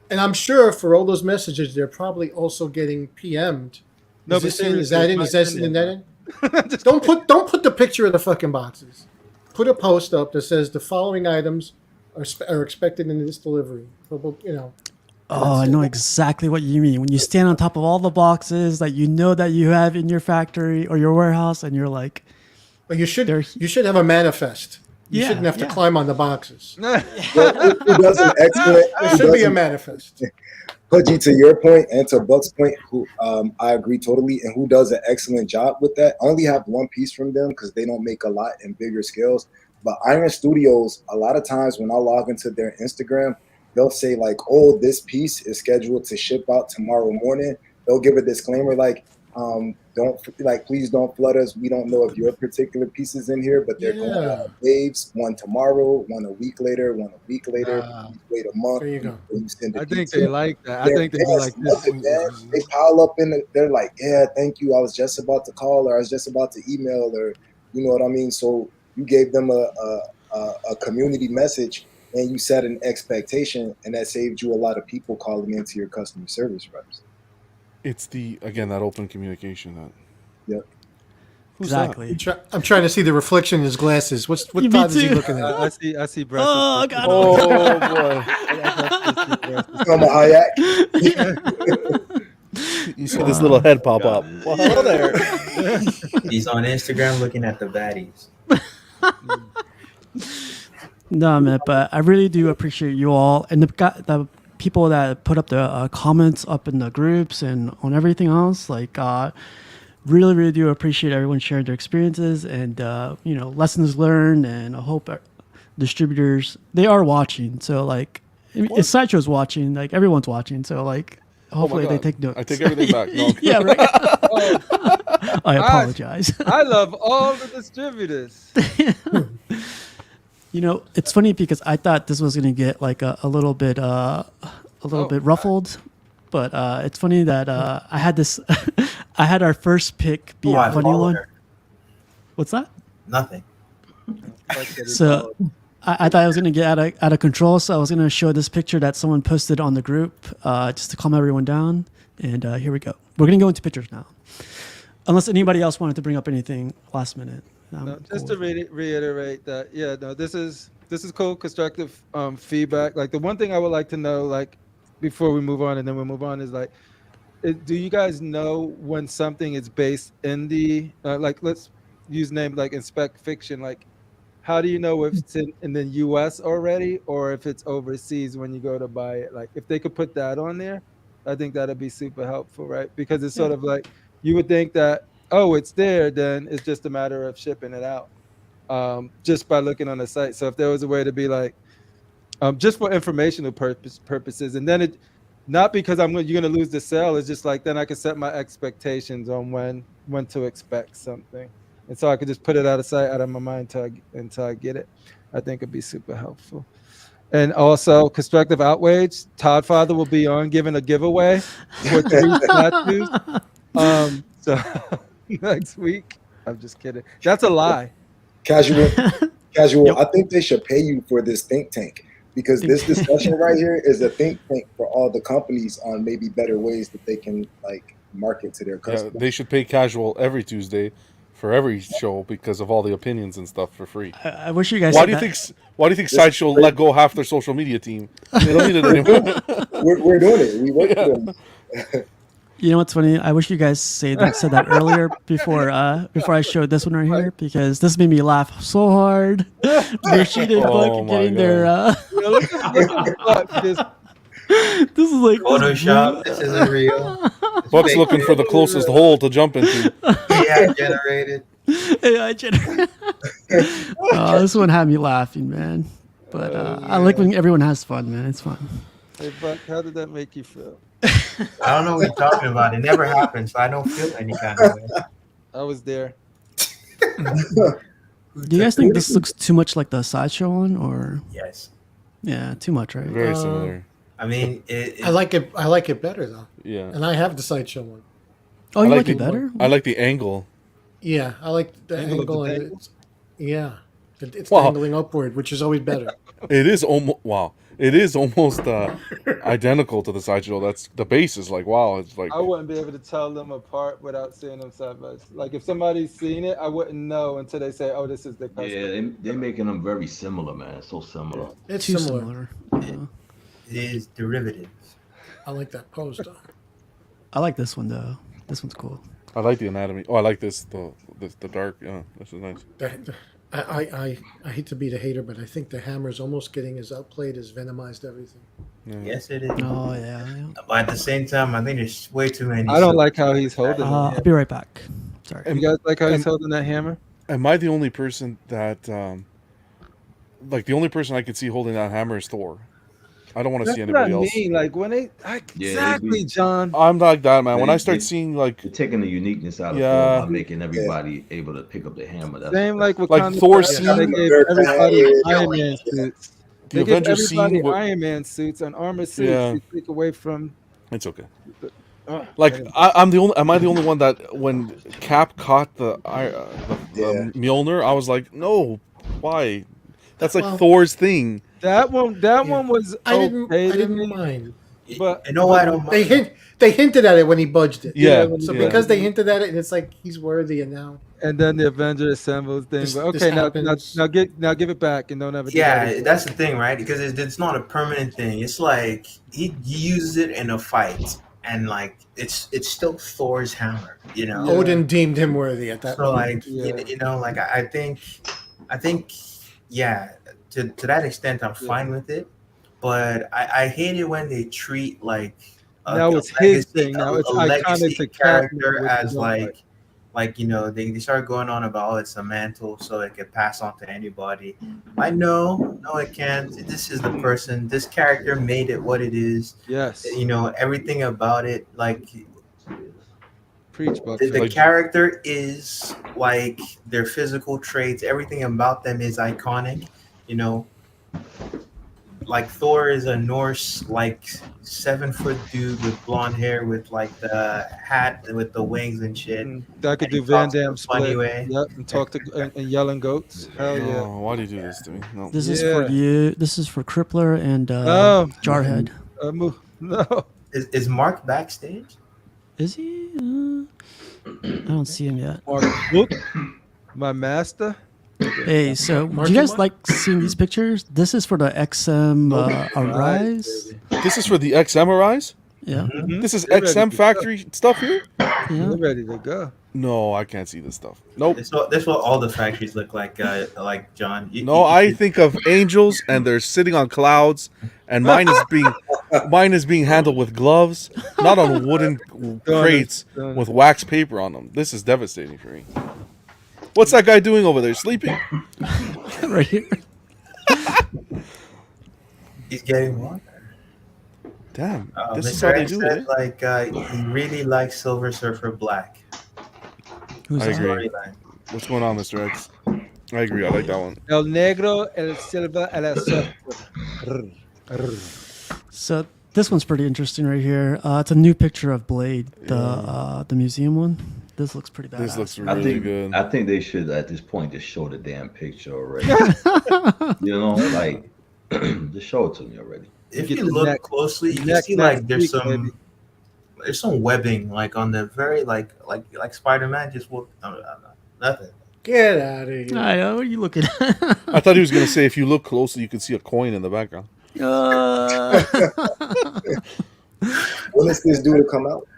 And I'm sure for all those messages, they're probably also getting PM'd. No, Is this in? Is seriously, that in? Is this in? That in? Don't put the picture of the fucking boxes. Put a post up that says the following items are expected in this delivery. Oh, I know exactly what you mean. When you stand on top of all the boxes that you know that you have in your factory or your warehouse, and you're like, but you should have a manifest. You shouldn't have to climb on the boxes. Who does an excellent? There should be a manifest. Pudgy, to your point and to Buck's point, who I agree totally, and who does an excellent job with that. I only have one piece from them because they don't make a lot in bigger scales. But Iron Studios, a lot of times when I log into their Instagram, they'll say like, "Oh, this piece is scheduled to ship out tomorrow morning." They'll give a disclaimer like, please don't flood us. We don't know if your particular piece is in here, but they're going on waves. One tomorrow, one a week later, one a week later. Wait a month. There you go. I think they like that. I think they be like this. They pile up in it. They're like, yeah, thank you. I was just about to call, or I was just about to email, or you know what I mean. So You gave them a community message, and you set an expectation, and that saved you a lot of people calling into your customer service reps. It's that open communication. Yep. Who's Exactly. I'm trying to see the reflection in his glasses. What Me Todd is he too. looking at? I see breakfast. Oh, God. Oh boy! From a Hayek. You see this little head pop up. Well, hello there. He's on Instagram looking at the baddies. No, man, but I really do appreciate you all and the people that put up the comments up in the groups and on everything else. Like, really, really do appreciate everyone sharing their experiences and lessons learned. And I hope distributors, they are watching. So like, if Sideshow's watching, like everyone's watching. So like, hopefully they take notes. I take everything back. No. Yeah, right. I apologize. I love all the distributors. It's funny because I thought this was going to get like a little bit ruffled, but it's funny that I had this. I had our first pick be a funny one. Her. What's that? Nothing. So I thought I was going to get out of control, so I was going to show this picture that someone posted on the group just to calm everyone down. And here we go. We're going to go into pictures now, unless anybody else wanted to bring up anything last minute. No, just to reiterate that, this is cool, constructive feedback. Like the one thing I would like to know, like before we move on, and then we'll move on, is like, do you guys know when something is based in the like, let's use name like Inspect Fiction, like how do you know if it's in the US already or if it's overseas when you go to buy it? Like if they could put that on there, I think that'd be super helpful, right? Because it's sort of like you would think that, oh, it's there, then it's just a matter of shipping it out just by looking on the site. So if there was a way to be like, just for informational purposes, and then it, not because you're going to lose the sale, it's just like, then I can set my expectations on when to expect something. And so I could just put it out of sight, out of my mind until I get it. I think it'd be super helpful. And also, constructive outrage. Todd Father will be on giving a giveaway for 3 statues. So next week. I'm just kidding. That's a lie. Casual. Yep. I think they should pay you for this think tank, because this discussion right here is a think tank for all the companies on maybe better ways that they can like market to their customers. Yeah, they should pay Casual every Tuesday for every show because of all the opinions and stuff for free. I wish you guys. Why do you think Sideshow let go half their social media team? They don't need it anymore. We're doing it. We work for them. You know what's funny? I wish you guys said that earlier before I showed this one right here, because this made me laugh so hard. They're cheating book getting their. This is like Photoshop. This isn't real. Buck's looking for the closest hole to jump into. AI generated. AI generated. This one had me laughing, man. But I like when everyone has fun, man. It's fun. Hey, Buck, how did that make you feel? I don't know what you're talking about. It never happened, so I don't feel any kind of way. I was there. Do you guys think this looks too much like the Sideshow one, or? Yes. Yeah, too much, right? Very similar. I mean, I like it better though. Yeah. And I have the Sideshow one. Oh, you like it better? I like the angle. Yeah, I like the angle. Of the It's dangling upward, which is always better. It is almost It is almost identical to the Sideshow. That's the base is like wow. It's like I wouldn't be able to tell them apart without seeing them side by side. Like if somebody's seen it, I wouldn't know until they say, "Oh, this is the custom." Yeah, they're making them very similar, man. So similar. It's Too similar. similar. It is derivatives. I like that pose though. I like this one though. This one's cool. I like the anatomy. Oh, I like this the dark. Yeah, this is nice. I hate to be the hater, but I think the hammer's almost getting as outplayed as Venomized everything. Yes, it is. Oh yeah. But at the same time, I think there's way too many. I don't like how he's holding it. I'll be right back. Sorry. You guys like how he's holding that hammer? Am I the only person that like the only person I could see holding that hammer is Thor? I don't want to see anybody else. Like when exactly, John. I'm like that, man. When I start seeing like they're taking the uniqueness out of Thor by making everybody able to pick up the hammer. That's same like with Thor scene. They gave everybody Iron Man suits. The Avengers scene. Iron Man suits and armor suits. Yeah. You take away from. It's okay. Like I'm the only. Am I the only one that when Cap caught the Mjolnir, I was like, no, why? That's like Well, Thor's thing. That one was I didn't. okay I to didn't me, mind. but You know what? I don't mind. They hinted at it when he budged it. Yeah, when So he yeah. because they did it, hinted at it, and it's like he's worthy, and now and then the Avenger assembles thing. this, But this okay, happens. now give it back and don't ever do that Yeah, again. that's the thing, right? Because it's not a permanent thing. It's like he uses it in a fight, and like it's still Thor's hammer, you know. Odin deemed him worthy at that So moment. like you know, like I think yeah, to that extent, I'm fine with it. But I hate it when they treat like Now it's his thing. Now it's a iconic to legacy Cap, character which as is not like you know they start going on about it's a mantle so it can pass on to anybody. I know, no, it can't. This is the person. This character made it what it is. Yes. You know everything about it. Like preach, Buck. the character is like their physical traits. Everything about them is iconic. You know, like Thor is a Norse, like 7-foot dude with blonde hair, with like the hat with the wings and shit. That could And he do Van talks in a Damme funny split. way. Yep, and talk to and yelling goats. Hell yeah. Oh, why do you do this to me? No. This is for you. This is for Crippler and Jarhead. No. Is Mark backstage? Is he? I don't see him yet. Mark, whoop, my master. Hey, so do you guys like seeing these pictures? This is for the XM Arise. This is for the XM Arise? Yeah. This is They're ready XM to Factory stuff here? Yeah. They're ready to go. No, I can't see this stuff. Nope. That's what all the factories look like John. No, I think of angels and they're sitting on clouds, and mine is being handled with gloves, not on wooden crates with wax paper on them. This is devastating for me. What's that guy doing over there? Sleeping? Right here. He's getting water. Damn, this Mr. is how they X do said, it. Like he really likes Silver Surfer Black. Who's I that? agree. What's going on, Mr. X? I agree. I like that one. El negro, el silver, el azul. So this one's pretty interesting right here. It's a new picture of Blade, the museum one. This looks pretty bad. This looks really good. I think they should at this point just show the damn picture already. You know, like just show it to me already. If you look closely, you can see like there's some webbing like on the very like Spider-Man just nothing. Get out of here. I know. What are you looking at? I thought he was gonna say if you look closely, you can see a coin in the background. When is this due to come out?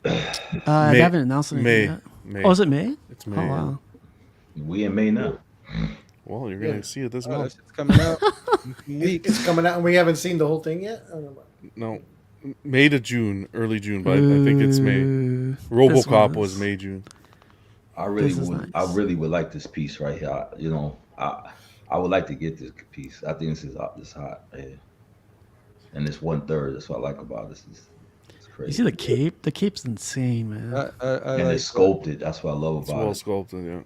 They haven't announced anything yet. Oh, is it May? It's May. Oh, wow. We in May now. Well, you're gonna see it this month. It's coming out. It's coming out, and we haven't seen the whole thing yet. I don't know. No, May to June, early June, but I think it's May. RoboCop was May, June. I really would like this piece right here. You know, I would like to get this piece. I think this is hot, man. And it's 1/3. That's what I like about this. It's crazy. You see the cape? The cape's insane, man. And it's sculpted. That's what I love It's about well it. sculpted,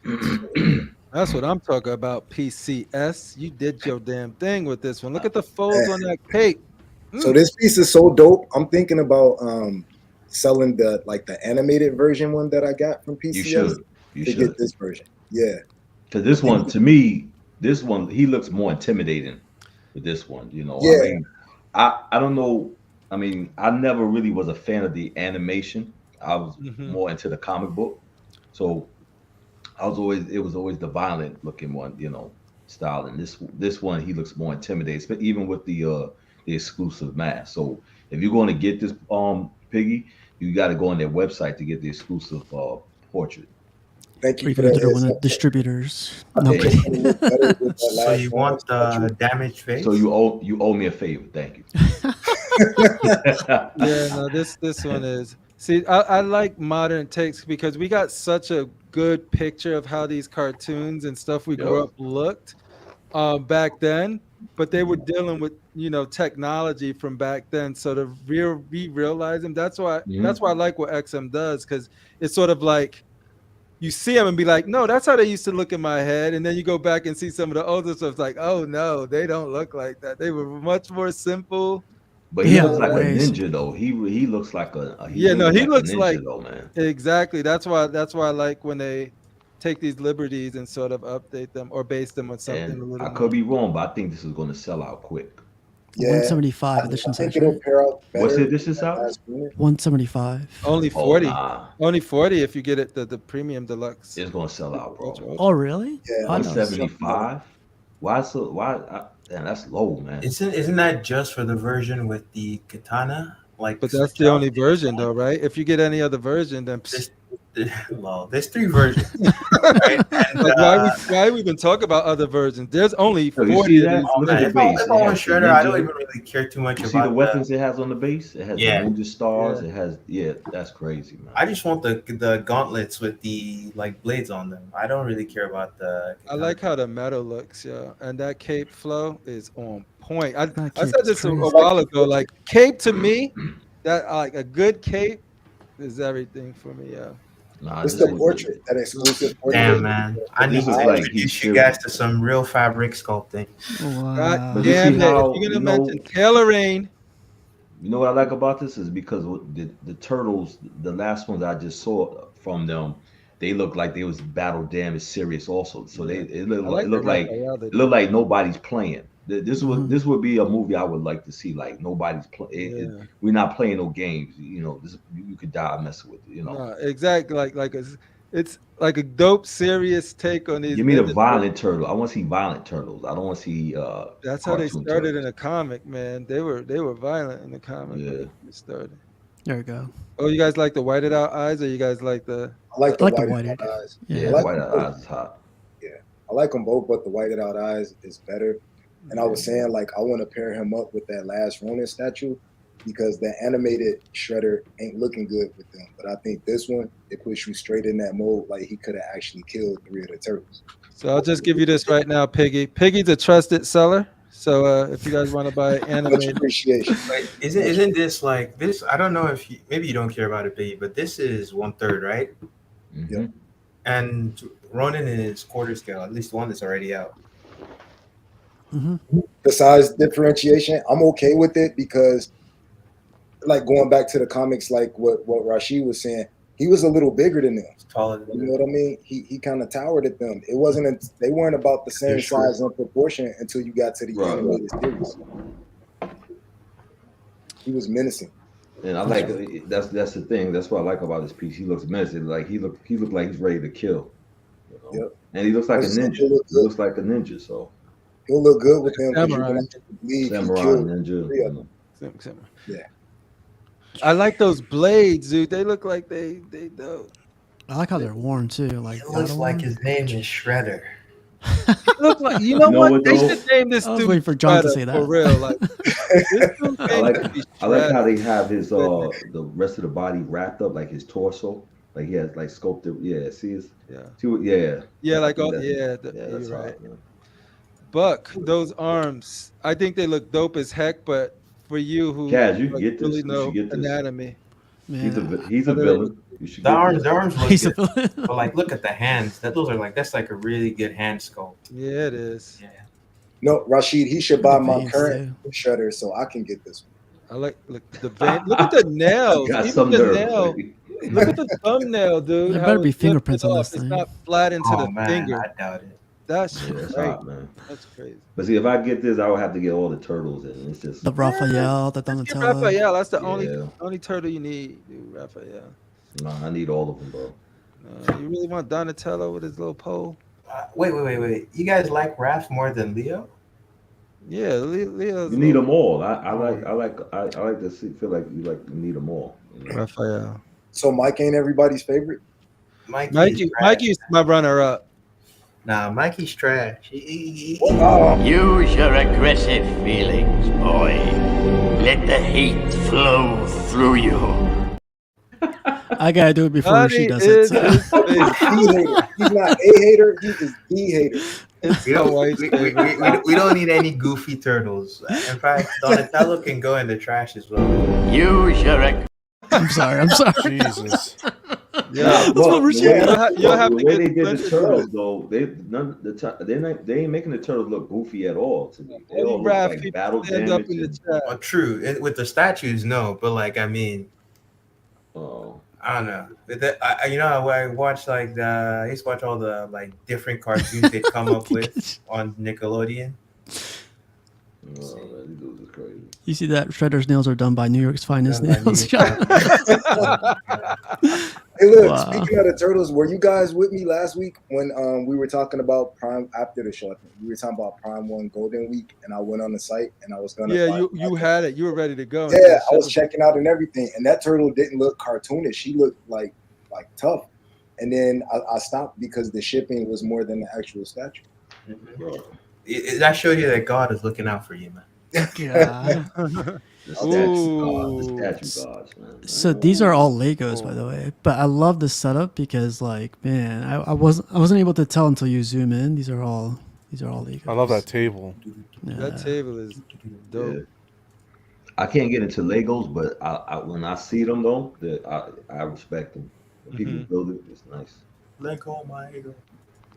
yeah. That's what I'm talking about. PCS, you did your damn thing with this one. Look at the folds on that cape. So this piece is so dope. I'm thinking about selling the animated version one that I got from PCS. You to should get this version. Yeah. Because this one, to me, he looks more intimidating with this one. You know, Yeah. I mean, I don't know. I mean, I never really was a fan of the animation. I was more into the comic book. So it was always the violent looking one, you know, style. And this one, he looks more intimidating, but even with the exclusive mask. So if you're going to get this Piggy, you got to go on their website to get the exclusive portrait. Thank you for that. One of the distributors. No Yeah. kidding. So you want the damaged face? So you owe me a favor. Thank you. Yeah, no, this one is. See, I like modern takes because we got such a good picture of how these cartoons and stuff we grew up looked back then, but they were dealing with technology from back then. So to realize them, that's why I like what XM does, because it's sort of like you see them and be like, no, that's how they used to look in my head, and then you go back and see some of the older stuff. It's like, oh no, they don't look like that. They were much more simple. But he Yeah, looks like a way ninja though. He looks like a Yeah, no, he looks a ninja like though, man. exactly. That's why I like when they take these liberties and sort of update them or base them on something a And little I more. could be wrong, but I think this is going to sell out quick. Yeah, 175 I edition think size, it'll right? pair out better. What's the edition out? 175. Only Oh, 40. nah. Only 40 if you get it the premium deluxe. It's going to sell out, bro. Oh, really? Yeah, I know. 175. Why so? Damn, that's low, man. Isn't that just for the version with the katana? Like, But that's the only version, though, right? If you get any other version, then well, there's 3 versions. Right? And, like why we even talk about other versions? There's only 40 you see of that? these. Look at the base. If I want Shredder, I don't even really care too much You about see the weapons it has on the base? It has Yeah. the ninja stars. Yeah. It has that's crazy, man. I just want the gauntlets with the like blades on them. I don't really care about the. I like how the metal looks, yeah, and that cape flow is on point. I That said cape's this a crazy. while ago. Like cape to me, that like a good cape is everything for me. Yeah. Nah, It's this the is- portrait, that exclusive portrait. Damn, man! I need This to is like introduce he's you guys to some real fabric sculpting. Wow. God But you damn see it! how, If you're you gonna know- mention tailoring, You know what I like about this is because the turtles, the last ones I just saw from them, they look like they was battle damage serious also. So it looked like nobody's playing. This would be a movie I would like to see. Like nobody's playing. We're not playing no games. You know, you could die messing with it. You know, no, exactly. It's like a dope, serious take on these. give me the violent turtle. I want to see violent turtles. I don't want to see. That's how they cartoon started turtles. in a comic, man. They were violent in the comic. Yeah. When they started. There we go. Oh, you guys like the whited out eyes, or you guys like the? I like the I like the whited whited. out eyes. Yeah. I like white them both. eyes is hot. Yeah, I like them both, but the whited out eyes is better. And I was saying, like, I want to pair him up with that last Ronin statue because the animated Shredder ain't looking good with them. But I think this one, it puts you straight in that mode. Like, he could have actually killed 3 of the turtles. So I'll just give you this right now, Piggy. Piggy's a trusted seller. So if you guys want to buy Much animated, appreciation. Like, isn't this like this? I don't know if maybe you don't care about it, Biggie, but this is 1/3, right? Yep. And Ronin is quarter scale, at least one that's already out. The size differentiation, I'm okay with it because, like, going back to the comics, like what Rashid was saying, he was a little bigger than them. Taller than You know what I mean? He kind of towered at them. It wasn't. They weren't about the same size and proportion until you got to the animated series. He was menacing. And I like that's the thing. That's what I like about this piece. He looks menacing. Like he looked like he's ready to kill. You know? Yep. And he looks like a That's ninja. something He looks like a ninja. So He'll look good with him. 'cause you're Samurai. gonna have to believe he samurai killed ninja. 3 of them. Yeah. I like those blades, dude. They look like they dope. I like how they're worn too. Like It looks like his name is Shredder. Look like you know what? They should name this I was dude waiting for John to Shredder, say that. for real. Like this dude's I name like should be I like how Shredder. they have his the rest of the body wrapped up like his torso. Like he has like sculpted. Yeah. See his. Yeah. Yeah. Like That's- you're that's right. hot, man. Buck, those arms, I think they look dope as heck. But for you who Kaz, you like, get this. really You know should get this. anatomy, He's a Yeah. he's a villain. You should The get arms, this. the arms look He's a good. villain. But like, look at the hands. That's like a really good hand sculpt. yeah, it is. Yeah. No, Rashid, he should buy The my veins, current Shredder so I can get this one. I like look the vein. Look at the nails. Got Even some the nerve. nail. baby. Look at the thumbnail, dude. There how better be it's lifted fingerprints on off. this It's thing. not flat into Oh the man, finger. I doubt it. That's Yeah, it's great. hot, man. That's crazy. But see, if I get this, I would have to get all the turtles in. It's just The Raphael, the Get Donatello. Raphael. That's the Yeah. only turtle you need, dude. Raphael. no, I need all of them, bro. You really want Donatello with his little pole? Wait. You guys like Raph more than Leo? Yeah, Leo's You need them all. I like to feel like you need them all. You know? Raphael. So Mike ain't everybody's favorite. Mikey's my runner up. Nah, Mikey's trash. Use your aggressive feelings, boy. Let the heat flow through you. I gotta do it before she does is it. his So. favorite. He's not a hater. He is the hater. It's We my don't, wife's favorite. we don't need any goofy turtles. In fact, Donatello can go in the trash as well. Use your I'm sorry. Jesus. Nah, That's what we're saying. You'll have the to way get they did the blended turtles, though, they ain't making the turtles look goofy at all to me. They all look Raph like people battle stand up damage in the and chat. Well, true. With the statues, no, but like I mean, oh, I don't know. With that, you know, I watch like I used to watch all the like different cartoons they come up with on Nickelodeon. man, these dudes is crazy. You see that Shredder's nails are done by New York's finest Done by New nails. Hey, look, Wow. speaking of the turtles, were you guys with me last week when we were talking about Prime after the show? I think we were talking about Prime One Golden Week, and I went on the site and I was gonna. Yeah, you had it. You were ready to go. Yeah, I was checking out and everything, and that turtle didn't look cartoonish. She looked like tough, and then I stopped because the shipping was more than the actual statue. That showed you that God is looking out for you, man. Yeah. The statue gods, man. So these are all Legos, by the way. But I love the setup because, like, man, I wasn't able to tell until you zoom in. These are all Legos. I love that table. Yeah. That table is dope. Yeah. I can't get into Legos, but I when I see them though, I respect them. When people build it, it's nice. Lego, my ego.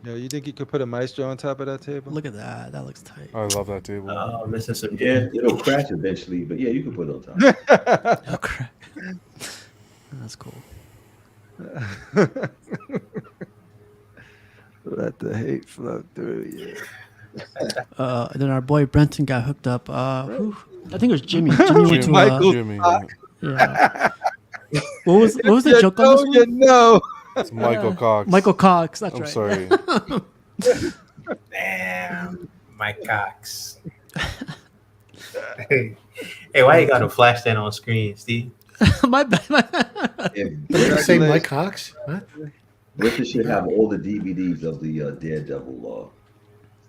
Yo, you think you could put a maestro on top of that table? Look at that. That looks tight. I love that table. Oh, missing some. Yeah, it'll crash eventually, but yeah, you can put it on top. Oh, crap. That's cool. Let the hate flow through you. Then our boy Brenton got hooked up. I think it was Jimmy. Jimmy went to Michael. Jimmy. yeah. What was the joke on this one? You know. It's Michael Cox. Michael Cox. That's I'm right. sorry. Damn, my Cox. Hey, why you got to flash that on screen, Steve? My bad. Did you say Mike Cox? What? Richard should have all the DVDs of the Daredevil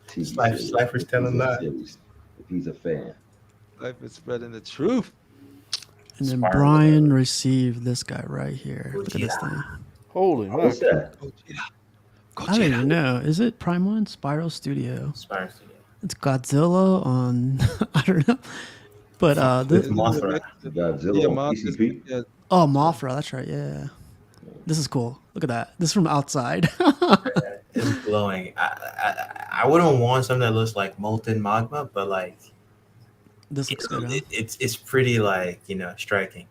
TV series. Slifer's telling lies. If he's a fan. Life is spreading the truth. And then Brian received this guy right here. Look at this thing. Holy What's that? I don't even know. Is it Prime One? Spiral Studio. Spiral Studio. It's Godzilla on. I don't know. But this. Mothra. Godzilla on PCP. Yeah. Oh, Mothra. That's right. Yeah. This is cool. Look at that. This is from outside. It's glowing. I wouldn't want something that looks like molten magma, but like This looks good. Huh? it's pretty like striking.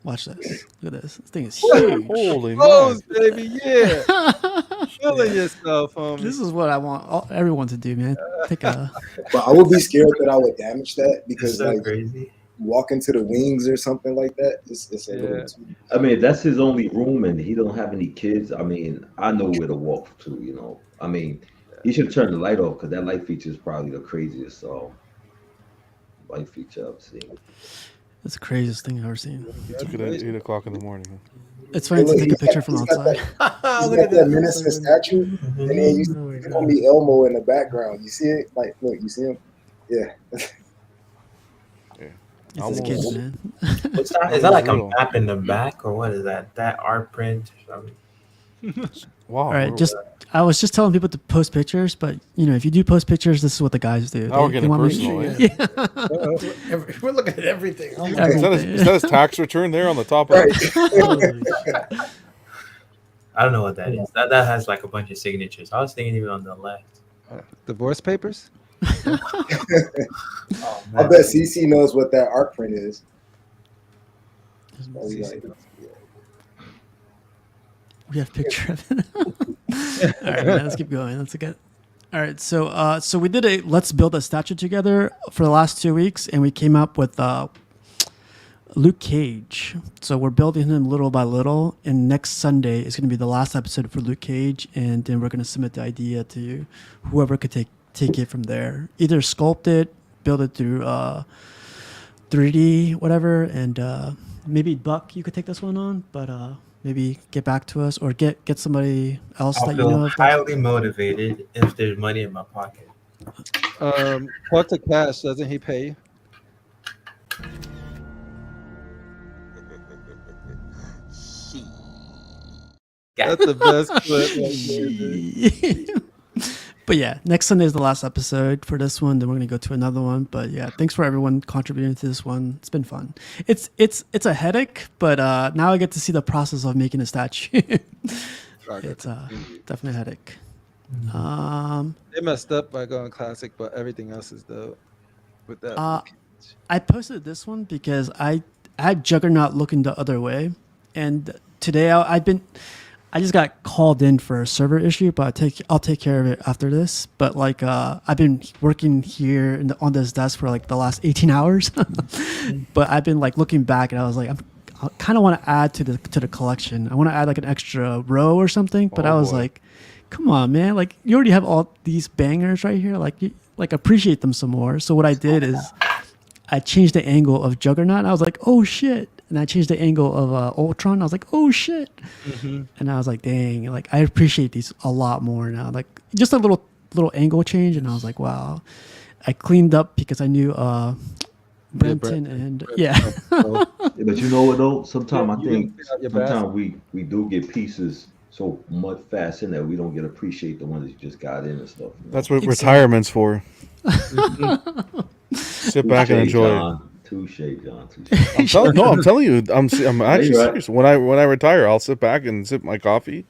Watch this. Look at this. This thing is huge. Holy Close, man. baby. Yeah. Feeling yourself, homie. This is what I want everyone to do, man. Take a. But I would be scared that I would damage that It's because so like crazy. walking to the wings or something like that. It's a little too. I mean, that's his only room, and he don't have any kids. I mean, I know where to walk to. You know, I mean, he should turn the light off because that light feature is probably the craziest light feature I've seen. It's the craziest thing I've ever seen. He took it at 8 o'clock in the morning. It's funny to take a picture from He's got outside. He's got that menacing statue, and then you gonna be Elmo in the background. You see it? Like, look, you see him? Yeah. It's his Almost. kids, man. Is that like a Real. map in the back, or what is that? That art print or something? Wow. All right, I was just telling people to post pictures, but if you do post pictures, this is what the guys do. Now we're getting want me- personal, eh? Yeah. We're looking at everything. Oh my Is that, is that his tax return there on the top of it? I don't know what that is. That has like a bunch of signatures. I was thinking even on the left. Divorce papers? Oh, I bet CC knows what that art print is. Probably like, We have a picture of it. All right, man, let's keep going. Let's get. All right, so we did a let's build a statue together for the last 2 weeks, and we came up with Luke Cage. So we're building him little by little, and next Sunday is going to be the last episode for Luke Cage, and then we're going to submit the idea to whoever could take it from there. Either sculpt it, build it through 3D, whatever, and maybe Buck, you could take this one on, but maybe get back to us or get somebody else I'll that you feel know of. highly motivated if there's money in my pocket. Talk to Cash. Doesn't he pay you? That's the best clip. Right there, dude. But yeah, next Sunday is the last episode for this one. Then we're gonna go to another one. But yeah, thanks for everyone contributing to this one. It's been fun. It's a headache, but now I get to see the process of making a statue. It's definitely a headache. They messed up by going classic, but everything else is dope. With that, I posted this one because I had Juggernaut looking the other way, and today I just got called in for a server issue, but I'll take care of it after this. But like I've been working here on this desk for like the last 18 hours, but I've been like looking back, and I was like, I kind of want to add to the collection. I want to add like an extra row or something, but I was like, come on, man! Like you already have all these bangers right here. Like appreciate them some more. So what I did is I changed the angle of Juggernaut. And I was like, oh shit. And I changed the angle of Ultron. I was like, oh shit. And I was like, dang, like I appreciate these a lot more now. Like just a little angle change. And I was like, wow. I cleaned up because I knew Brenton and yeah. But you know what though? Sometimes I think we do get pieces so much fast in that we don't get appreciate the ones that you just got in and stuff. That's what retirement's for. Sit back and enjoy. Touche, John. I'm telling you, I'm actually serious. When I retire, I'll sit back and sip my coffee,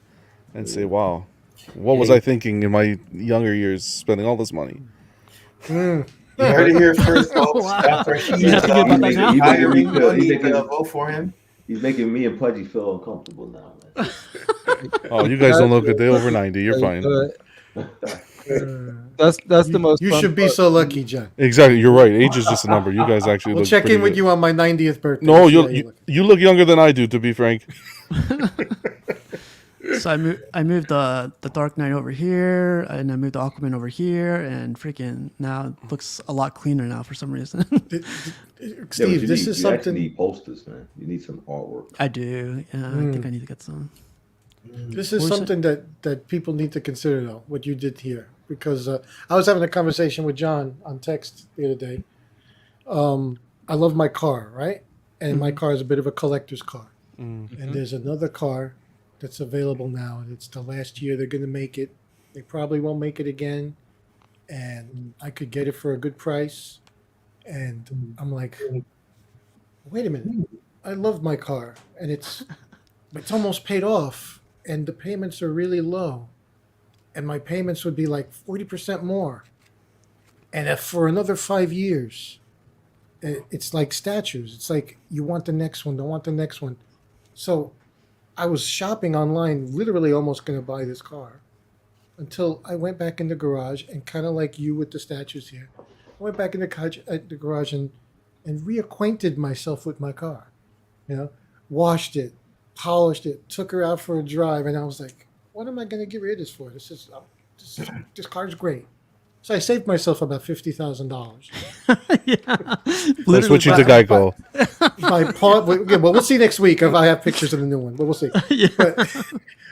and say, "Wow, what was I thinking in my younger years, spending all this money?" You heard it here first, folks. After he is hiring money to vote for him. He's making me and Pudgy feel uncomfortable now, man. Oh, you guys don't look good. They're over 90. You're fine. That's the most. You should be so lucky, John. Exactly. You're right. Age is just a number. You guys actually we'll look check in with good. you on my 90th birthday. No, you look younger than I do, to be frank. So I moved the Dark Knight over here, and I moved the Aquaman over here, and freaking now it looks a lot cleaner now for some reason. Steve, this is something. You need posters, man. You need some artwork. I do. Yeah, I think I need to get some. This is something that people need to consider, though, what you did here. Because I was having a conversation with John on text the other day. I love my car, right? And my car is a bit of a collector's car. And there's another car that's available now, and it's the last year they're going to make it. They probably won't make it again. And I could get it for a good price. And I'm like, wait a minute. I love my car, and it's almost paid off, and the payments are really low. And my payments would be like 40% more. And if for another 5 years, it's like statues. It's like you want the next one, don't want the next one. So I was shopping online, literally almost going to buy this car, until I went back in the garage, and kind of like you with the statues here, I went back in the garage and reacquainted myself with my car. You know, washed it, polished it, took her out for a drive, and I was like, what am I going to get rid of this for? This car's great. So I saved myself about $50,000. By switching to Geico. Well, we'll see next week if I have pictures of the new one. But we'll see. But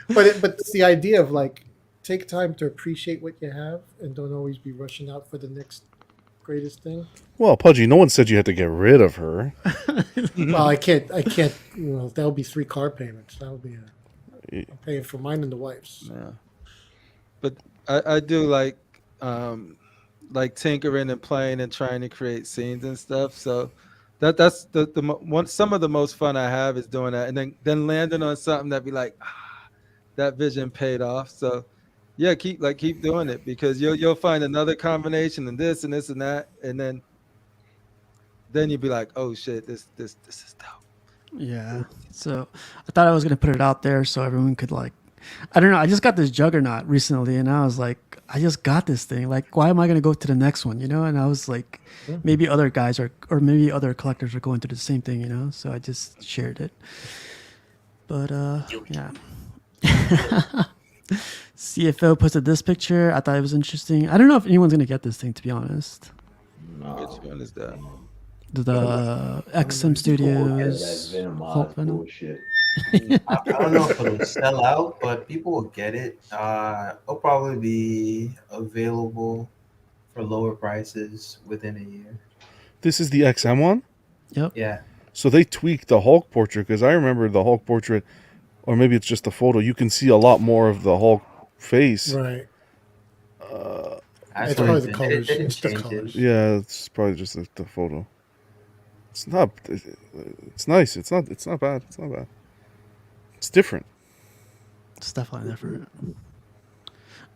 it's the idea of like, take time to appreciate what you have and don't always be rushing out for the next greatest thing. Well, Pudgy, no one said you had to get rid of her. Well, I can't. You know, that would be 3 car payments. That would be I'm paying for mine and the wife's. Yeah. But I do like tinkering and playing and trying to create scenes and stuff. So that's some of the most fun I have is doing that, and then landing on something that be like, that vision paid off. So yeah, keep doing it, because you'll find another combination and this and this and that, and then you'll be like, oh shit, this is dope. Yeah. So I thought I was going to put it out there so everyone could I don't know. I just got this Juggernaut recently, and I was like, I just got this thing. Like, why am I going to go to the next one? You know? And I was like, maybe other guys or maybe other collectors are going through the same thing, you know? So I just shared it. But yeah. CFO posted this picture. I thought it was interesting. I don't know if anyone's going to get this thing, to be honest. Which one is that? The XM Studios. Hulk Venom. Bullshit. I don't know if it'll sell out, but people will get it. It'll probably be available for lower prices within a year. This is the XM one? Yep. Yeah. So they tweaked the Hulk portrait, because I remember the Hulk portrait, or maybe it's just a photo. You can see a lot more of the Hulk face. Right. It's probably the colors. They didn't It's the change it. colors. Yeah, it's probably just the photo. It's not. It's nice. It's not bad. It's not bad. It's different. It's definitely different.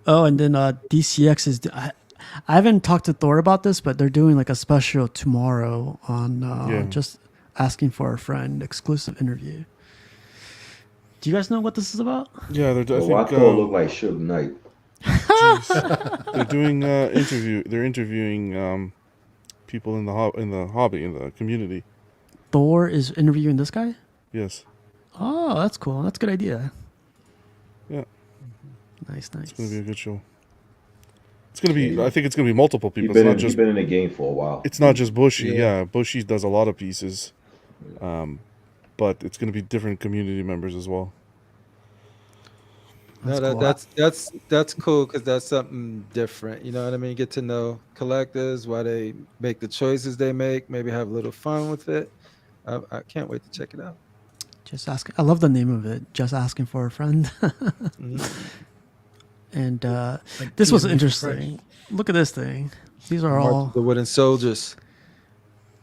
Oh, and then DCX is. I haven't talked to Thor about this, but they're doing like a special tomorrow on just asking for a friend exclusive interview. Do you guys know what this is about? Yeah, I thought looked like Suge Knight. They're doing interview. They're interviewing people in the hobby in the community. Thor is interviewing this guy? Yes. Oh, that's cool. That's a good idea. Yeah. Nice. It's gonna be a good show. It's gonna be. I think it's gonna be multiple people. He's been in the game for a while. It's not just Bushy. Yeah, Bushy does a lot of pieces, but it's gonna be different community members as well. That's cool because that's something different. You know what I mean? Get to know collectors, why they make the choices they make. Maybe have a little fun with it. I can't wait to check it out. Just asking. I love the name of it. Just asking for a friend. And this was interesting. Look at this thing. These are all the wooden soldiers.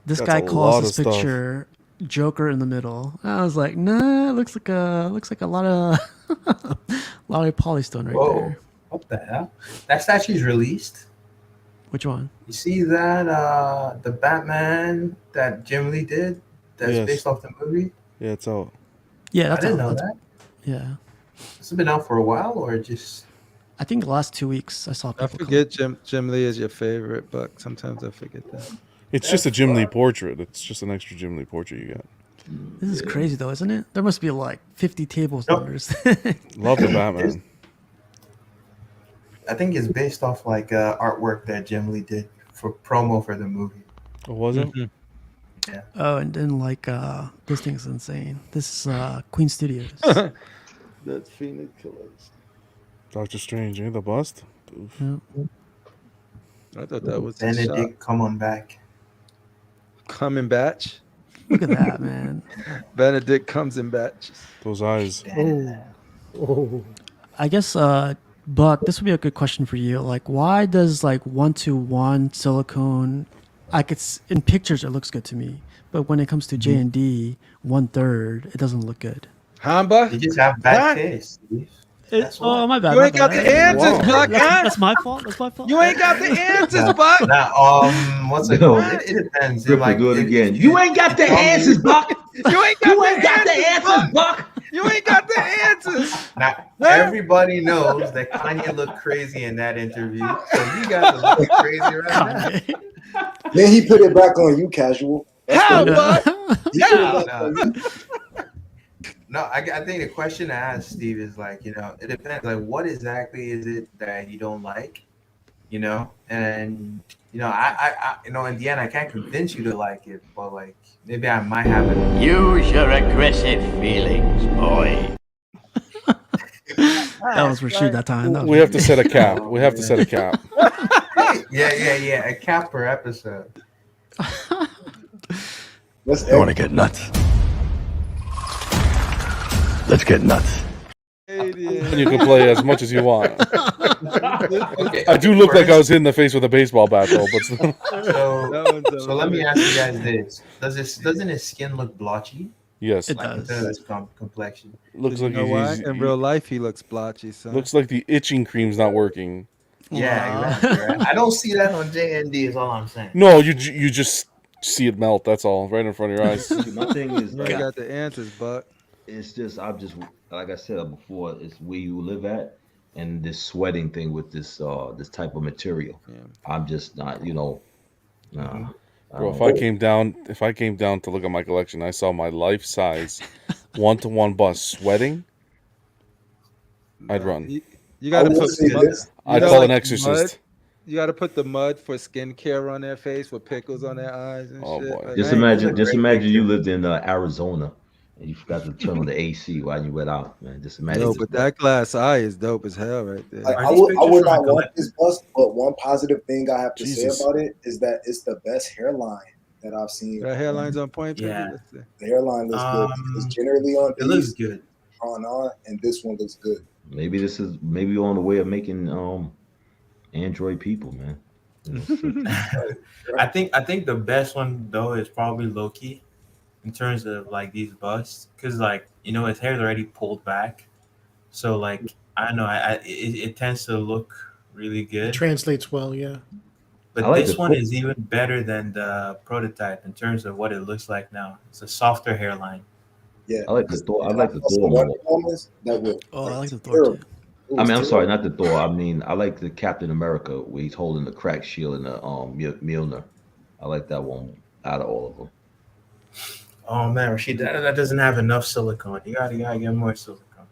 This guy calls this picture Joker in the middle. I was like, nah, it looks like a lot of polystone right there. What the hell? That statue's released. Which one? You see that the Batman that Jim Lee did? That's based off the movie. Yeah, it's out. Yeah, that's I didn't out. know that. Yeah. It's been out for a while, or just? I think the last 2 weeks I saw people. I forget Jim Lee is your favorite, but sometimes I forget that. It's just a Jim Lee portrait. It's just an extra Jim Lee portrait you got. This is crazy though, isn't it? There must be like 50 tables numbers. Love the Batman. I think it's based off like artwork that Jim Lee did for promo for the movie. Oh, was it? Yeah. Oh, and then like this thing's insane. This is Queen Studios. That's Phoenix Killers. Doctor Strange, the bust. Yeah. I thought that was Benedict coming back. Coming batch. Look at that, man. Benedict comes in batch. Those eyes. Oh. I guess Buck, this would be a good question for you. Like, why does like 1-to-1 silicone? In pictures it looks good to me, but when it comes to J&D 1/3, it doesn't look good. Hamba? You just have bad taste. Oh, my bad. You ain't got the answers, Buck. That's my fault. That's my fault. You ain't got the answers, Buck. What's it called? It depends. Like, do it again. You ain't got the answers, Buck. You ain't got the answers, Buck. You ain't got the answers. Now, everybody knows that Kanye looked crazy in that interview. So you guys are looking crazy right now. Then he put it back on you, casual. How, Buck? No, I think the question to ask Steve is like, it depends. Like, what exactly is it that you don't like? And I in the end, I can't convince you to like it, but like maybe I might have it. Use your aggressive feelings, boy. That was Rashid that time. We have to set a cap. We have to set a cap. Yeah. A cap per episode. You want to get nuts? Let's get nuts. And you can play as much as you want. I do look like I was hit in the face with a baseball bat, though. But so let me ask you guys this: Doesn't his skin look blotchy? Yes, it does. His complexion looks like in real life he looks blotchy. So looks like the itching cream's not working. Yeah, exactly. Right? I don't see that on JND. Is all I'm saying. No, you just see it melt. That's all, right in front of your eyes. My thing is, you ain't got the answers, Buck. It's just like I said before, it's where you live at, and this sweating thing with this type of material. Yeah. I'm just not, Bro, if I came down to look at my collection, I saw my life size 1-to-1 bust sweating, I'd run. You got to put. I'd call an exorcist. Mud? You got to put the mud for skincare on their face with pickles on their eyes and shit. Boy. Like, just imagine you lived in Arizona. And you forgot to turn on the AC while you went out, man. Just imagine. No, but that glass eye is dope as hell right there. I would not want this bust, but one positive thing I have to say about it is that it's the best hairline that I've seen. That hairline's on point. Yeah, the hairline looks good. It's generally on. It looks good. On, and this one looks good. Maybe we're on the way of making Android people, man. I think the best one though is probably Loki in terms of like these busts, because like his hair's already pulled back, so like I don't know, it tends to look really It good. translates well, yeah. But like this the one cool- is even better than the prototype in terms of what it looks like now. It's a softer hairline. Yeah. I like the Thor. I like the Also, Thor Wonder more. Woman, that was Oh, I like the Thor terrible. too. It I was mean, I'm sorry, terrible. not the Thor. I mean, I like the Captain America where he's holding the cracked shield and the Mjolnir. I like that one out of all of them. Oh man, Rashid, that doesn't have enough silicone. You gotta get more silicone.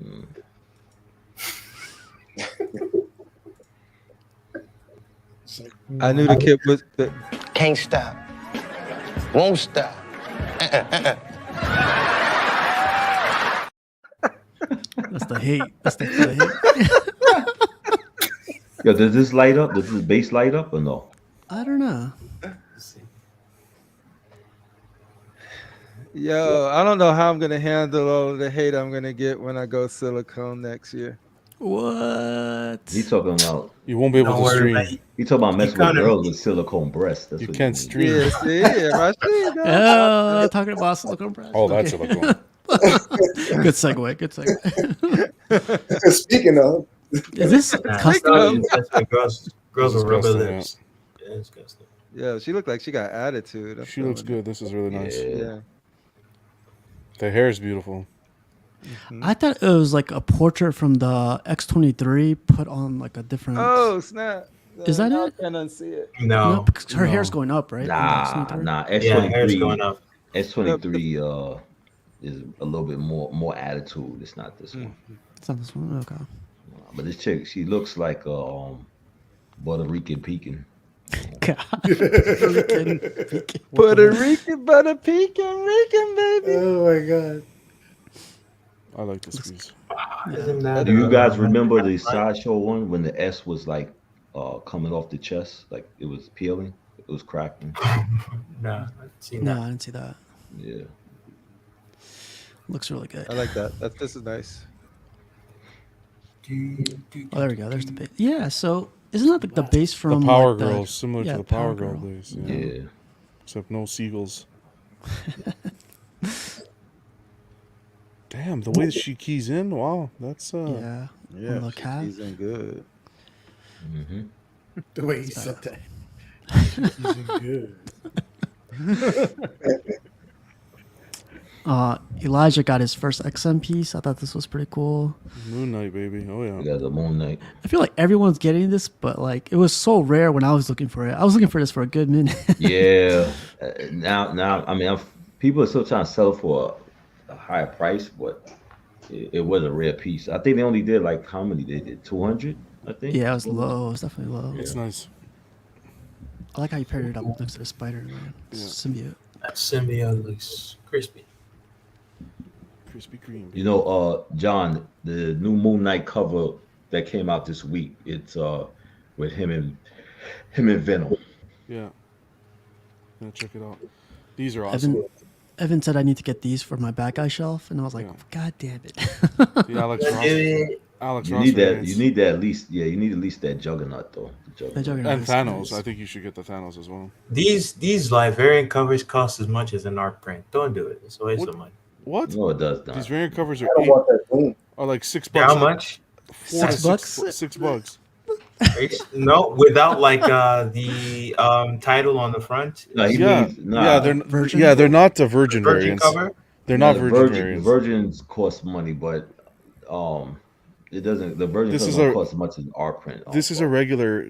Mm. I knew the kid was. Can't stop. Won't stop. That's the hate. That's the hate. Yo, does this light up? Does this base light up or no? I don't know. Yo, I don't know how I'm gonna handle all the hate I'm gonna get when I go silicone next year. What? He's talking about. You won't be able Don't to worry, stream. man. He talking about messing with kinda- girls with silicone breasts. That's You what can't he means. stream. Yeah, see, Rashid, Oh, talking about silicone breast. Oh, that's Okay. silicone. Good segue. Good segue. Speaking of, Is this Nah, custom? that's what girls with rubber Disgusting, lips. Yeah, it's disgusting. Yeah, she looked like she got attitude. I'm She looks telling good. This is really nice. Yeah. you. Yeah. The hair is beautiful. I thought it was like a portrait from the X23 put on like a different. Oh snap! Is that Now it? I can't unsee it. No, because her no. hair's going up, right? Nah, On the X23? nah. yeah, hair's S23. going up. S23 is a little bit more attitude. It's not this one. It's not this one. Okay. But this chick, she looks like Puerto Rican pecan. God. Rican. Puerto Rican, butter pecan, Rican, baby. Oh my god. I like this piece. Isn't that, Do you guys remember the sideshow one when the S was like coming off the chest, like it was peeling, it was cracking? No, I've seen No, that. I didn't see that. Yeah. Looks really good. I like that. This is nice. Oh, there we go. There's the base. Yeah. So isn't that like the base from The Power like, the- Girls, similar yeah, to the Power Girl Girl. days. Yeah. Yeah. Except no seagulls. Damn, the way that she keys in, wow, that's Yeah. Yeah, the cat. she's in good. Mm-hmm. The way he said that. He's good. Elijah got his first XM piece. I thought this was pretty cool. Moon Knight, baby. Oh yeah. We got the Moon Knight. I feel like everyone's getting this, but like it was so rare when I was looking for it. I was looking for this for a good minute. Yeah. Now, I mean, people are still trying to sell for a higher price, but it was a rare piece. I think they only did like how many? They did 200, I think. Yeah, it was low. It was definitely low. It's nice. I like how you paired it up next to the Spider-Man symbiote. That symbiote looks crispy. Krispy Kreme. You know, John, the new Moon Knight cover that came out this week. It's with him and Venom. Yeah. Check it out. These are awesome. Evan said I need to get these for my back eye shelf, and I was like, God damn it. The Alex Ross. Alex You Ross need that. variants. You need that at least. Yeah, you need at least that Juggernaut though. The Juggernaut. And Thanos. I think you should get the Thanos as well. These live variant covers cost as much as an art print. Don't do it. It's a waste of money. What? No, it does not. These variant covers are I don't want that boom. are like $6. How much? $6. $6. No, without like the title on the front. No, he Yeah, means, nah. yeah, they're not the Virgin, Virgin variants. cover? They're No, not the Virgin variants. Virgins cost money, but it doesn't. The Virgin This is doesn't a- cost as much as our print. This is a regular.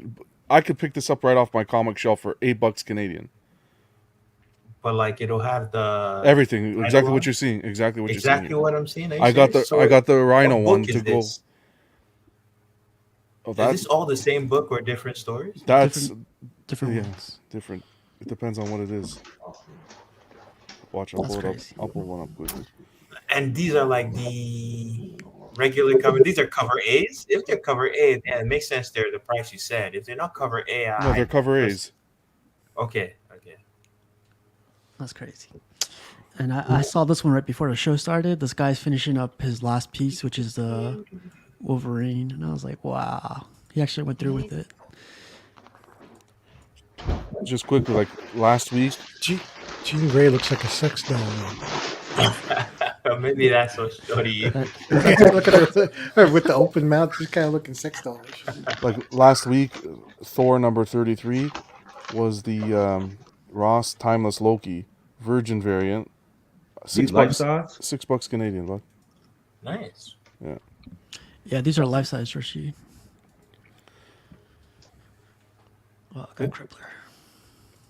I could pick this up right off my comic shelf for $8 Canadian. But like it'll have the Everything, exactly Rhino what you're seeing. Exactly what exactly you're seeing. what I'm seeing. I got the Rhino What one book to is go. this? Oh, Is that's this all the same book or different stories? that's different yeah, ones. different. It depends on what it is. Watch, I'll That's pull it up. crazy. I'll pull one up quickly. And these are like the regular cover. These are cover A's. If they're cover A, yeah, it makes sense. They're the price you said. If they're not cover A, No, they're cover A's. Okay. That's crazy. And I saw this one right before the show started. This guy's finishing up his last piece, which is the Wolverine. And I was like, wow. He actually went through with it. Just quickly, like last week. Jean Grey looks like a sex doll. Maybe that's what Shorty. Look at her with the open mouth, just kind of looking sex dollish. Like last week, Thor number 33 was the Ross Timeless Loki Virgin variant. These life size? $6 Canadian, bud. Nice. Yeah. Yeah, these are life size, Rishi. Oh, got crippler.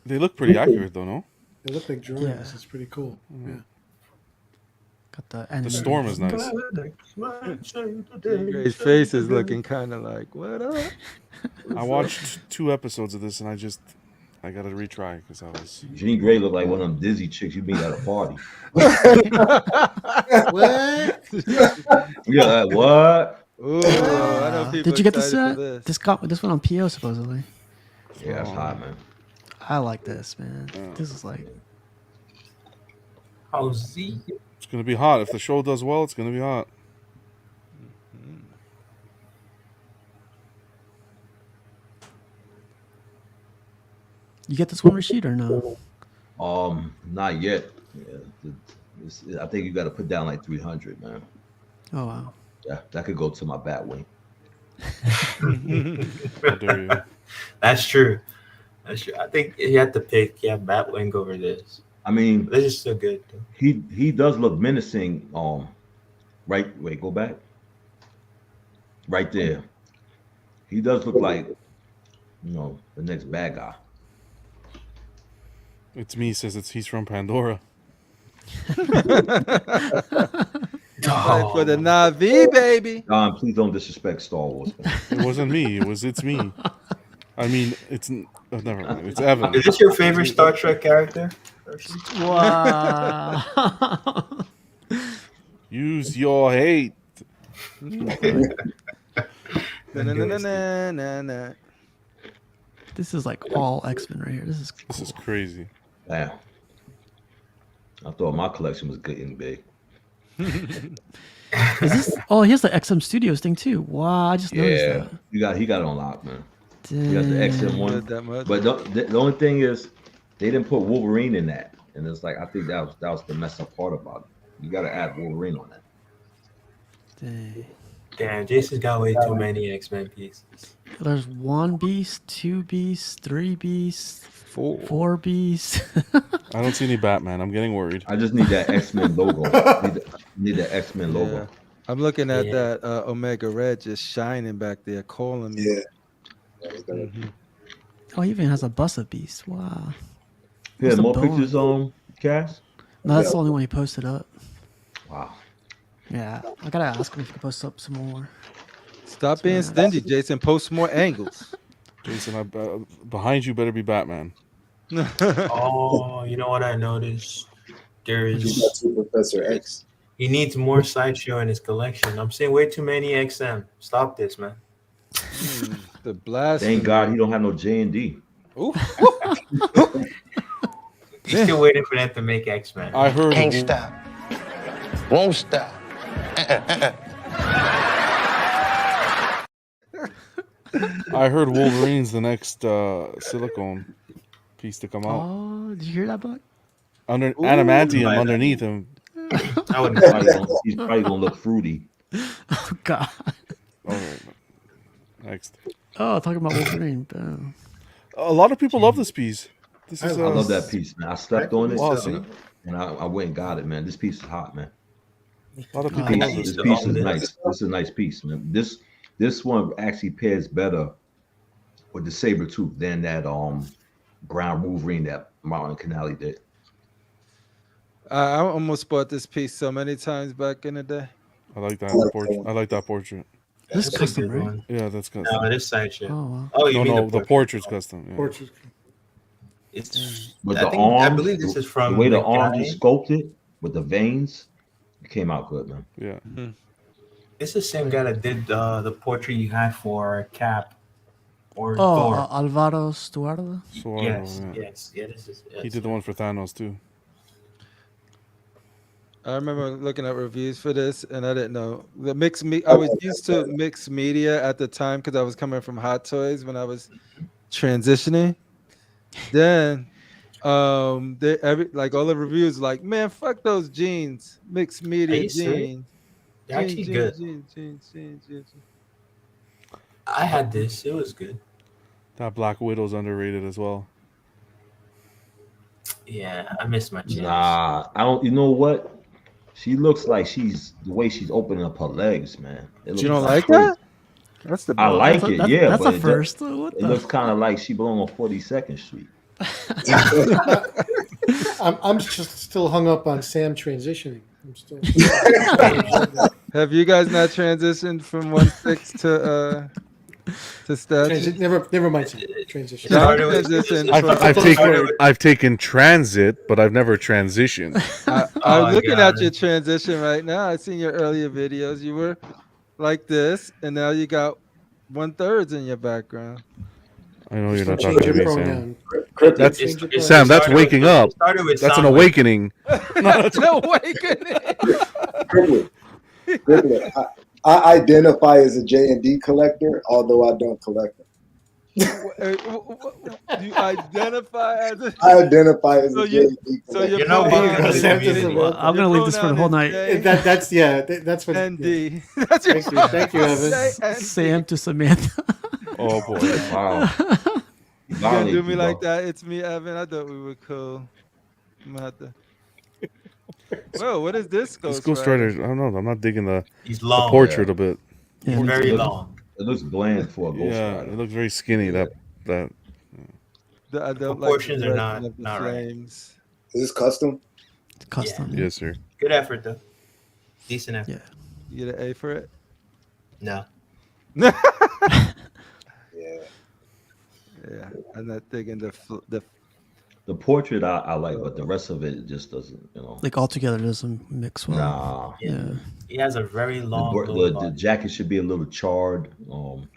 They look pretty accurate, though, no? They look like drawings. Yeah. It's pretty cool. Yeah. Got the storm is nice. Gray's face is looking kind of like, what up? I watched 2 episodes of this and I got to retry because I was. Jean Grey looked like one of them dizzy chicks you meet at a party. What? Yeah, like, what? Ooh, I know people Did you get this? excited for This one on PO supposedly. Yeah, that's hot, man. I like this, man. This is like. How's he? It's gonna be hot if the show does well. It's gonna be hot. You get this one, Rashid, or no? Not yet. Yeah, I think you got to put down like 300, man. Oh wow. Yeah, that could go to my bat wing. That's true. That's true. I think you have to pick Batwing over this. I mean, this is so good. Though. He does look menacing. Right. Wait, go back. Right there. He does look like, the next bad guy. It's me says he's from Pandora. For the Navi, baby. Don, please don't disrespect Star Wars. It wasn't me. It's me. I mean, never mind. It's Evan. Is this your favorite Star Trek character? Wow. Use your hate. This is like all X-Men right here. This is crazy. Yeah. I thought my collection was getting big. Is this? Oh, here's the XM Studios thing too. Wow, I just noticed that. He got it on lock, man. Damn. He got the XM one. But the only thing is, they didn't put Wolverine in that, and it's like I think that was the messed up part about it. You got to add Wolverine on that. Dang. Damn, Jason's got way too many X-Men pieces. There's 1 beast, 2 beasts, 3 beasts, 4 beasts. I don't see any Batman. I'm getting worried. I just need that X-Men logo. Need that X-Men logo. Yeah. I'm looking at that Omega Red just shining back there, calling me. Yeah. Oh, he even has a bus of beasts. Wow. Yeah, What's the more bone? pictures on Cass? No, that's the only one he posted up. Wow. Yeah, I gotta ask him if he can post up some more. Stop being stingy, Jason. Post more angles. Jason, behind you better be Batman. Oh, you know what I noticed? There is Professor X. He needs more sideshow in his collection. I'm seeing way too many XM. Stop this, man. The blast. Thank God he don't have no J&D. He's still waiting for them to make X-Men. I heard. Can't stop. Won't stop. I heard Wolverine's the next silicone piece to come out. Oh, did you hear that, Buck? Adamantium underneath him. He's probably gonna look fruity. Oh God. All right. Next. Oh, talking about Wolverine. Boom. A lot of people love this piece. This is. I love that piece, man. I slept on it, Wow, see? and I went and got it, man. This piece is hot, man. A lot of people love This this piece is nice. This is a nice piece, man. This one actually pairs better with the saber tooth than that brown Wolverine that Martin Canali did. I almost bought this piece so many times back in the day. I like that portrait. I like that portrait. This is custom, good right? one. Yeah, that's custom. No, it is sideshow. Oh, wow. Oh, you mean the portrait's custom. Yeah. Portraits. It's. But I the think, arms, I believe this is from the way the guy. arms are sculpted with the veins, it came out good, man. Yeah. It's the same guy that did the portrait you had for Cap or Oh, Thor. Alvaro Stuardo. Yes, yeah. yes, yeah. This is. He did the one for Thanos too. I remember looking at reviews for this, and I didn't know the mixed me. I was used to mixed media at the time because I was coming from Hot Toys when I was transitioning. Then, they like all the reviews like, man, fuck those jeans, mixed Are media you serious? jeans, They're actually good. jeans. I had this. It was good. That Black Widow's underrated as well. Yeah, I miss my chance. Nah, I don't. You know what? She looks like she's the way she's opening up her legs, man. It looks You don't like crazy. that? That's the I like it, yeah, That's but a first. What it the? looks kind of like she belong on 42nd Street. I'm just still hung up on Sam transitioning. I'm still. Have you guys not transitioned from 1/6 to statue? Never mind. Sam. Transition. No, transition I've taken transit, but I've never transitioned. I'm looking at your transition right now. I've seen your earlier videos. You were like this, and now you got 1/3 in your background. I know you're not Change talking to your me, Sam. pronoun. That's It Sam. That's started waking with- up. it started with That's an sound awakening. That's an awakening. Crippler. I identify as a J&D collector, although I don't collect them. You identify as a. I identify as So a you- J&D so you're collector. You're not welcome to the Sam community. Well, I'm gonna leave this for the whole night. That's that's what. ND. That's your Thank you, Evan. Sam to Samantha. Oh boy! Wow. You gonna do me like that? It's me, Evan. I thought we were cool. I'm gonna have to. Whoa, what is this This Ghost Ghost Rider? Rider. I don't know. I'm not digging the long, portrait yeah. a bit. Yeah, It's me very too. long. It looks bland for a Ghost Yeah, Rider. it looks very skinny. That I don't Proportions like are the not- direction of the not right. flames. Is this custom? Custom. yes, sir. Good effort though. Decent effort. Yeah. You get an A for it? No. Yeah. Yeah, I'm not digging the The portrait I like, but the rest of it just doesn't, you know. Like altogether doesn't mix well. Nah. Yeah. He has a very long. The jacket should be a little charred.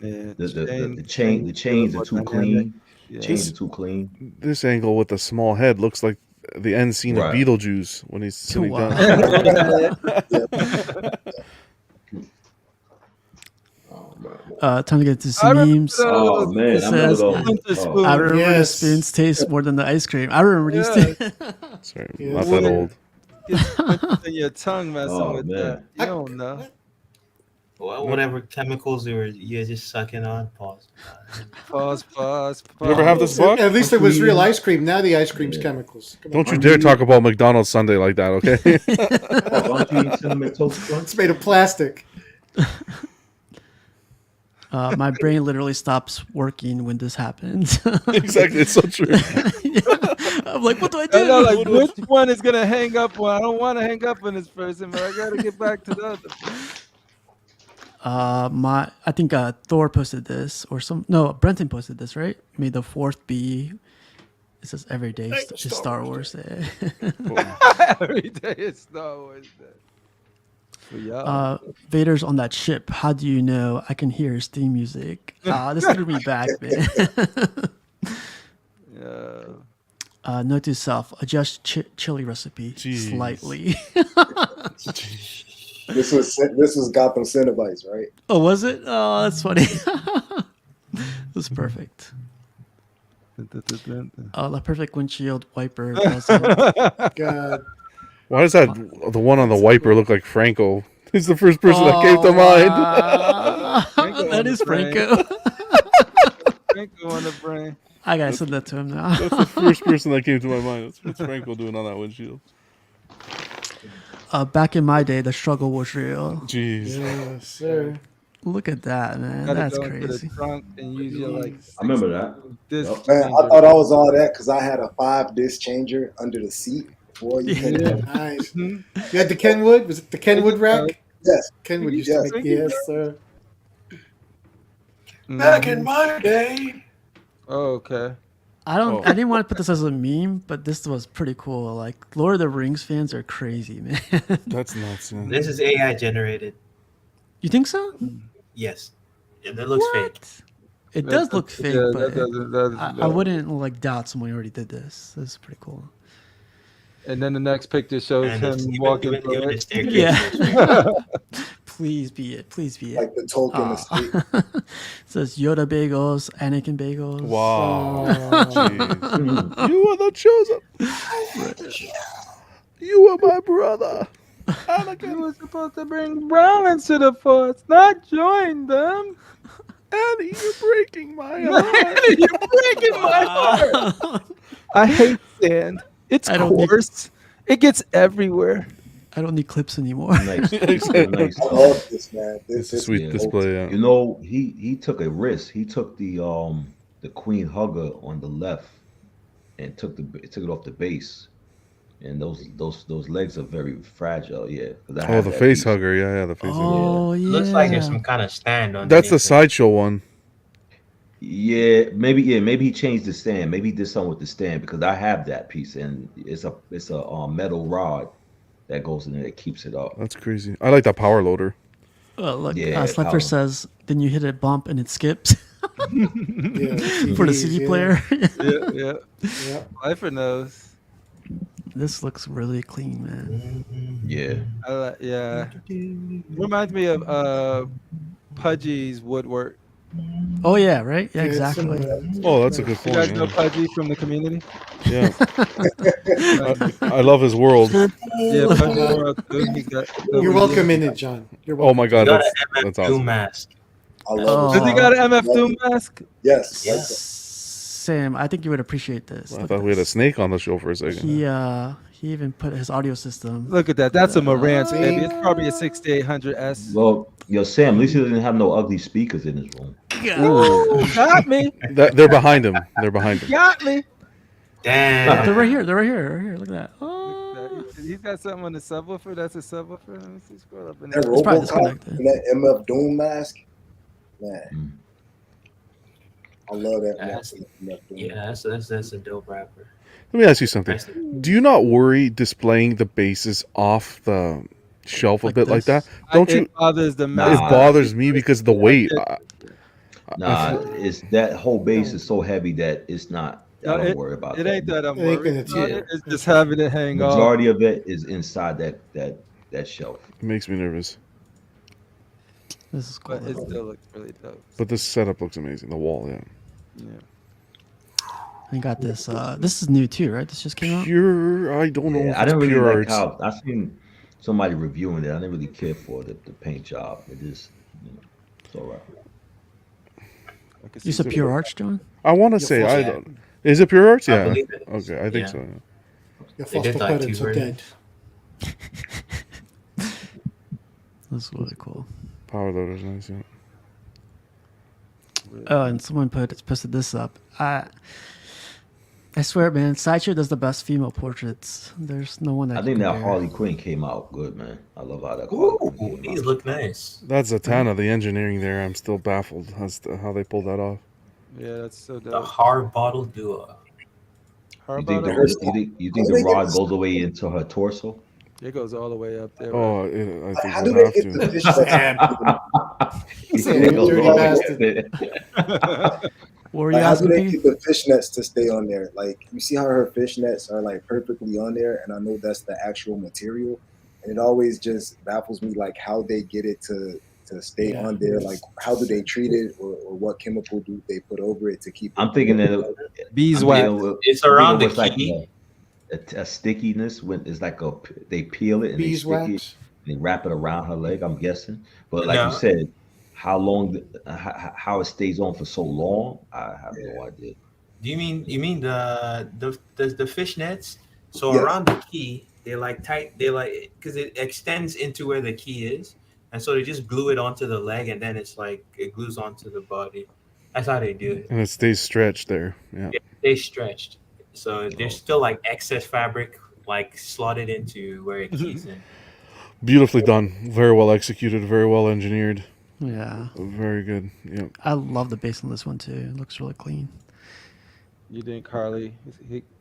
Yeah, The chains are too clean. Yeah. Chains are too clean. This angle with the small head looks like the end scene Right. of Beetlejuice when he's sitting Wow. down. Time to get to some memes. Oh man, It I remember says, those. Oh. I remember Yes. the spoons taste more than the ice cream. I remember these two. Sorry, Yeah. not that old. Get in your tongue messing Oh, with man. that. You don't know. Well, whatever chemicals you're just sucking on. Pause. Pause. You ever have this book? At least it was real ice cream. Now the ice cream's chemicals. Come on. Don't you dare talk about McDonald's Sunday like that, okay? Don't you eat Cinnamon Toast Crunch? It's made of plastic. My brain literally stops working when this happens. Exactly, it's so true. Yeah. I'm like, what do I do? I know, like, which one is gonna hang up? Well, I don't want to hang up on this person, but I gotta get back to the other. I think Thor posted this Brenton posted this, right? May the fourth be. It says every day is Star Wars Day. Every day is Star Wars Day. For y'all. Vader's on that ship. How do you know? I can hear his theme music. This threw me back, man. Yeah. Note to self: adjust chili recipe Jeez. slightly. This was Gotham Cenobites, right? Oh, was it? Oh, that's funny. That's perfect. Oh, the perfect windshield wiper. God. Why does that the one on the wiper look like Franco? He's the first person that came to mind. That is Franco. Franco on the brain. I gotta send that to him now. That's the first person that came to my mind. What's Franco doing on that windshield? Back in my day, the struggle was real. Jeez. Yes, sir. Look at that, man. Gotta That's go into crazy. the trunk and use your like. I remember that. Disc Man, I changer. thought I was all that because I had a 5-disc changer under the seat. Boy, you can Nice. You had the Kenwood? Was it the Kenwood rack? Yes. Kenwood used Yes. to make. Yes, sir. Back in my day. Oh, okay. I didn't want to put this as a meme, but this was pretty cool. Like Lord of the Rings fans are crazy, man. That's nuts, man. This is AI generated. You think so? Yes. It looks fake. It does look fake, Yeah, but that doesn't- I wouldn't like doubt someone already did this. This is pretty cool. And then the next picture shows And him walking through even the it. staircase. Yeah. Please be it. Please be it. Like the Tolkien estate. It says Yoda bagels, Anakin bagels. Wow. Jeez. You are the chosen. You are my brother. You were supposed to bring Brahmins to the Force, not join them. Annie, you're breaking my heart. You're breaking my heart. I hate sand. It's coarse. It gets everywhere. I don't need clips anymore. Nice. I love this, man. It's a sweet display. Yeah. You know, he took a risk. He took the Queen Hugger on the left and took it off the base. And those legs are very fragile, yeah. Oh, the face hugger, yeah, the face hugger. Oh, yeah. Looks like there's some kind of stand on. That's the sideshow one. Yeah, maybe he changed the stand. Maybe he did something with the stand because I have that piece and it's a metal rod that goes in there that keeps it up. That's crazy. I like that power loader. Look, Yeah, Slipper power. says, then you hit a bump and it skips for the CD player. Yeah. Lifer knows. This looks really clean, man. Yeah. Yeah. Reminds me of Pudgy's woodwork. Oh yeah, right? Yeah, Yeah, it's exactly. similar. Oh, that's a good You point. guys know Yeah. Pudgy from the community? Yeah. I love his world. Yeah, Pudgy World. Too. You're welcome in it, John. You're Oh welcome. my god, Got that's an MF awesome. Doom mask. I love Does he got an MF Doom mask? Yes. Sam, I think you would appreciate this. I Look thought at we had a this. snake on the show for a second. He even put his audio system. Look at that. That's a Marantz, baby. It's probably a 6800S. Well, Sam, at least he doesn't have no ugly speakers in his room. Ooh, got me. They're behind him. They're behind him. Got me. Damn. They're right here. They're right here. Right here. Look at that. Oh. He's got something on the subwoofer. That's a subwoofer. Let me see. Scroll up in That there. It's probably RoboCop disconnected. and that MF Doom mask, man. I love that. MF Doom. Yeah, that's a dope rapper. Let me ask you something. Do you not worry displaying the bases off the shelf a bit like that? Don't you? It bothers the It mask. bothers me because of the weight. Nah, it's that whole base is so heavy that it's not. I No, don't worry about It that. ain't that I'm It ain't worried. gonna about it. It's just having it hang off. Majority of it is inside that shelf. It makes me nervous. This is cool. But it still looks really dope. But this setup looks amazing. The wall, yeah. Yeah. I got this. This is new too, right? This just came out. Pure. I don't know. Yeah, If I it's didn't really pure like arts. how I seen somebody reviewing it. I didn't really care for the paint job. It is, it's all right. You said pure arts, John? I want to say I don't. Is it pure arts? I Yeah. believe it is. Okay, I think Yeah. so. Yeah. Your They did foster like parents two are dead. versions. That's really cool. Power loader's nice. Yeah. Oh, and someone posted this up. I swear, man, Sideshow does the best female portraits. There's no one that. I can think that compare. Harley Quinn came out good, man. I love how that. Ooh, Harley Quinn came these out. look nice. That's Zatanna. The engineering there, I'm still baffled as to how they pulled that off. Yeah, that's so The dope. hard bottle duo. How You think about the, it? you think the rod goes away into her torso? It goes all the way up there. Oh, right? I think How we'll do they have get the to. fish nets? You Sam, think it goes dirty all the way bastard. up there? What were you Like, how do asking they me? get the fishnets to stay on there? Like, you see how her fishnets are like perfectly on there, and I know that's the actual material, and it always just baffles me, like how they get it to stay on there. Like, how do they treat it, or what chemical do they put over it to keep it? I'm thinking that Beeswax. It's around the like key. a stickiness when it's like they peel it and they stick it Beeswax. and they wrap it around her leg. I'm guessing, but like No. you said, how long, how it stays on for so long, I have no idea. Do you mean the fishnets? So Yeah. around the key, they like tight. They like because it extends into where the key is, and so they just glue it onto the leg, and then it's like it glues onto the body. That's how they do it. And it stays stretched there. Yeah. They stretched, so there's still like excess fabric like slotted into where it keys in. Beautifully done. Very well executed. Very well engineered. Yeah, Very good. Yeah. I love the base on this one too. It looks really clean. You think Harley?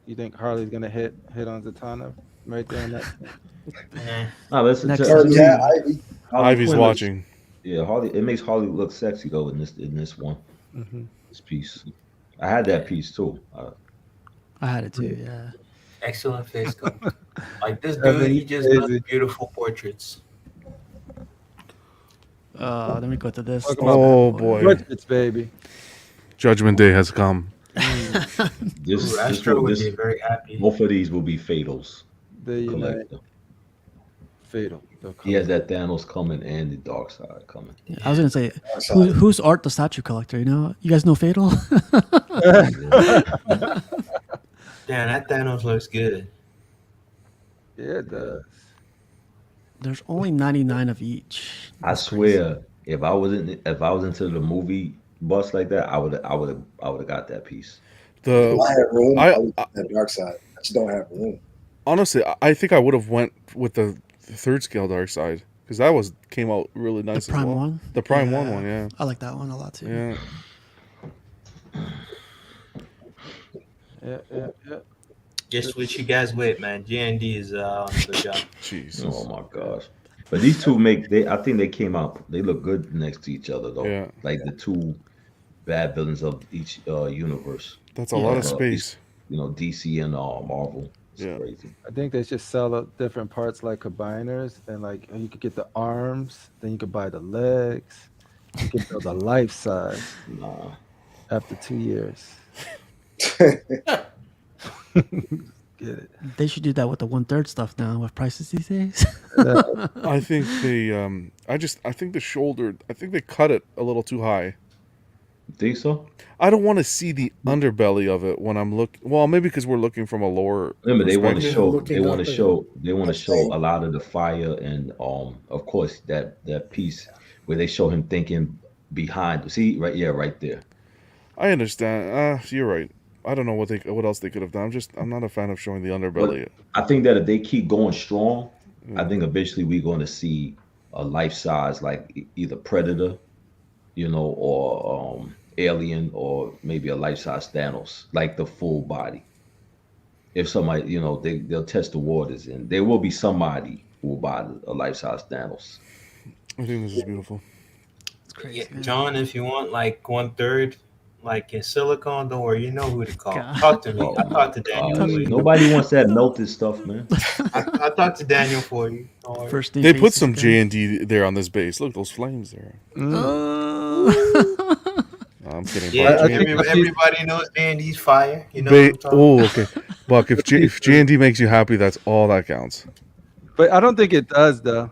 You think Harley's gonna hit on Zatanna right there? In that? No, listen, Next to me, Yeah, Harley Ivy's Quinn watching. Yeah, Harley. It makes Harley look sexy though in this one, Mm-hmm. this piece. I had that piece too. I had it too. Yeah. Excellent face sculpt. Like this I dude, mean, he just does beautiful portraits. Let me go to this. Talk about Oh boy, portraits, baby. Judgment Day has come. This Astro would be very happy. both of these will be fatals. They unite. Collector. Fatal. He has that Thanos coming and the Dark Side coming. I was gonna say, whose art the statue collector? You know, you guys know Fatal. Damn, that Thanos looks good. Yeah, it does. There's only 99 of each. I swear, if I was into the movie bus like that, I would have got that piece. If I had room, I would I have Dark Side. I just don't have room. honestly, I think I would have went with the third scale Dark Side because that came out really nice. The Prime as well. one? The Prime Yeah. one, yeah. I like that one a lot too. Yeah. Yeah. Just what you guys with, man. G&D is on the job. Jesus. Oh my gosh. But these two I think they came out. They look good next to each other though. Yeah. Like the two bad villains of each universe. That's a lot of space. DC and Marvel. It's crazy. I think they just sell up different parts like combiners, and like you could get the arms, then you could buy the legs. You could build a life size. Nah. After 2 years. Get it. They should do that with the 1/3 stuff now with prices these days. I think they I think the shoulder, I think they cut it a little too high. You think so? I don't want to see the underbelly of it when I'm looking. Well, maybe because we're looking from a lower. Remember, they want to perspective. show. They want to show a lot of the fire and of course that piece where they show him thinking behind. See, right there. I understand. You're right. I don't know what else they could have done. I'm not a fan of showing the underbelly. But I think that if they keep going strong, I think eventually we're going to see a life size like either Predator, or Alien, or maybe a life size Thanos, like the full body. If somebody, they'll test the waters, and there will be somebody who will buy a life size Thanos. I think this is beautiful. It's crazy. Yeah, John, if you want like 1/3, like in silicone, don't worry, you know who to call. Talk to me. I talked to Daniel. Nobody wants that melted stuff, man. I talked to Daniel for you. First They put some J&D there on this base. Look, those flames there. No, I'm kidding. Yeah, Buck. everybody knows J&D's fire. You know what I'm talking about? Okay. Buck, if J&D makes you happy, that's all that counts. But I don't think it does, though.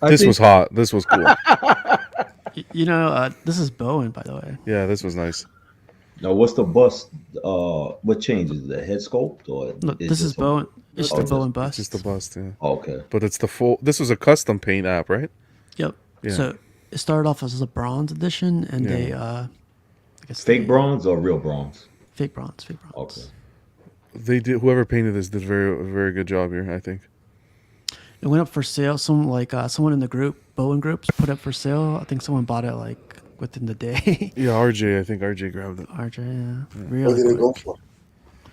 This was hot. This was cool. This is Bowen, by the way. Yeah, this was nice. Now, what's the bust? What changes? The head sculpt or? Look, this is Bowen. It's the Bowen bust. It's just the bust, yeah. Okay. But it's the full. This was a custom paint app, right? Yep. Yeah. So it started off as a bronze edition, and they, I guess fake bronze or real bronze? Fake bronze. Okay. They did. Whoever painted this did a very good job here, I think. It went up for sale. Someone in the group, Bowen groups, put up for sale. I think someone bought it like within the day. Yeah, RJ. I think RJ grabbed it. RJ, yeah. What Really did it quick. go for?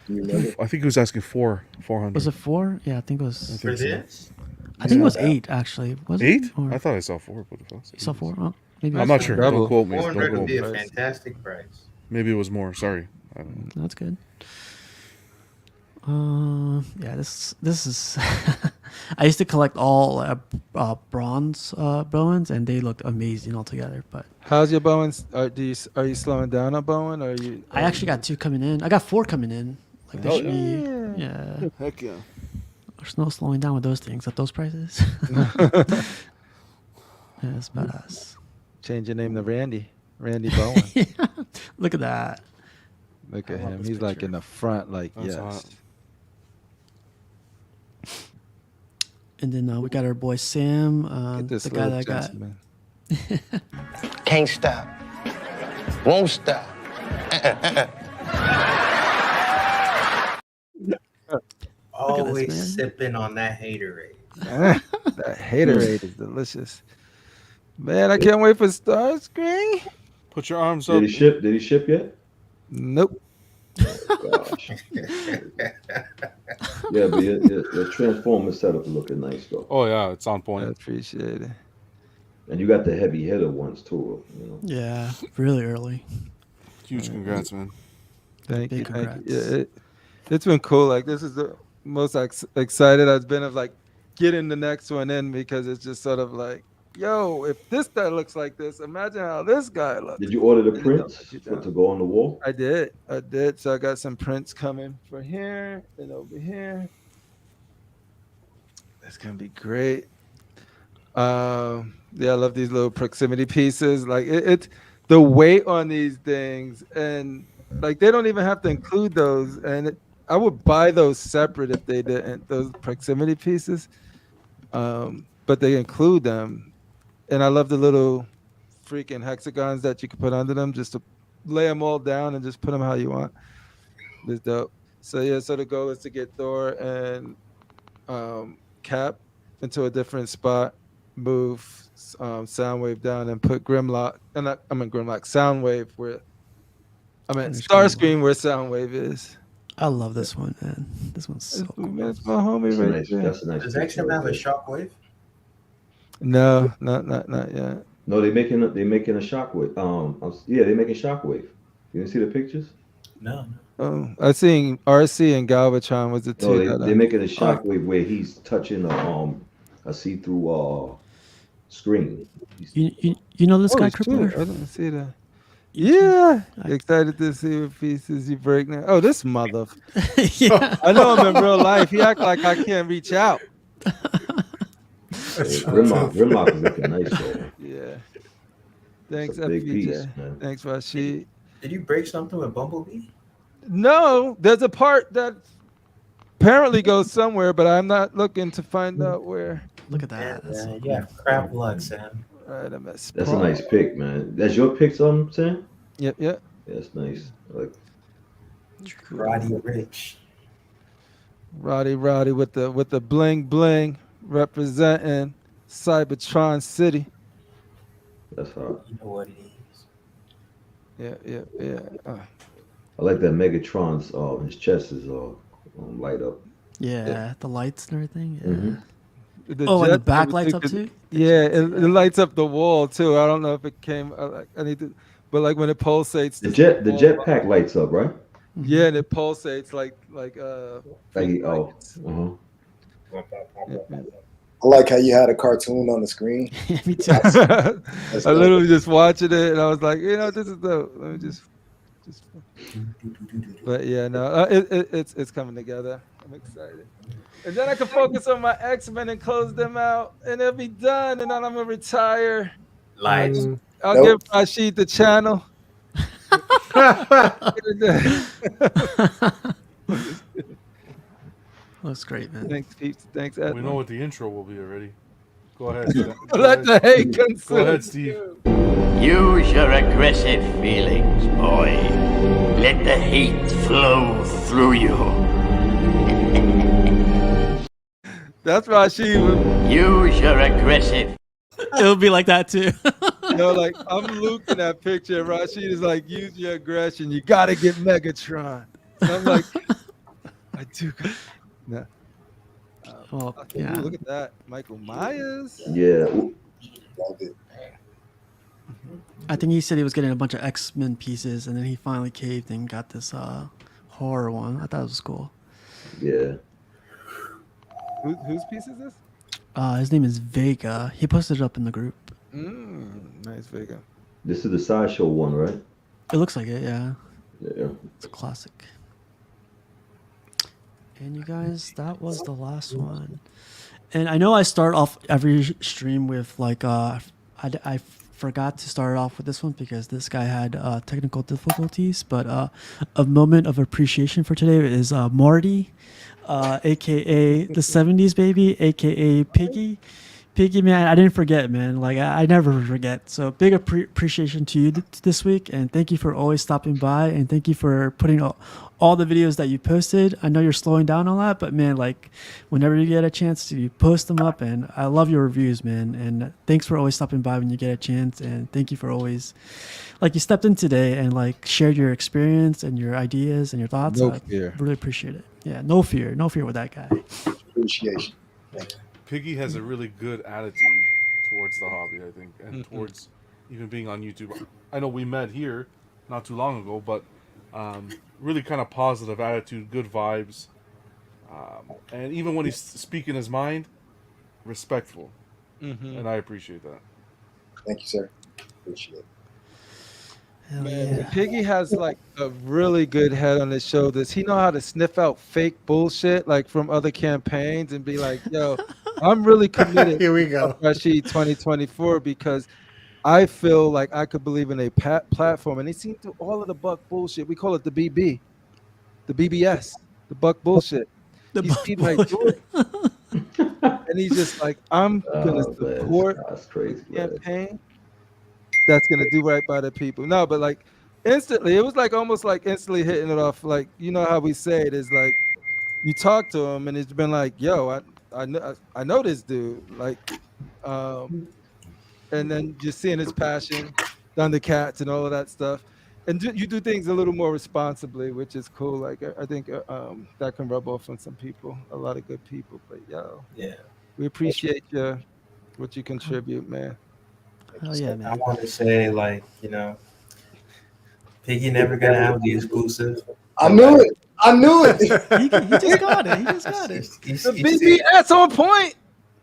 Do you remember? I think he was asking 400. Was it 4? Yeah, I think it was. I think so. I think it was 8 actually. Was 8? it? Or- I thought I saw 4, but it was. You saw 4? Oh, maybe it I'm was not 4. sure. Don't quote me. 400 Don't would quote be me. a fantastic price. Maybe it was more. Sorry. I don't know. That's good. Yeah, this is. I used to collect all bronze Bowens, and they looked amazing altogether. But How's your Bowens? Are you slowing down on Bowen? Or are you? I actually got 2 coming in. I got 4 coming in. Like they Oh, should be. Yeah. Heck yeah. There's no slowing down with those things at those prices. Yeah, it's badass. Change your name to Randy. Randy Bowen. Look at that. Look at I love him. this He's like picture. in the front, like That's yes. hot. And then we got our boy Sam, Get this the guy little that got. gentleman. Can't stop. Won't stop. Always man. sipping on that haterade. That haterade is delicious. Man, I can't wait for Starscream. Put your arms Did up. he ship yet? Nope. Gosh. Yeah, but your Transformer setup is looking nice though. Oh yeah, it's on I point. appreciate it. And you got the heavy hitter ones too. Yeah, really early. Huge congrats, man. Thank Big you. Thank you. congrats. Yeah, It's been cool. Like this is the most excited I've been of like getting the next one in because it's just sort of like, yo, if this guy looks like this, imagine how this guy looks. Did you order the And it don't prints let you for down. to go on the wall? I did. So I got some prints coming for here and over here. That's gonna be great. Yeah, I love these little proximity pieces. Like it's the weight on these things, and like they don't even have to include those. And I would buy those separate if they didn't. Those proximity pieces, but they include them. And I love the little freaking hexagons that you can put under them, just to lay them all down and just put them how you want. It's dope. So yeah, so the goal is to get Thor and Cap into a different spot, move Soundwave down, and put Grimlock. And I mean Grimlock, Soundwave where I mean Starscream where Soundwave is. I love this one, man. This one's so cool. That's my homie That's right nice. there. That's a nice. Does picture X-Men have a right there. shockwave? No, not yet. No, they making a shockwave. Yeah, they making shockwave. You didn't see the pictures? No. Oh, I seen RC and Galvatron was the two. No, that they making a Oh, shockwave where he's touching a see-through screen. You know this guy, oh, shit, Crippler? I didn't see that. Yeah, excited to see what pieces you break now. Oh, this mother. Yeah. I know him in real life. He act like I can't reach out. Grimlock is looking nice though. Yeah. Thanks, It's a big FPJ. piece, man. Thanks, Rashid. Did you break something with Bumblebee? No, there's a part that apparently goes somewhere, but I'm not looking to find out where. Look at that. Yeah, crap luck, Sam. Right, I'm at That's a nice pick, man. That's your pick, Sam? Yep. Yeah, that's nice. Like Roddy Rich. Roddy with the bling bling representing Cybertron City. that's hard. You know what it is. Yeah. I like that Megatron's his chest is light up. Yeah, the lights and everything. Yeah. Mhm. Oh, and the jet back in lights up particular- too? Yeah, it lights up the wall too. I don't know if it came. I need to, but like when it pulsates, The jetpack lights up, right? Yeah, and it pulsates like Like lights. uh-huh. Yeah. I like how you had a cartoon on the screen. Me too. I That's literally just watching it, and I was like, this is dope. Let me just. But yeah, no, it's coming together. I'm excited, and then I can focus on my X-Men and close them out, and it'll be done. And then I'm gonna retire. Lights. I'll Nope. give Rashid the channel. That's great, man. Thanks, peeps. Thanks, We Edwin. know what the intro will be already. Go ahead. Go Let the ahead. hate consume. Go ahead, Steve. Use your aggressive feelings, boy. Let the hate flow through you. That's Rashid. Use your aggressive. It'll be like that too. Like I'm Luke in that picture. Rashid is like, use your aggression. You gotta get Megatron. And I'm like, I do. No. Well, Okay, yeah. ooh, look at that, Michael Myers. Yeah. Love it. I think he said he was getting a bunch of X-Men pieces, and then he finally caved and got this horror one. I thought it was cool. Yeah. Whose piece is this? His name is Vega. He posted it up in the group. Nice Vega. This is the sideshow one, right? It looks like it, yeah. Yeah. It's a classic. And you guys, that was the last one. And I know I start off every stream with like I forgot to start off with this one because this guy had technical difficulties. But a moment of appreciation for today is Marty, aka the '70s baby, aka Piggy. Piggy, man, I didn't forget, man. Like I never forget. So big appreciation to you this week, and thank you for always stopping by, and thank you for putting all the videos that you posted. I know you're slowing down on that, but man, like whenever you get a chance to post them up, and I love your reviews, man. And thanks for always stopping by when you get a chance, and thank you for always, like you stepped in today and like shared your experience and your ideas and your thoughts. No I fear. really appreciate it. Yeah, no fear with that guy. Appreciation. Thank you. Piggy has a really good attitude towards the hobby, I think, and towards even being on YouTube. I know we met here not too long ago, but Really kind of positive attitude, good vibes, and even when he's speaking his mind, respectful, and I appreciate that. Thank you, sir. Appreciate it. Hell Man, yeah. Piggy has like a really good head on his shoulders. He know how to sniff out fake bullshit like from other campaigns and be like, "Yo, I'm really committed Here we to go. Rashid 2024 because I feel like I could believe in a platform." And he seen through all of the buck bullshit. We call it the BB, the BBS, the buck bullshit. The He's buck seen right through it, and he's just like, "I'm gonna support That's the crazy, man. campaign that's gonna do right by the people." No, but like instantly, it was like almost like instantly hitting it off. Like you know how we say it is like you talk to him and it's been like, "Yo, I know this dude." Like, and then just seeing his passion, Thundercats and all of that stuff, and you do things a little more responsibly, which is cool. Like I think that can rub off on some people, a lot of good people. But yo, Yeah. we appreciate you, what you contribute, man. Hell yeah, I man. want to say, like, Piggy never gonna have the exclusive. I knew it. I knew it. He just got it. He just got it. The BBS on point.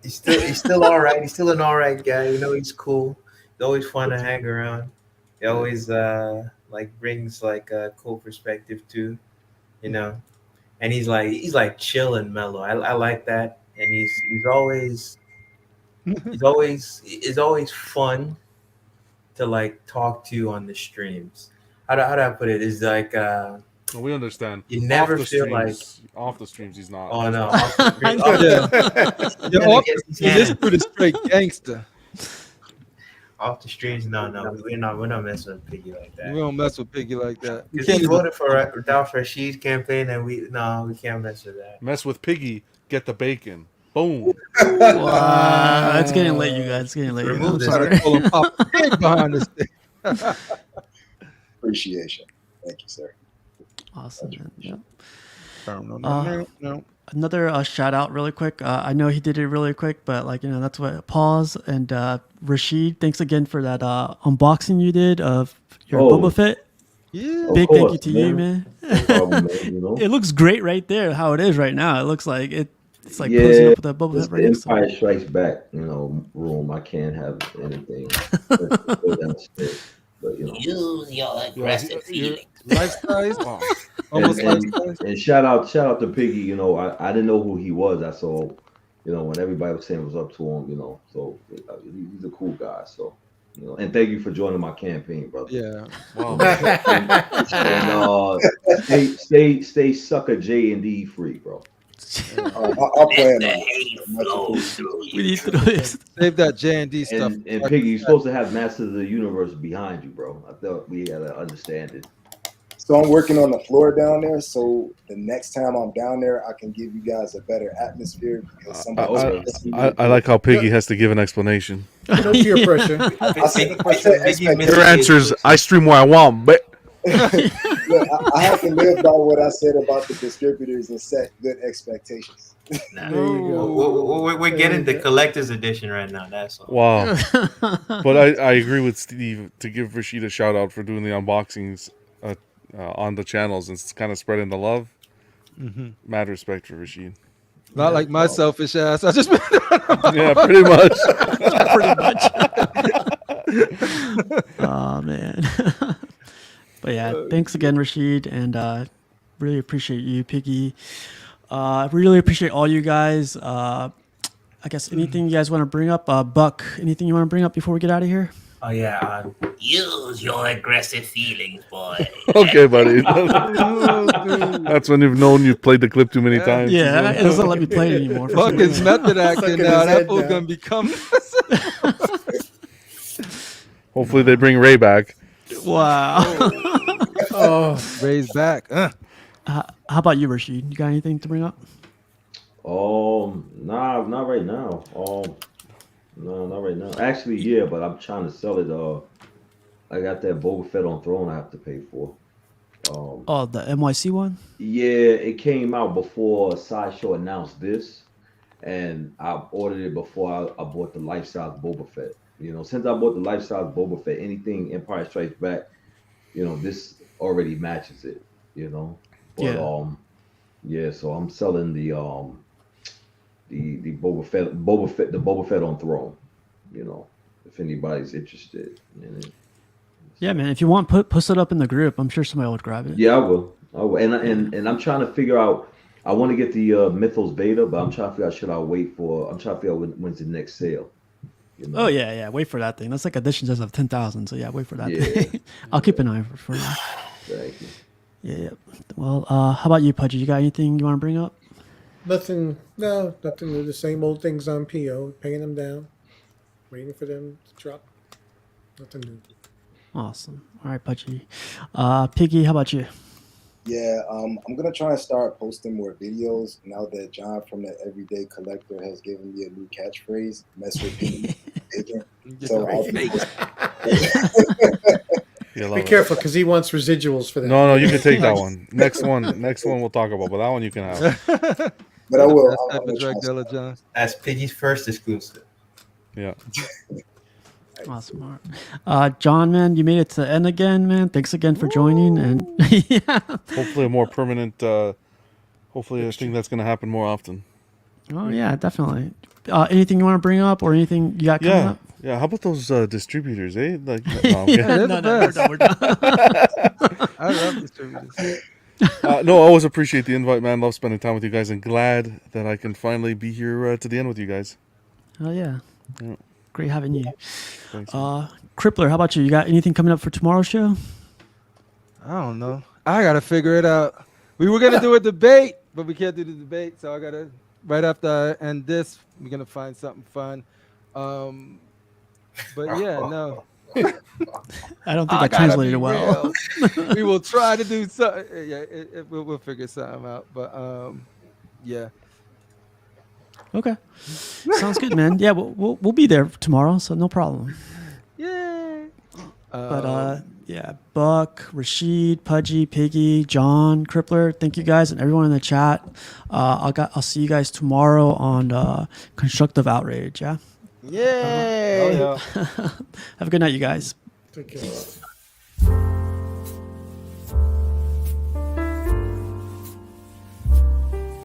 He's still all right. He's still an all right guy. He's cool. He's always fun to hang around. He always like brings like a cool perspective too, And he's like chill and mellow. I like that. And it's always fun to like talk to on the streams. How do I put it? It's like Well, we understand. you never Off the feel like streams, off the streams, he's not. oh no, off the stream- Yeah. Yeah, You're off, gets his this hand. dude is straight gangster. off the streams. No, we're not messing with Piggy like that. We don't mess with Piggy like that. We Because can't he even- voted for Ralph Rashid's campaign, and we can't mess with that. Mess with Piggy, get the bacon. Boom. Wow, it's getting late, you guys. It's getting late. Remove I'm this. sorry. Pull him Pop Pig behind this thing. Appreciation. Thank you, sir. Awesome, man. Yeah. No. Another shout out really quick. I know he did it really quick, but like, that's what pause and Rashid, thanks again for that unboxing you did of your Boba Fett. Yeah. Big Of thank you course, to you, man. No problem, man, It looks great right there, how it is right now. It looks like it's like yeah, posing up with that Boba it's Fett the right next to Empire it. Strikes Back, room. I can't have anything. Go downstairs, but Use your aggressive feelings. Life size. Oh. Almost life and, size. and shout out to Piggy. I didn't know who he was. I saw, when everybody was saying it was up to him. So he's a cool guy. So and thank you for joining my campaign, brother. Yeah. Wow. And stay sucker J&D free, bro. I'll plan on The it. hate flow through We you. need to do this. Save that J&D stuff. And Piggy, you're supposed to have Masters of the Universe behind you, bro. I thought we had to understand it. So I'm working on the floor down there. So the next time I'm down there, I can give you guys a better atmosphere because I like how Piggy has to give an explanation. No peer pressure. I said expectations. Your answer's I stream where I want, but Look, I have to live by what I said about the distributors and set good expectations. There you go. We're getting the collector's edition right now. That's all. wow. But I agree with Steve to give Rashid a shout out for doing the unboxings on the channels and kind of spreading the love. Mad respect for Rashid. Not like my selfish ass. I just Yeah, pretty much. Pretty much. Oh man. But yeah, thanks again, Rashid, and really appreciate you, Piggy. Really appreciate all you guys. I guess anything you guys want to bring up, Buck? Anything you want to bring up before we get out of here? Oh yeah. Use your aggressive feelings, boy. Okay, buddy. That's when you've known you've played the clip too many times. Yeah, it doesn't let me play it anymore. for some fucking reason. method acting Sucking now. his That head fool's now. gonna become. Hopefully they bring Ray back. Wow. Raised back. How about you, Rashid? You got anything to bring up? Nah, not right now. No, not right now. Actually, yeah, but I'm trying to sell it. I got that Boba Fett on Throne I have to pay for. Oh, the NYC one? Yeah, it came out before Sideshow announced this, and I ordered it before I bought the life-size Boba Fett. Since I bought the life-size Boba Fett, anything Empire Strikes Back, this already matches it, you know. But Yeah. yeah, so I'm selling the Boba Fett on Throne, you know, if anybody's interested in it. Yeah, man. If you want, post it up in the group. I'm sure somebody would grab it. Yeah, I will. I will. And I'm trying to figure out. I want to get the Mythos beta, but I'm trying to figure out should I wait for. I'm trying to figure out when's the next sale. You know? Oh yeah. Wait for that thing. That's like edition just of 10,000. So yeah, wait for that Yeah. thing. I'll keep an eye for you. Thank you. Yeah. Well, how about you, Pudgy? You got anything you want to bring up? Nothing. No, nothing new. The same old things on PO. Paying them down. Waiting for them to drop. Nothing new. Awesome. All right, Pudgy. Piggy, how about you? Yeah, I'm gonna try and start posting more videos now that John from the Everyday Collector has given me a new catchphrase. Mess with me, agent. So I'll be Be careful, because he wants residuals for that. No, you can take that one. Next one we'll talk about, but that one you can have. But I will. That's type of drug dealer, John. That's Piggy's first exclusive. Yeah. Awesome. John, man, you made it to the end again, man. Thanks again for joining. And yeah. Hopefully a more permanent. Hopefully, I think that's going to happen more often. Oh yeah, definitely. Anything you want to bring up or anything you got coming up? Yeah. How about those distributors, eh? Like, no, we're done. I love distributors. No, I always appreciate the invite, man. Love spending time with you guys, and glad that I can finally be here to the end with you guys. Oh yeah. Great having you. Thanks, Crippler, how about you? You got anything coming up for tomorrow's show? I don't know. I gotta figure it out. We were gonna do a debate, but we can't do the debate, so I gotta right after I end this, we're gonna find something fun. But yeah, no. I don't think that translated well. We will try to do something. Yeah, we'll figure something out. But yeah. Okay. Sounds good, man. Yeah, we'll be there tomorrow, so no problem. Yeah. But yeah, Buck, Rashid, Pudgy, Piggy, John, Crippler, thank you guys and everyone in the chat. I'll see you guys tomorrow on Constructive Outrage. Yeah. Yay! Have a good night, you guys. Take care.